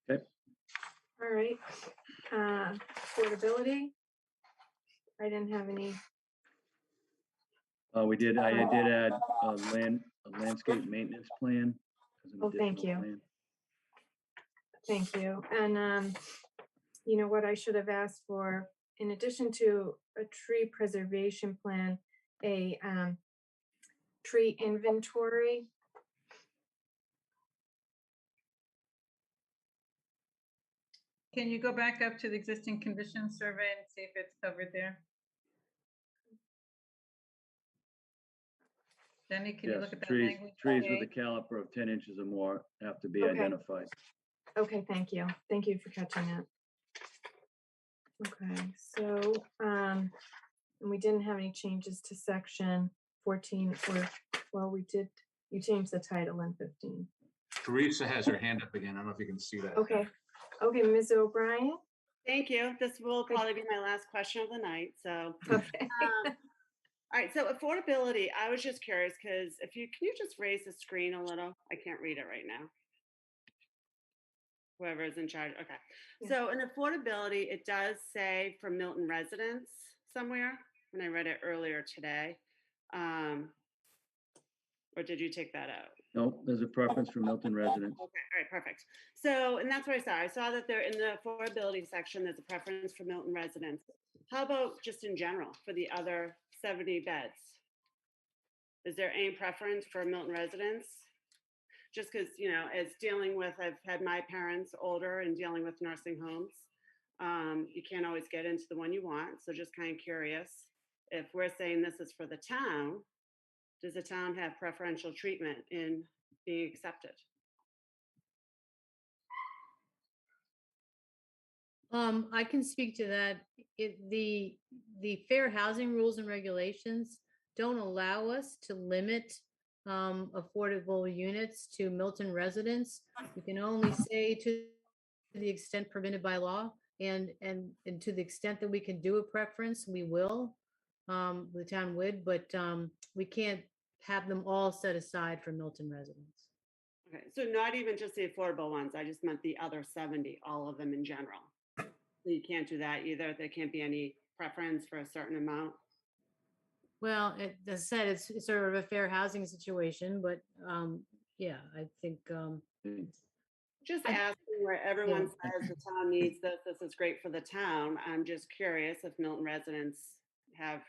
R: Okay.
A: All right. Affordability. I didn't have any.
R: I did add a landscape maintenance plan. As an
A: Oh, thank
R: additional
A: you.
R: plan.
A: Thank you. And you know what I should have asked for, in addition to a tree preservation plan, a tree inventory.
D: Can you go back up to the existing condition survey and see if it's covered there? Jenny, can you
R: Yes,
D: look at that
R: trees
D: language?
R: with a caliper of 10 inches or more have to be
A: Okay.
R: identified.
A: Okay, thank you. Thank you for catching that. Okay, so, and we didn't have any changes to section 14 you changed the title in 15.
S: Teresa has her hand up again. I don't know if you can see that.
A: Okay, Ms. O'Brien?
T: Thank you. This will probably be my last question of the night, so.
A: Okay.
T: All right, so affordability, I was just curious, because can you just raise the screen a little? I can't read it right now. Whoever is in charge, okay.
A: Yeah.
T: So in affordability, it does say for Milton residents somewhere, when I read it earlier today. Or did you take that out?
R: No, there's a preference for Milton residents.
T: Okay, all right, perfect. So, and that's what I saw. I saw that there in the affordability section, there's a preference for Milton residents. How about just in general for the other 70 beds? Is there any preference for Milton residents? Just because, as dealing with, I've had my parents older and dealing with nursing homes. You can't always get into the one you want. So just kind of curious, if we're saying this is for the town, does the town have preferential treatment in being accepted?
B: I can speak to that. The fair housing rules and regulations don't allow us to limit affordable units to Milton residents. You can only say to the extent permitted by law, and to the extent that we can do a preference, we will. The town would, but we can't have them all set aside for Milton residents.
T: Okay, so not even just the affordable ones. I just meant the other 70, all of them in general. So you can't do that either. There can't be any preference for a certain amount.
B: Well, as I said, it's sort of a fair housing situation, but yeah, I think
T: Just
B: I-
T: asking where everyone says the town needs this is great for the town. I'm just curious if Milton residents have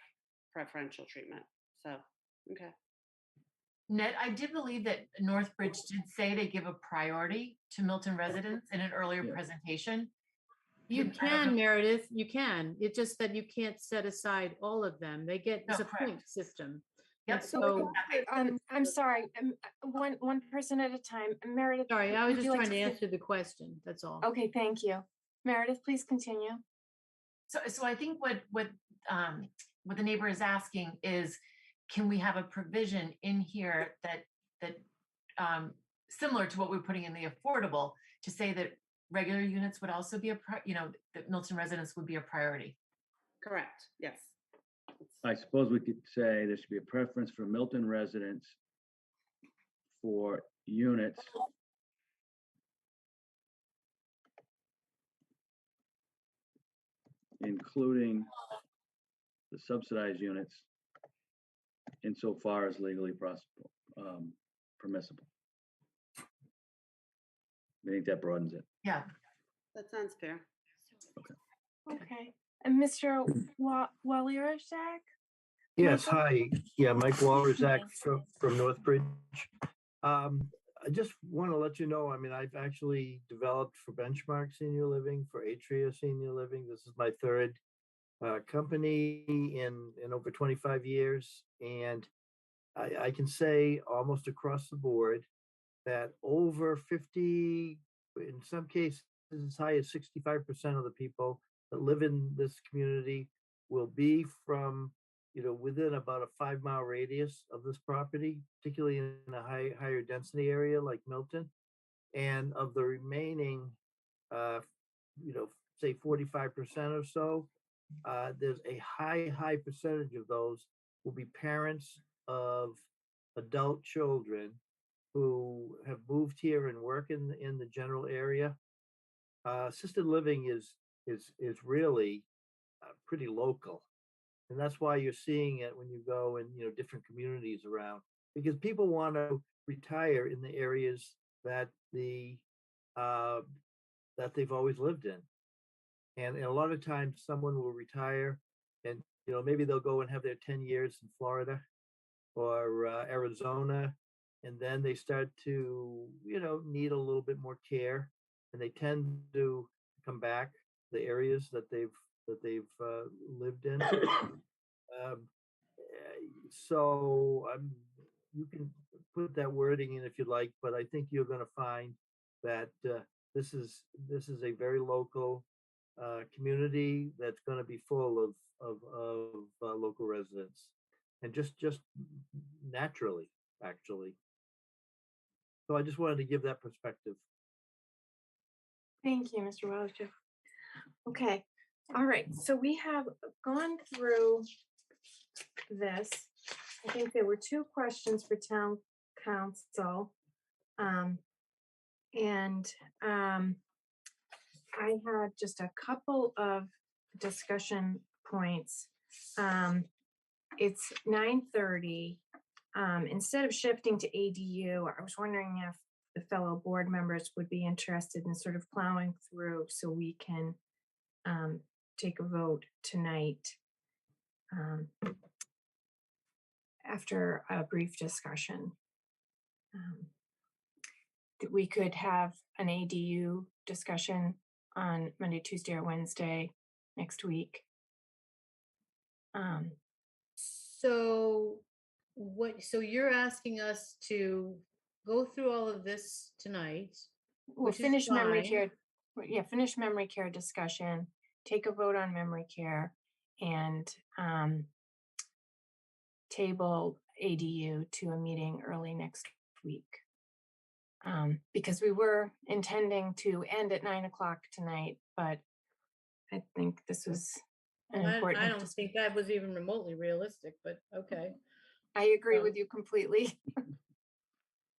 T: preferential treatment. So, okay.
C: Ned, I did believe that Northbridge did say they give a priority to Milton residents in an earlier presentation.
B: you
C: I don't
B: can,
C: know.
B: Meredith, you can. It's just that you can't set aside all of them. They get, it's
C: No,
B: a point system.
C: Yep.
B: And so,
A: I'm sorry, one person at a time. Meredith.
B: sorry, I was
A: would
B: just
A: you like
B: trying to
A: say-
B: answer the question. That's all.
A: Okay, thank you. Meredith, please continue.
C: So I think what the neighbor is asking is, can we have a provision in here that similar to what we're putting in the affordable, to say that regular units would also be that Milton residents would be a priority?
T: Correct. Yes.
R: I suppose we could say there should be a preference for Milton residents for units including the subsidized units insofar as legally permissible. I think that broadens it.
C: Yeah.
T: That sounds fair.
A: Okay. And Mr. Walierzak?
I: Yes,
A: Michael?
I: hi. Yeah, Mike Wallerzak from Northbridge. I just want to let you know, I mean, I've actually developed for Benchmark Senior Living, for Atria Senior Living. This is my third company in over 25 years. And I can say almost across the board that over 50, in some cases as high as 65% of the people that live in this community will be from, within about a 5-mile radius of this property, particularly in a higher density area like Milton. And of the remaining, say 45% or so, there's a high percentage of those will be parents of adult children who have moved here and work in the general area. Assisted living is really pretty local. And that's why you're seeing it when you go in, different communities around, because people want to retire in the areas that that they've always lived in. And a lot of times someone will retire and, maybe they'll go and have their 10 years in Florida or Arizona. And then they start to, need a little bit more care, and they tend to come back to the areas that they've lived in. So you can put that wording in if you like, but I think you're going to find that this is a very local community that's going to be full of local residents, and just naturally, actually. So I just wanted to give that perspective.
A: Thank you, Mr. Wallerstein. Okay. All right. So we have gone through this. I think there were 2 questions for town council. I had just a couple of discussion points. It's 9:30. Instead of shifting to ADU, I was wondering if the fellow board members would be interested in sort of plowing through so we can take a vote tonight after a brief discussion. That we could have an ADU discussion on Monday, Tuesday, or Wednesday next week.
B: So you're asking us to go through all of this tonight?
A: We'll
B: which is
A: finish memory
B: fine.
A: care. Yeah, finish memory care discussion, take a vote on memory care, and table ADU to a meeting early next week. Because we were intending to end at 9:00 tonight, but I think this was an
B: Well,
A: important.
B: I don't think that was even remotely realistic, but okay.
A: I agree with you completely.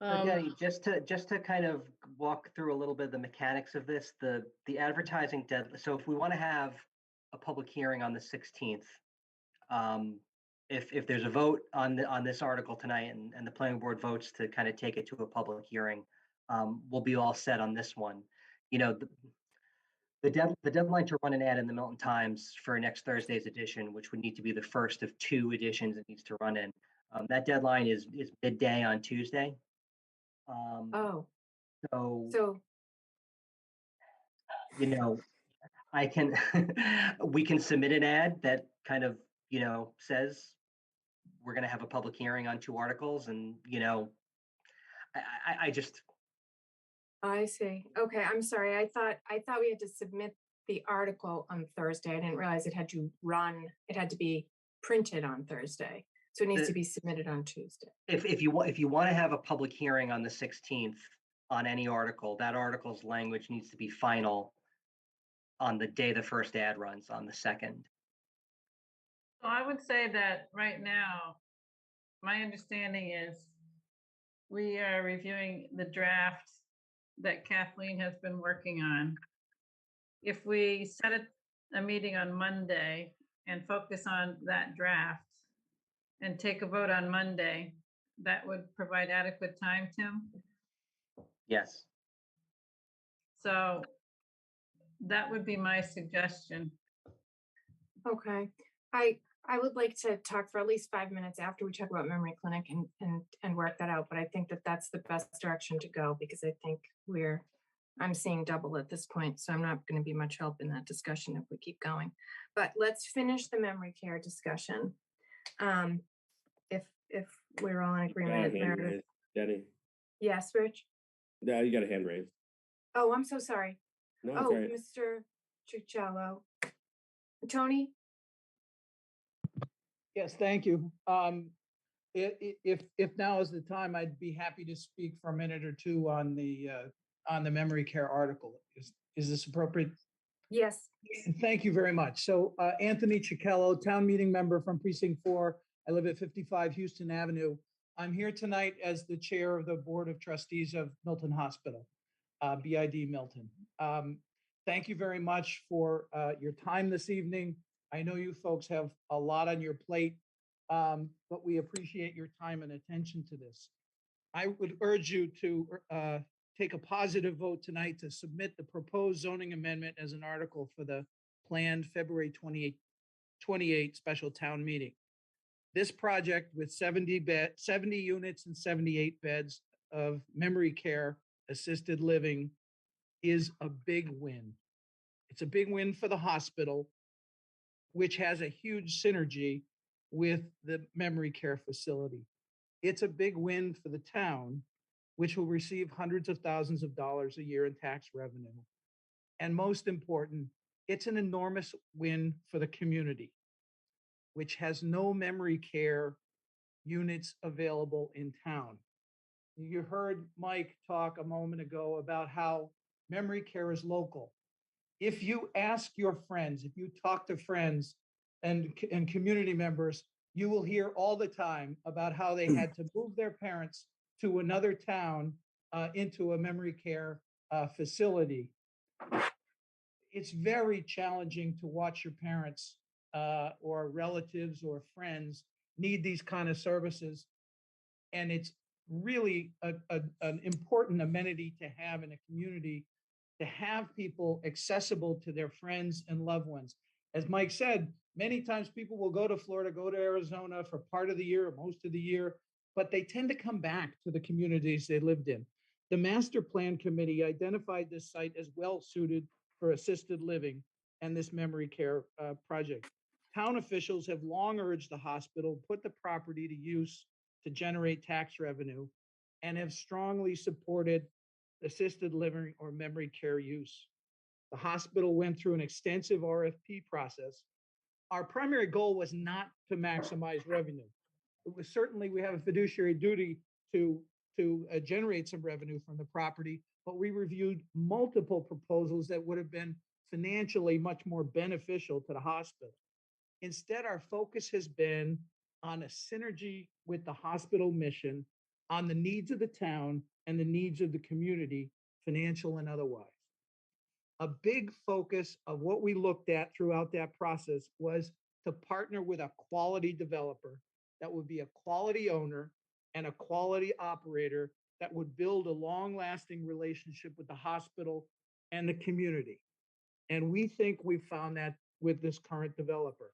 E: So Jenny, just to kind of walk through a little bit of the mechanics of this, the advertising deadline. So if we want to have a public hearing on the 16th, if there's a vote on this article tonight and the planning board votes to kind of take it to a public hearing, we'll be all set on this one. You know, the deadline to run an ad in the Milton Times for next Thursday's edition, which would need to be the first of 2 editions it needs to run in, that deadline is midday on Tuesday.
A: Oh,
E: So, you know, I can, we can submit an ad that kind of, says we're going to have a public hearing on 2 articles, and, I just,
A: I see. Okay, I'm sorry. I thought we had to submit the article on Thursday. I didn't realize it had to be printed on Thursday. So it needs to be submitted on Tuesday.
E: if you want to have a public hearing on the 16th on any article, that article's language needs to be final on the day the first ad runs, on the 2nd.
D: So I would say that right now, my understanding is we are reviewing the draft that Kathleen has been working on. If we set a meeting on Monday and focus on that draft and take a vote on Monday, that would provide adequate time, Tim?
E: Yes.
D: So that would be my suggestion.
A: Okay. I would like to talk for at least 5 minutes after we talk about memory clinic and work that out. But I think that that's the best direction to go, because I think I'm seeing double at this point. So I'm not going to be much help in that discussion if we keep going. But let's finish the memory care discussion. If we're all in agreement. Meredith.
G: Denny.
A: Yes, Rich?
G: Yeah, you got a hand raised.
A: Oh, I'm so sorry.
G: No, it's
A: Oh,
G: all right.
A: Mr. Chuccello. Tony?
J: Yes, thank you. If now is the time, I'd be happy to speak for a minute or two on the memory care article. Is this appropriate?
A: Yes.
J: Thank you very much. So Anthony Cicchello, town meeting member from Precinct 4. I live at 55 Houston Avenue. I'm here tonight as the chair of the Board of Trustees of Milton Hospital, BID Milton. Thank you very much for your time this evening. I know you folks have a lot on your plate, but we appreciate your time and attention to this. I would urge you to take a positive vote tonight to submit the proposed zoning amendment as an article for the planned February 28 special town meeting. This project with 70 units and 78 beds of memory care assisted living is a big win. It's a big win for the hospital, which has a huge synergy with the memory care facility. It's a big win for the town, which will receive hundreds of thousands of dollars a year in tax revenue. And most important, it's an enormous win for the community, which has no memory care units available in town. You heard Mike talk a moment ago about how memory care is local. If you ask your friends, if you talk to friends and community members, you will hear all the time about how they had to move their parents to another town into a memory care facility. It's very challenging to watch your parents or relatives or friends need these kind of services. And it's really an important amenity to have in a community, to have people accessible to their friends and loved ones. As Mike said, many times people will go to Florida, go to Arizona for part of the year or most of the year, but they tend to come back to the communities they lived in. The master plan committee identified this site as well suited for assisted living and this memory care project. Town officials have long urged the hospital put the property to use to generate tax revenue and have strongly supported assisted living or memory care use. The hospital went through an extensive RFP process. Our primary goal was not to maximize revenue. It was certainly, we have a fiduciary duty to generate some revenue from the property, but we reviewed multiple proposals that would have been financially much more beneficial to the hospital. Instead, our focus has been on a synergy with the hospital mission, on the needs of the town and the needs of the community, financial and otherwise. A big focus of what we looked at throughout that process was to partner with a quality developer that would be a quality owner and a quality operator that would build a long-lasting relationship with the hospital and the community. And we think we've found that with this current developer.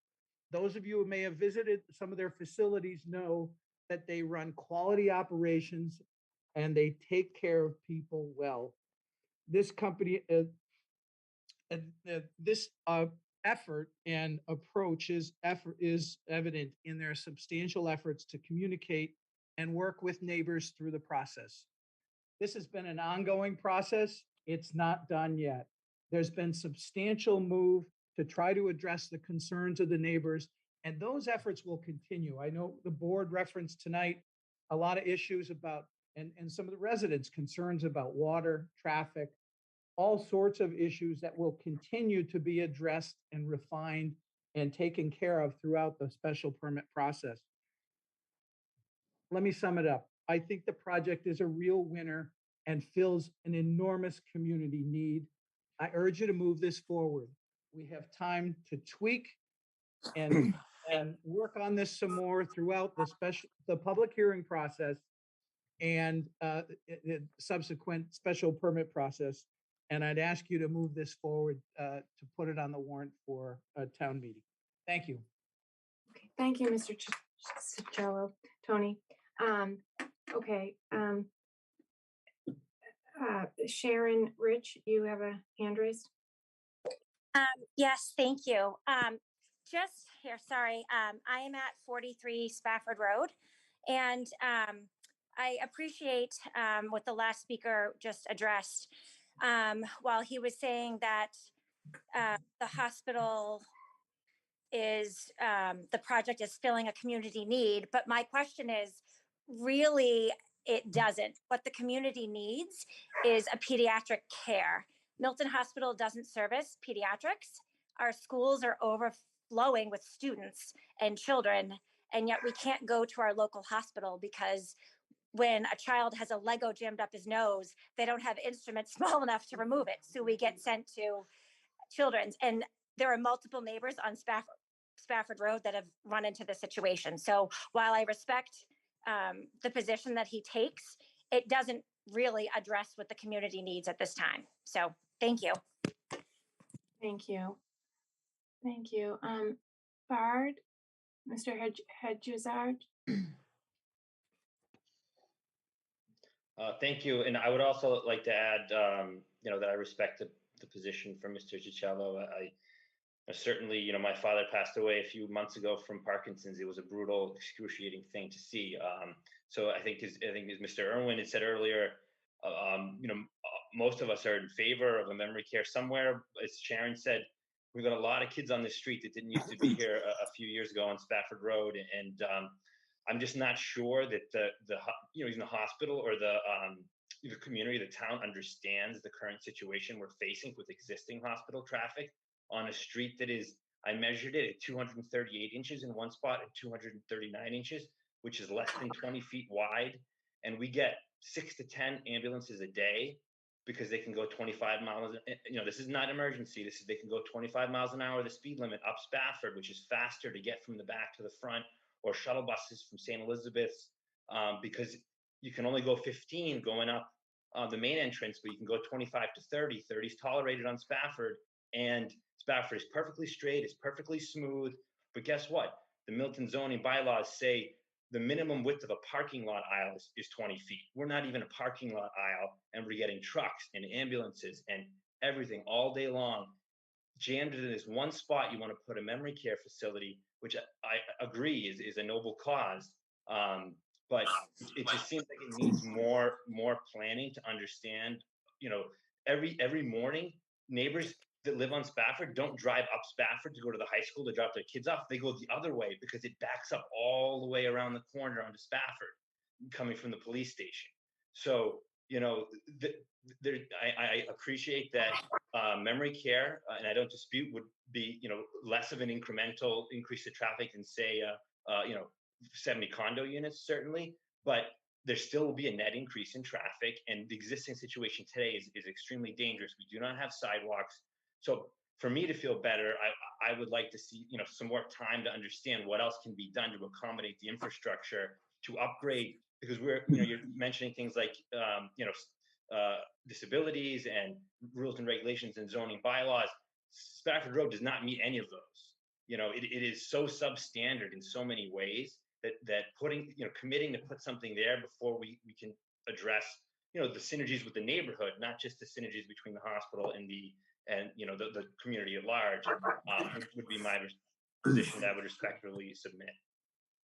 J: Those of you who may have visited some of their facilities know that they run quality operations and they take care of people well. This company, this effort and approach is evident in their substantial efforts to communicate and work with neighbors through the process. This has been an ongoing process. It's not done yet. There's been substantial move to try to address the concerns of the neighbors, and those efforts will continue. I know the board referenced tonight a lot of issues about, and some of the residents' concerns about water, traffic, all sorts of issues that will continue to be addressed and refined and taken care of throughout the special permit process. Let me sum it up. I think the project is a real winner and fills an enormous community need. I urge you to move this forward. We have time to tweak and work on this some more throughout the public hearing process and subsequent special permit process. And I'd ask you to move this forward to put it on the warrant for a town meeting. Thank you.
A: Okay, thank you, Mr. Cicello. Tony. Okay. Sharon Rich, you have a hand raised.
L: Yes, thank you. Just here, sorry. I am at 43 Spafford Road, and I appreciate what the last speaker just addressed. While he was saying that the hospital is, the project is filling a community need, but my question is, really, it doesn't. What the community needs is a pediatric care. Milton Hospital doesn't service pediatrics. Our schools are overflowing with students and children, and yet we can't go to our local hospital because when a child has a Lego jammed up his nose, they don't have instruments small enough to remove it. So we get sent to children's. And there are multiple neighbors on Spafford Road that have run into this situation. So while I respect the position that he takes, it doesn't really address what the community needs at this time. So thank you.
A: Thank you. Thank you. Bard, Mr. Hedgezard.
H: Thank you. And I would also like to add, that I respect the position from Mr. Cicello. I certainly, my father passed away a few months ago from Parkinson's. It was a brutal, excruciating thing to see. So I think as Mr. Irwin had said earlier, most of us are in favor of a memory care somewhere. As Sharon said, we've got a lot of kids on this street that didn't used to be here a few years ago on Spafford Road, and I'm just not sure that even the hospital or the community, the town understands the current situation we're facing with existing hospital traffic on a street that is, I measured it at 238 inches in one spot and 239 inches, which is less than 20 feet wide. And we get 6 to 10 ambulances a day because they can go 25 miles. This is not emergency. They can go 25 miles an hour, the speed limit up Spafford, which is faster to get from the back to the front, or shuttle buses from St. Elizabeth's, because you can only go 15 going up the main entrance, but you can go 25 to 30. 30 is tolerated on Spafford, and Spafford is perfectly straight, it's perfectly smooth. But guess what? The Milton zoning bylaws say the minimum width of a parking lot aisle is 20 feet. We're not even a parking lot aisle, and we're getting trucks and ambulances and everything all day long jammed into this one spot. You want to put a memory care facility, which I agree is a noble cause, but it just seems like it needs more planning to understand. Every morning, neighbors that live on Spafford don't drive up Spafford to go to the high school to drop their kids off. They go the other way because it backs up all the way around the corner onto Spafford, coming from the police station. So, I appreciate that memory care, and I don't dispute, would be, less of an incremental increase to traffic than say, 70 condo units, certainly, but there still will be a net increase in traffic, and the existing situation today is extremely dangerous. We do not have sidewalks. So for me to feel better, I would like to see, some more time to understand what else can be done to accommodate the infrastructure to upgrade, because you're mentioning things like, disabilities and rules and regulations and zoning bylaws. Spafford Road does not meet any of those. It is so substandard in so many ways that putting, committing to put something there before we can address, the synergies with the neighborhood, not just the synergies between the hospital and the community at large, would be my position that I would respectfully submit.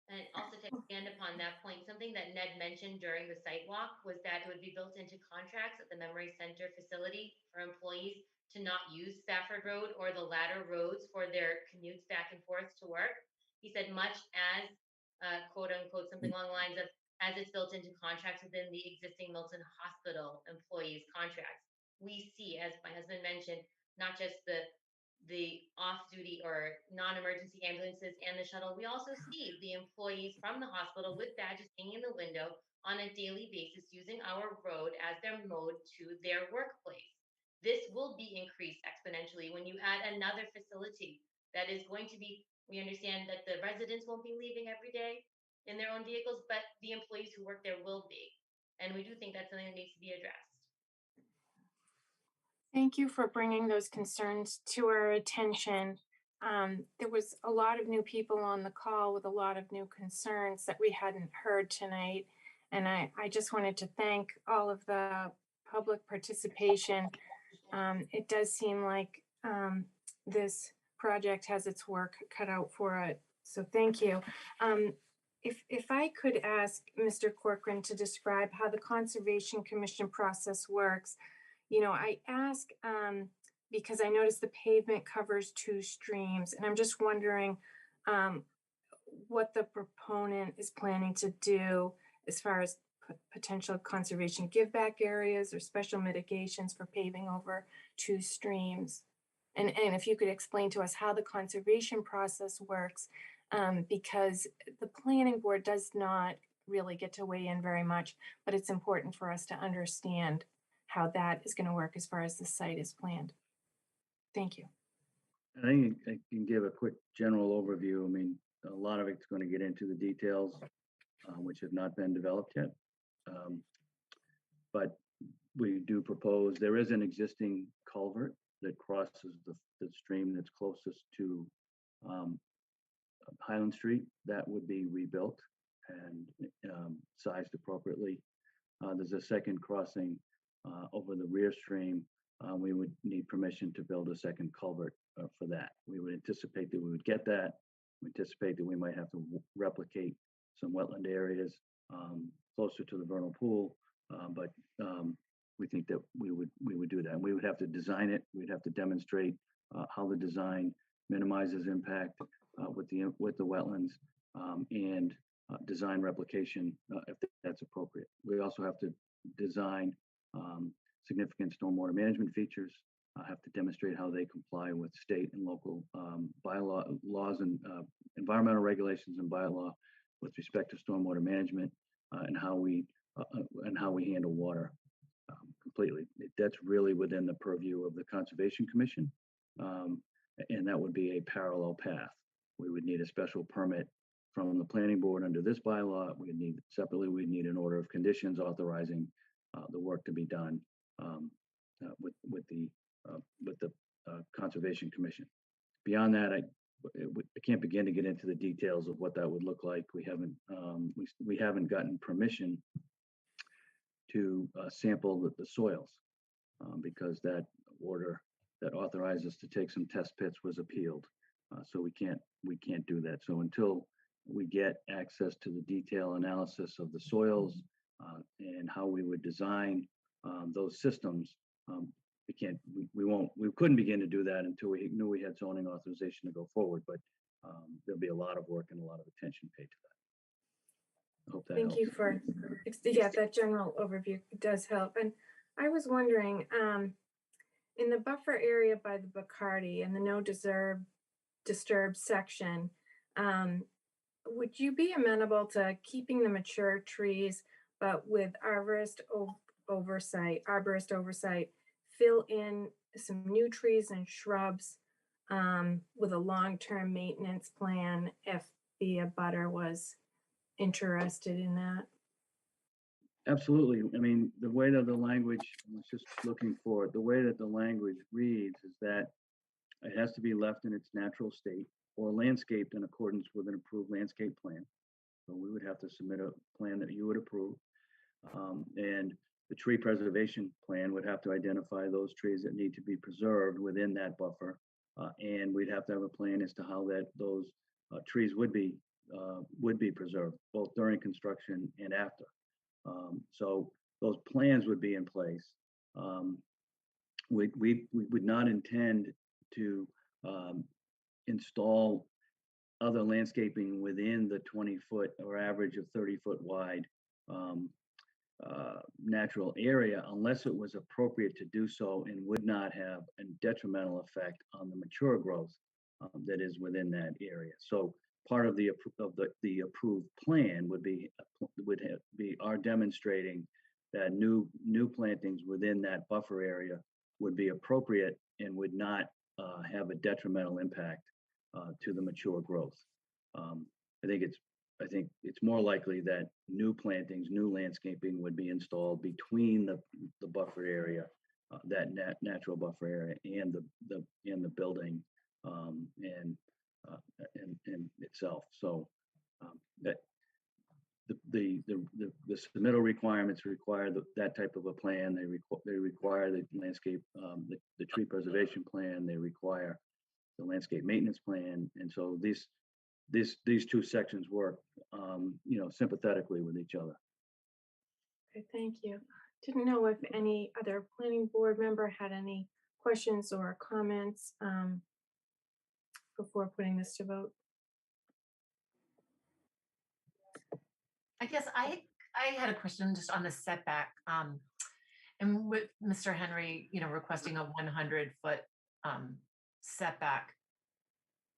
M: And also to expand upon that point, something that Ned mentioned during the site walk was that it would be built into contracts at the Memory Center facility for employees to not use Spafford Road or the latter roads for their commutes back and forth to work. He said, much as, quote unquote, something along the lines of, as it's built into contracts within the existing Milton Hospital employees' contracts. We see, as my husband mentioned, not just the off-duty or non-emergency ambulances and the shuttle. We also see the employees from the hospital with badges hanging in the window on a daily basis using our road as their mode to their workplace. This will be increased exponentially when you add another facility that is going to be, we understand that the residents won't be leaving every day in their own vehicles, but the employees who work there will be. And we do think that's something that needs to be addressed.
A: Thank you for bringing those concerns to our attention. There was a lot of new people on the call with a lot of new concerns that we hadn't heard tonight. And I just wanted to thank all of the public participation. It does seem like this project has its work cut out for it. So thank you. If I could ask Mr. Corcoran to describe how the Conservation Commission process works. I ask because I noticed the pavement covers 2 streams, and I'm just wondering what the proponent is planning to do as far as potential conservation give-back areas or special mitigations for paving over 2 streams. And if you could explain to us how the conservation process works, because the planning board does not really get to weigh in very much, but it's important for us to understand how that is going to work as far as the site is planned. Thank you.
R: I think I can give a quick general overview. I mean, a lot of it's going to get into the details, which have not been developed yet. But we do propose, there is an existing culvert that crosses the stream that's closest to Highland Street. That would be rebuilt and sized appropriately. There's a second crossing over the rear stream. We would need permission to build a second culvert for that. We would anticipate that we would get that. We anticipate that we might have to replicate some wetland areas closer to the vernal pool, but we think that we would do that. And we would have to design it. We'd have to demonstrate how the design minimizes impact with the wetlands and design replication if that's appropriate. We also have to design significant stormwater management features. Have to demonstrate how they comply with state and local bylaw laws and environmental regulations and bylaw with respect to stormwater management and how we handle water completely. That's really within the purview of the Conservation Commission, and that would be a parallel path. We would need a special permit from the planning board under this bylaw. We'd need an order of conditions authorizing the work to be done with the Conservation Commission. Beyond that, I can't begin to get into the details of what that would look like. We haven't gotten permission to sample the soils because that order that authorized us to take some test pits was appealed. So we can't do that. So until we get access to the detail analysis of the soils and how we would design those systems, we couldn't begin to do that until we knew we had zoning authorization to go forward. But there'll be a lot of work and a lot of attention paid to that. I hope that
A: Thank
R: helps.
A: you for that general overview. It does help. And I was wondering, in the buffer area by the Bacardi and the no disturb section, would you be amenable to keeping the mature trees, but with arborist oversight, fill in some new trees and shrubs with a long-term maintenance plan if the abutter was interested in that.
R: Absolutely. I mean, the way that the language, I was just looking for it, the way that the language reads is that it has to be left in its natural state or landscaped in accordance with an approved landscape plan. So we would have to submit a plan that you would approve. And the tree preservation plan would have to identify those trees that need to be preserved within that buffer. And we'd have to have a plan as to how that those trees would be preserved, both during construction and after. So those plans would be in place. We would not intend to install other landscaping within the 20-foot or average of 30-foot wide natural area unless it was appropriate to do so and would not have a detrimental effect on the mature growth that is within that area. So part of the approved plan would be our demonstrating that new plantings within that buffer area would be appropriate and would not have a detrimental impact to the mature growth. I think it's more likely that new plantings, new landscaping would be installed between the buffer area, that natural buffer area, and the building and itself. So that the submittal requirements require that type of a plan. They require the landscape, the tree preservation plan. They require the landscape maintenance plan, and so these two sections work, sympathetically with each other.
A: Okay, thank you. Didn't know if any other planning board member had any questions or comments before putting this to vote.
C: I guess I had a question just on the setback, and with Mr. Henry, requesting a 100-foot setback.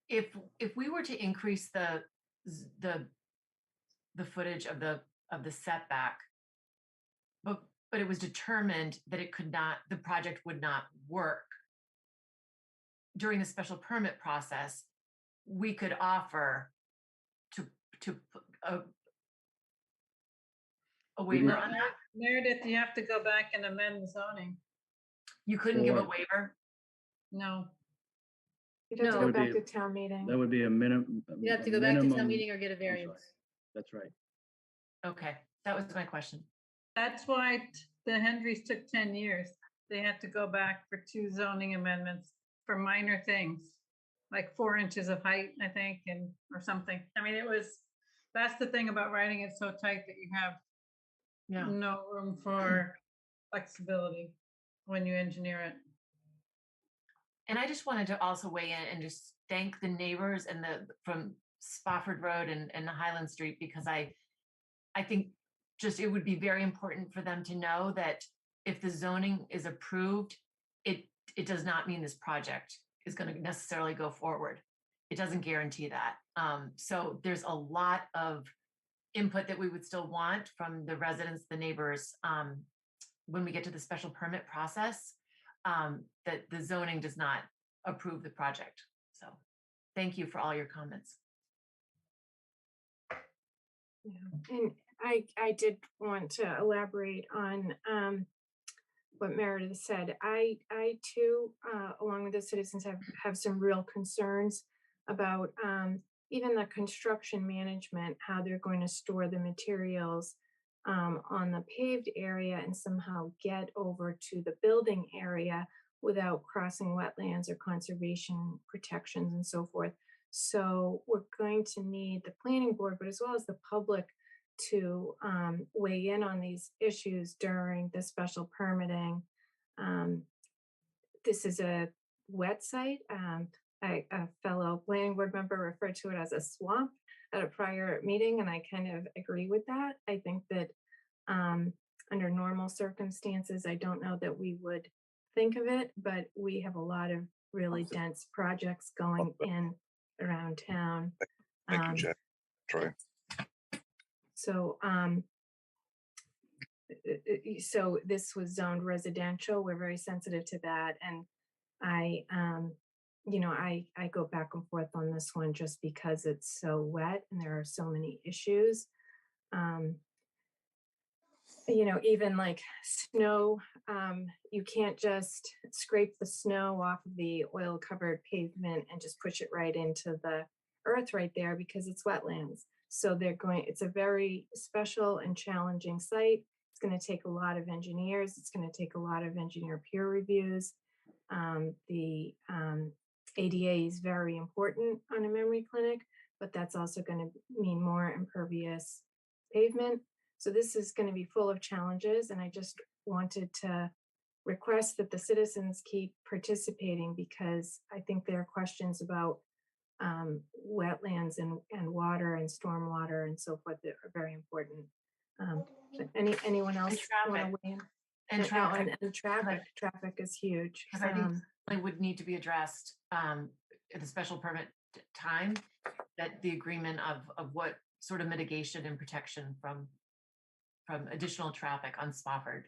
C: If we were to increase the footage of the setback, but it was determined that the project would not work during the special permit process, we could offer to a waiver on that.
D: Meredith, you have to go back and amend the zoning.
C: You couldn't give a waiver?
D: No.
A: You'd have to go back to town meeting.
R: That would be a minimum.
B: You have to go back to town meeting or get a variance.
R: That's right.
C: Okay, that was my question.
D: That's why the Hendrys took 10 years. They had to go back for 2 zoning amendments for minor things, like 4 inches of height, I think, or something. I mean, that's the thing about writing it so tight that you have no room for flexibility when you engineer it.
C: And I just wanted to also weigh in and just thank the neighbors and from Spofford Road and the Highland Street, because I think just it would be very important for them to know that if the zoning is approved, it does not mean this project is going to necessarily go forward. It doesn't guarantee that. So there's a lot of input that we would still want from the residents, the neighbors, when we get to the special permit process, that the zoning does not approve the project. So thank you for all your comments.
A: Yeah. And I did want to elaborate on what Meredith said. I too, along with the citizens, have some real concerns about even the construction management, how they're going to store the materials on the paved area and somehow get over to the building area without crossing wetlands or conservation protections and so forth. So we're going to need the planning board, but as well as the public, to weigh in on these issues during the special permitting. This is a wet site. A fellow planning board member referred to it as a swamp at a prior meeting, and I kind of agree with that. I think that under normal circumstances, I don't know that we would think of it, but we have a lot of really dense projects going in around town.
U: Thank you, Jack. Troy.
A: So so this was zoned residential. We're very sensitive to that. And I, I go back and forth on this one just because it's so wet and there are so many issues. Even like snow, you can't just scrape the snow off of the oil covered pavement and just push it right into the earth right there because it's wetlands. So it's a very special and challenging site. It's going to take a lot of engineers. It's going to take a lot of engineer peer reviews. The ADA is very important on a memory clinic, but that's also going to mean more impervious pavement. So this is going to be full of challenges, and I just wanted to request that the citizens keep participating because I think there are questions about wetlands and water and stormwater and so forth that are very important. Anyone else want to weigh in?
C: And traffic.
A: And traffic is huge.
C: Because I think it would need to be addressed at the special permit time, that the agreement of what sort of mitigation and protection from additional traffic on Spofford.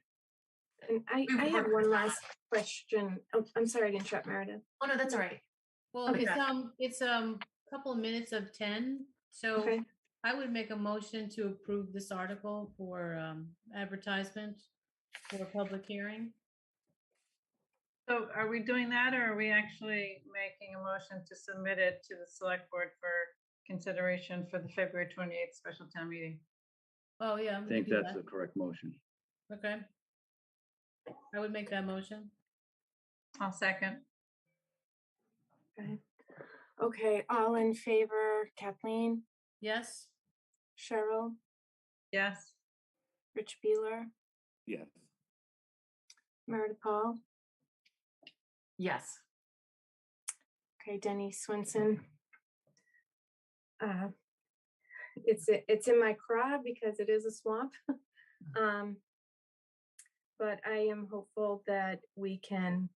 A: And I have one last question. Oh, I'm sorry to interrupt, Meredith.
C: Oh, no, that's all right.
B: Well, it's a couple of minutes of 10. So
A: Okay.
B: I would make a motion to approve this article for advertisement for a public hearing.
D: So are we doing that, or are we actually making a motion to submit it to the select board for consideration for the February 28th special town meeting?
B: Oh, yeah.
R: I think that's the correct motion.
B: Okay. I would make that motion.
D: I'll second.
A: Okay, all in favor, Kathleen,
B: Yes.
A: Cheryl,
D: Yes.
A: Rich Beeler,
G: Yes.
A: Meredith Paul,
C: Yes.
A: okay, Denny Swinson. It's in my craw because it is a swamp. But I am hopeful that we can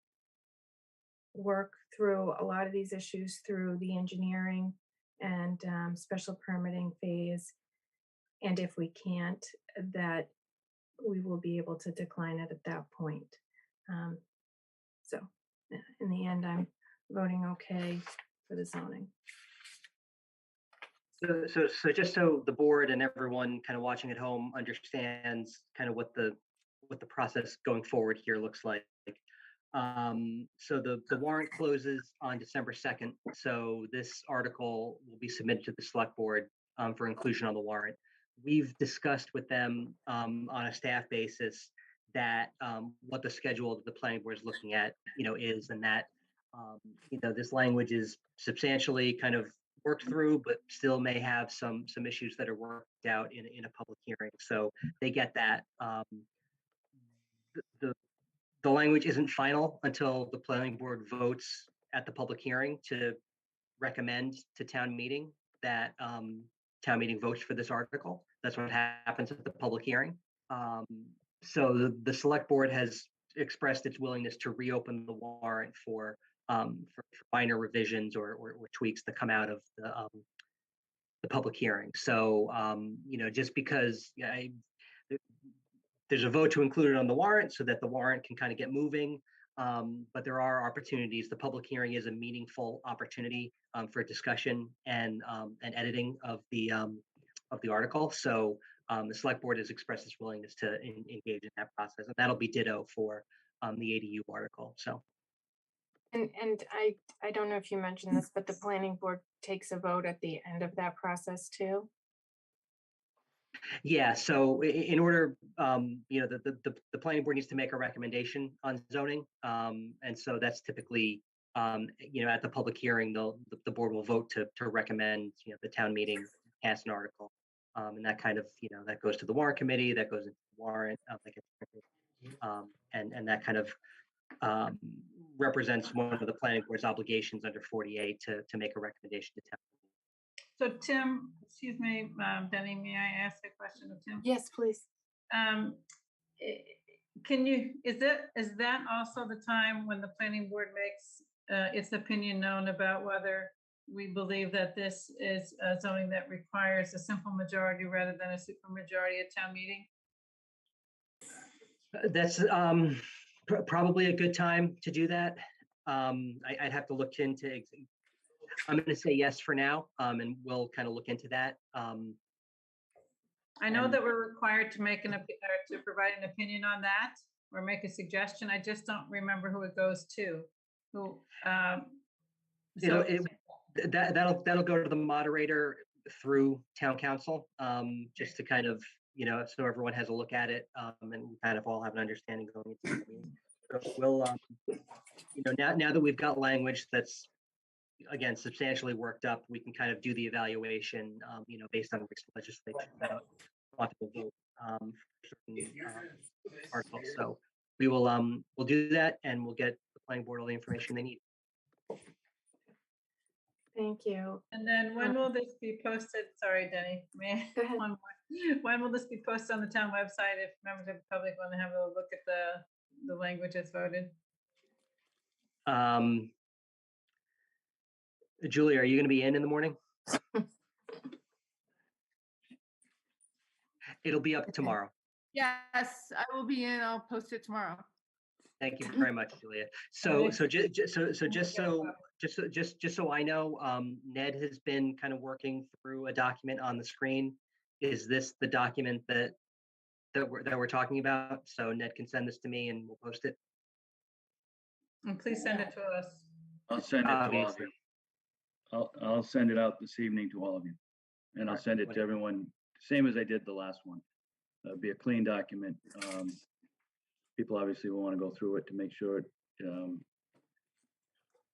A: work through a lot of these issues through the engineering and special permitting phase. And if we can't, that we will be able to decline it at that point. So in the end, I'm voting okay for the zoning.
E: So just so the board and everyone kind of watching at home understands kind of what the process going forward here looks like. So the warrant closes on December 2nd. So this article will be submitted to the select board for inclusion on the warrant. We've discussed with them on a staff basis that what the schedule that the planning board is looking at, is, and that this language is substantially kind of worked through, but still may have some issues that are worked out in a public hearing. So they get that. The language isn't final until the planning board votes at the public hearing to recommend to town meeting that town meeting votes for this article. That's what happens at the public hearing. So the select board has expressed its willingness to reopen the warrant for minor revisions or tweaks that come out of the public hearing. So just because there's a vote to include it on the warrant so that the warrant can kind of get moving. But there are opportunities. The public hearing is a meaningful opportunity for discussion and editing of the article. So the select board has expressed its willingness to engage in that process, and that'll be ditto for the ADU article. So.
A: And I don't know if you mentioned this, but the planning board takes a vote at the end of that process too.
E: Yeah, so in order, the planning board needs to make a recommendation on zoning. And so that's typically, at the public hearing, the board will vote to recommend, the town meeting pass an article. And that kind of, that goes to the warrant committee, that goes into the warrant, and that kind of represents one of the planning board's obligations under 48 to make a recommendation to town.
D: So Tim, excuse me, Denny, may I ask a question of Tim?
A: Yes, please.
D: Is that also the time when the planning board makes its opinion known about whether we believe that this is zoning that requires a simple majority rather than a supermajority at town meeting?
E: That's probably a good time to do that. I'd have to look into, I'm going to say yes for now, and we'll kind of look into that.
D: I know
E: And-
D: that we're required to make or to provide an opinion on that or make a suggestion. I just don't remember who it goes to. Who, so,
E: that'll go to the moderator through town council, just to kind of, so everyone has a look at it, and we kind of all have an understanding going into the meeting. So we'll, now that we've got language that's, again, substantially worked up, we can kind of do the evaluation, based on recent legislation about possible vote, for certain, articles. So we will, we'll do that, and we'll get the planning board all the information they need.
A: Thank you.
D: and then when will this be posted? Sorry, Denny.
A: Go ahead.
D: One more. When will this be posted on the town website if members of the public want to have a look at the language that's voted?
E: Julie, are you going to be in the morning? It'll be up tomorrow.
N: Yes, I will be in. I'll post it tomorrow.
E: Thank you very much, Julia. So just so I know, Ned has been kind of working through a document on the screen. Is this the document that we're talking about? So Ned can send this to me and we'll post it.
D: And please send it to us.
R: I'll send it to all of you. I'll send it out this evening to all of you. And I'll send it to everyone, same as I did the last one. It'll be a clean document. People obviously will want to go through it to make sure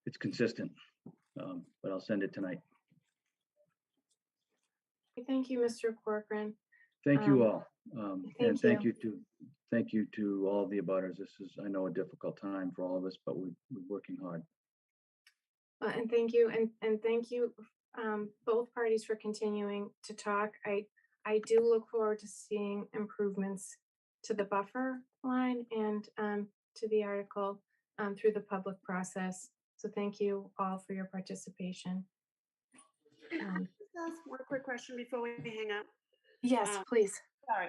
R: it's consistent. But I'll send it tonight.
A: Thank you, Mr. Corcoran.
R: Thank you all. And
A: thank
R: thank you to all of the abutters. This is, I know, a difficult time for all of us, but we're working hard.
A: And thank you, and thank you, both parties for continuing to talk. I do look forward to seeing improvements to the buffer line and to the article through the public process. So thank you all for your participation.
T: Can I just ask one quick question before we hang up?
A: Yes, please.
T: Sorry.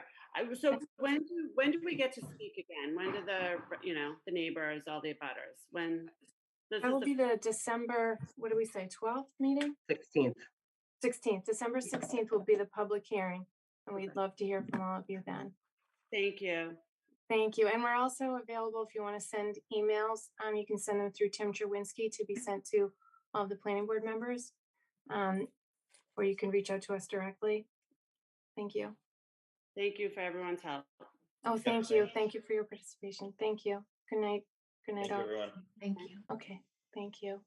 T: So when do we get to speak again? When do the neighbors, all the abutters, when?
A: That will be the December, what do we say, 12th meeting?
E: 16th.
A: 16th, December 16th will be the public hearing, and we'd love to hear from all of you then.
T: Thank you.
A: Thank you. And we're also available if you want to send emails. You can send them through Tim Cherwinski to be sent to all of the planning board members, or you can reach out to us directly. Thank you.
T: Thank you for everyone's help.
A: Oh, thank you. Thank you for your participation. Thank you. Good night. Good night,
H: Thank you,
A: all.
H: everyone.
B: Thank you.
A: Okay, thank you.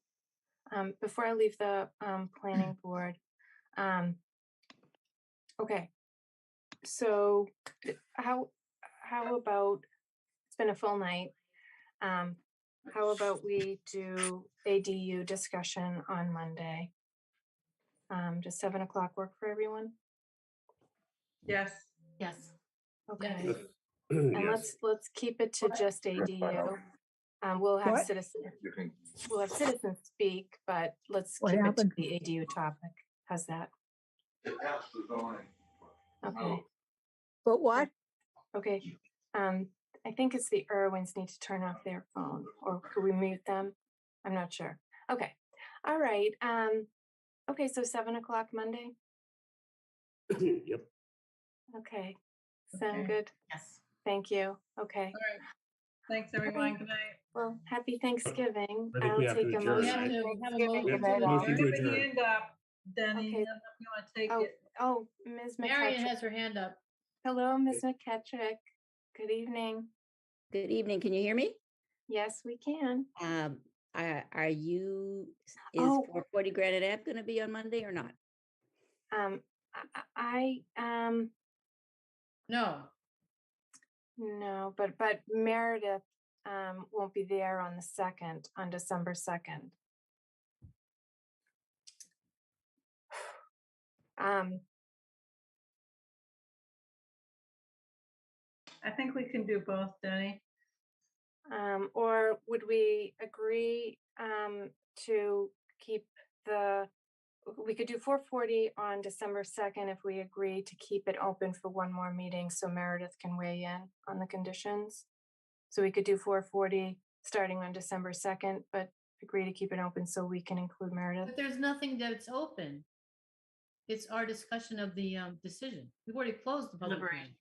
A: Before I leave the planning board, okay. So how about, it's been a full night. How about we do ADU discussion on Monday? Does 7 o'clock work for everyone?
D: Yes.
B: Yes.
A: Okay.
B: Yes.
A: And let's keep it to just ADU. We'll have citizens speak, but let's keep it to the ADU topic. How's that? Okay.
O: But what?
A: Okay. I think it's the Irwins need to turn off their phone, or could we mute them? I'm not sure. Okay. All right. Okay, so 7 o'clock Monday.
R: Yep.
A: Okay. Sound
B: Okay.
A: good?
B: Yes.
A: Thank you. Okay.
D: All right. Thanks, everyone. Good night.
A: Well, happy Thanksgiving.
R: I think
A: I'll
R: we have to
A: take a
R: adjourn,
A: motion.
R: right?
B: We have to have a
A: Thanksgiving.
B: motion
A: Good night,
B: to
A: all.
R: Motion to
D: You have a
R: adjourn.
D: hand up, Denny.
A: Okay.
D: I don't know if you want to take it.
A: Oh, Ms.
B: Marion
A: McKetrick.
B: has her hand up.
A: Hello, Ms. McKetrick. Good evening.
W: Good evening. Can you hear me?
A: Yes, we can.
W: Are you, is
A: Oh.
W: 440 Granite Ave going to be on Monday or not?
B: No.
A: No, but Meredith won't be there on the 2nd, on December 2nd.
D: I think we can do both, Denny.
A: Or would we agree to keep we could do 440 on December 2nd if we agree to keep it open for one more meeting so Meredith can weigh in on the conditions. So we could do 4:40 starting on December 2nd, but agree to keep it open so we can include Meredith.
B: But there's nothing that's open. It's our discussion of the decision. We've already closed the public hearing.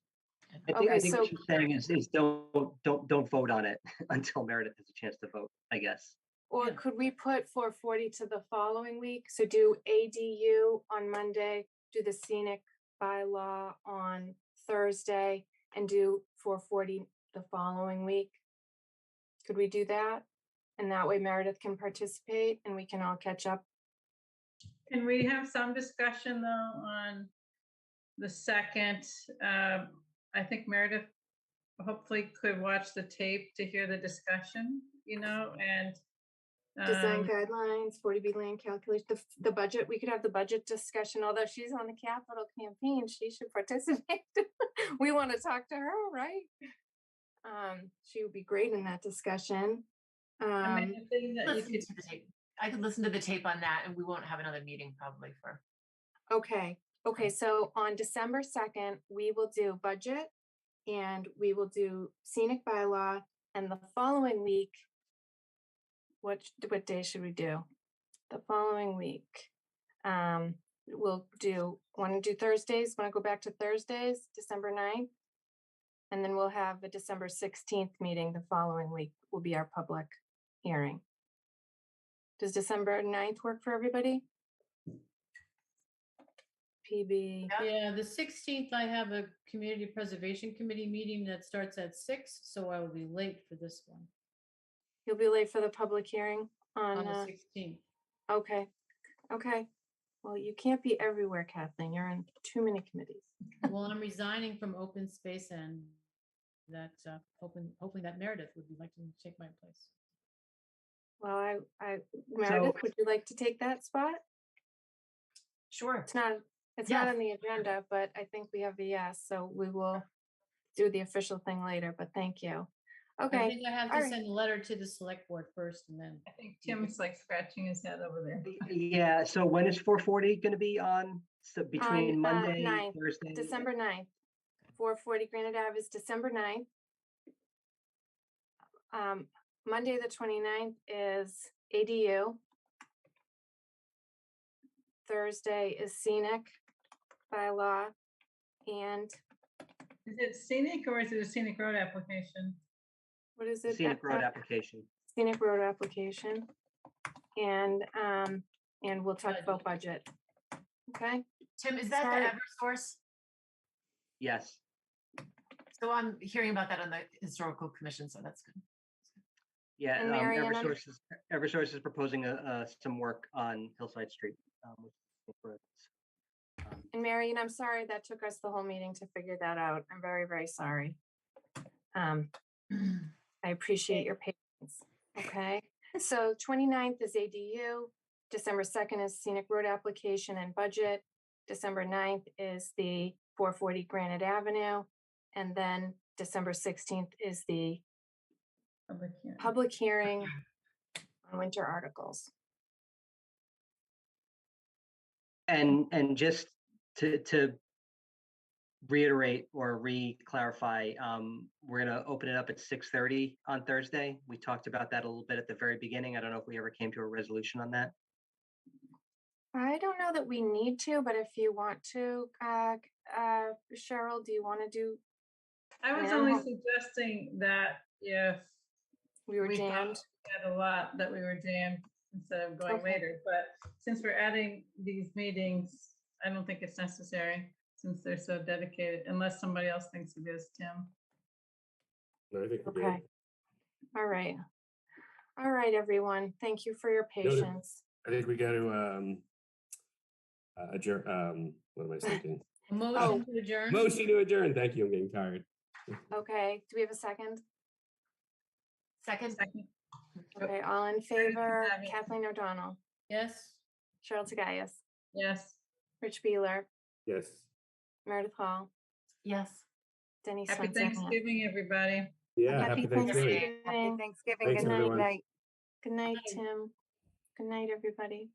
E: I think what she's saying is don't vote on it until Meredith has a chance to vote, I guess.
A: Or could we put 4:40 to the following week? So do ADU on Monday, do the scenic bylaw on Thursday, and do 4:40 the following week? Could we do that? And that way Meredith can participate and we can all catch up.
D: Can we have some discussion though on the second? I think Meredith hopefully could watch the tape to hear the discussion, and
A: Design guidelines, 40B land calculation, the budget, we could have the budget discussion, although she's on the capital campaign, she should participate. We want to talk to her, right? She would be great in that discussion.
C: I mean, the thing that I could listen to the tape on that, and we won't have another meeting probably for.
A: Okay, so on December 2nd, we will do budget and we will do scenic bylaw, and the following week, what day should we do? The following week, we'll want to do Thursdays, want to go back to Thursdays, December 9th? And then we'll have a December 16th meeting the following week will be our public hearing. Does December 9th work for everybody? PB.
B: Yeah, the 16th, I have a Community Preservation Committee meeting that starts at 6, so I will be late for this one.
A: You'll be late for the public hearing on
B: the 16th.
A: Okay. Well, you can't be everywhere, Kathleen. You're on too many committees.
B: Well, I'm resigning from open space, and that hoping that Meredith would like to take my place.
A: Well, Meredith, would you like to take that spot?
C: Sure.
A: It's not on the agenda, but I think we have a yes, so we will do the official thing later, but thank you. Okay.
B: I think I have to send a letter to the select board first, and then.
D: I think Tim's like scratching his head over there.
E: Yeah, so when is 4:40 going to be on? So between Monday,
A: 9th,
E: Thursday?
A: December 9th. 440 Granite Ave is December 9th. Monday, the 29th is ADU. Thursday is scenic bylaw, and
D: is it scenic or is it a scenic road application?
A: What is it?
E: Scenic road application.
A: Scenic road application, and we'll talk about budget. Okay.
C: Tim, is that the Eversource?
E: Yes.
C: So I'm hearing about that on the historical commission, so that's good.
E: Yeah, Eversource is proposing some work on Hillside Street.
A: And Marion, I'm sorry that took us the whole meeting to figure that out. I'm very, very sorry. I appreciate your patience. Okay, so 29th is ADU. December 2nd is scenic road application and budget. December 9th is the 440 Granite Avenue. And then December 16th is the public hearing on winter articles.
E: And just to reiterate or re-clarify, we're going to open it up at 6:30 on Thursday. We talked about that a little bit at the very beginning. I don't know if we ever came to a resolution on that.
A: I don't know that we need to, but if you want to, Cheryl, do you want to do?
D: I was only suggesting that if
A: we were jammed,
D: we had a lot that we were jammed instead of going later. But since we're adding these meetings, I don't think it's necessary since they're so dedicated, unless somebody else thinks it is, Tim.
G: No, I think we're
A: okay.
G: Good.
A: All right, everyone. Thank you for your patience.
G: I think we got to adjourn. What am I thinking?
B: Motion to adjourn.
G: Motion to adjourn. Thank you. I'm getting tired.
A: Okay. Do we have a second?
C: Second.
A: Okay. All in favor? Kathleen O'Donnell.
B: Yes.
A: Cheryl Tagayas.
D: Yes.
A: Rich Beeler.
G: Yes.
A: Meredith Hall.
C: Yes.
A: Denny
D: Happy
A: Swenson.
D: Thanksgiving, everybody.
G: Yeah.
A: Happy Thanksgiving.
W: Happy Thanksgiving.
G: Thanks,
W: Good night.
G: everyone.
A: Good night, Tim. Good night, everybody.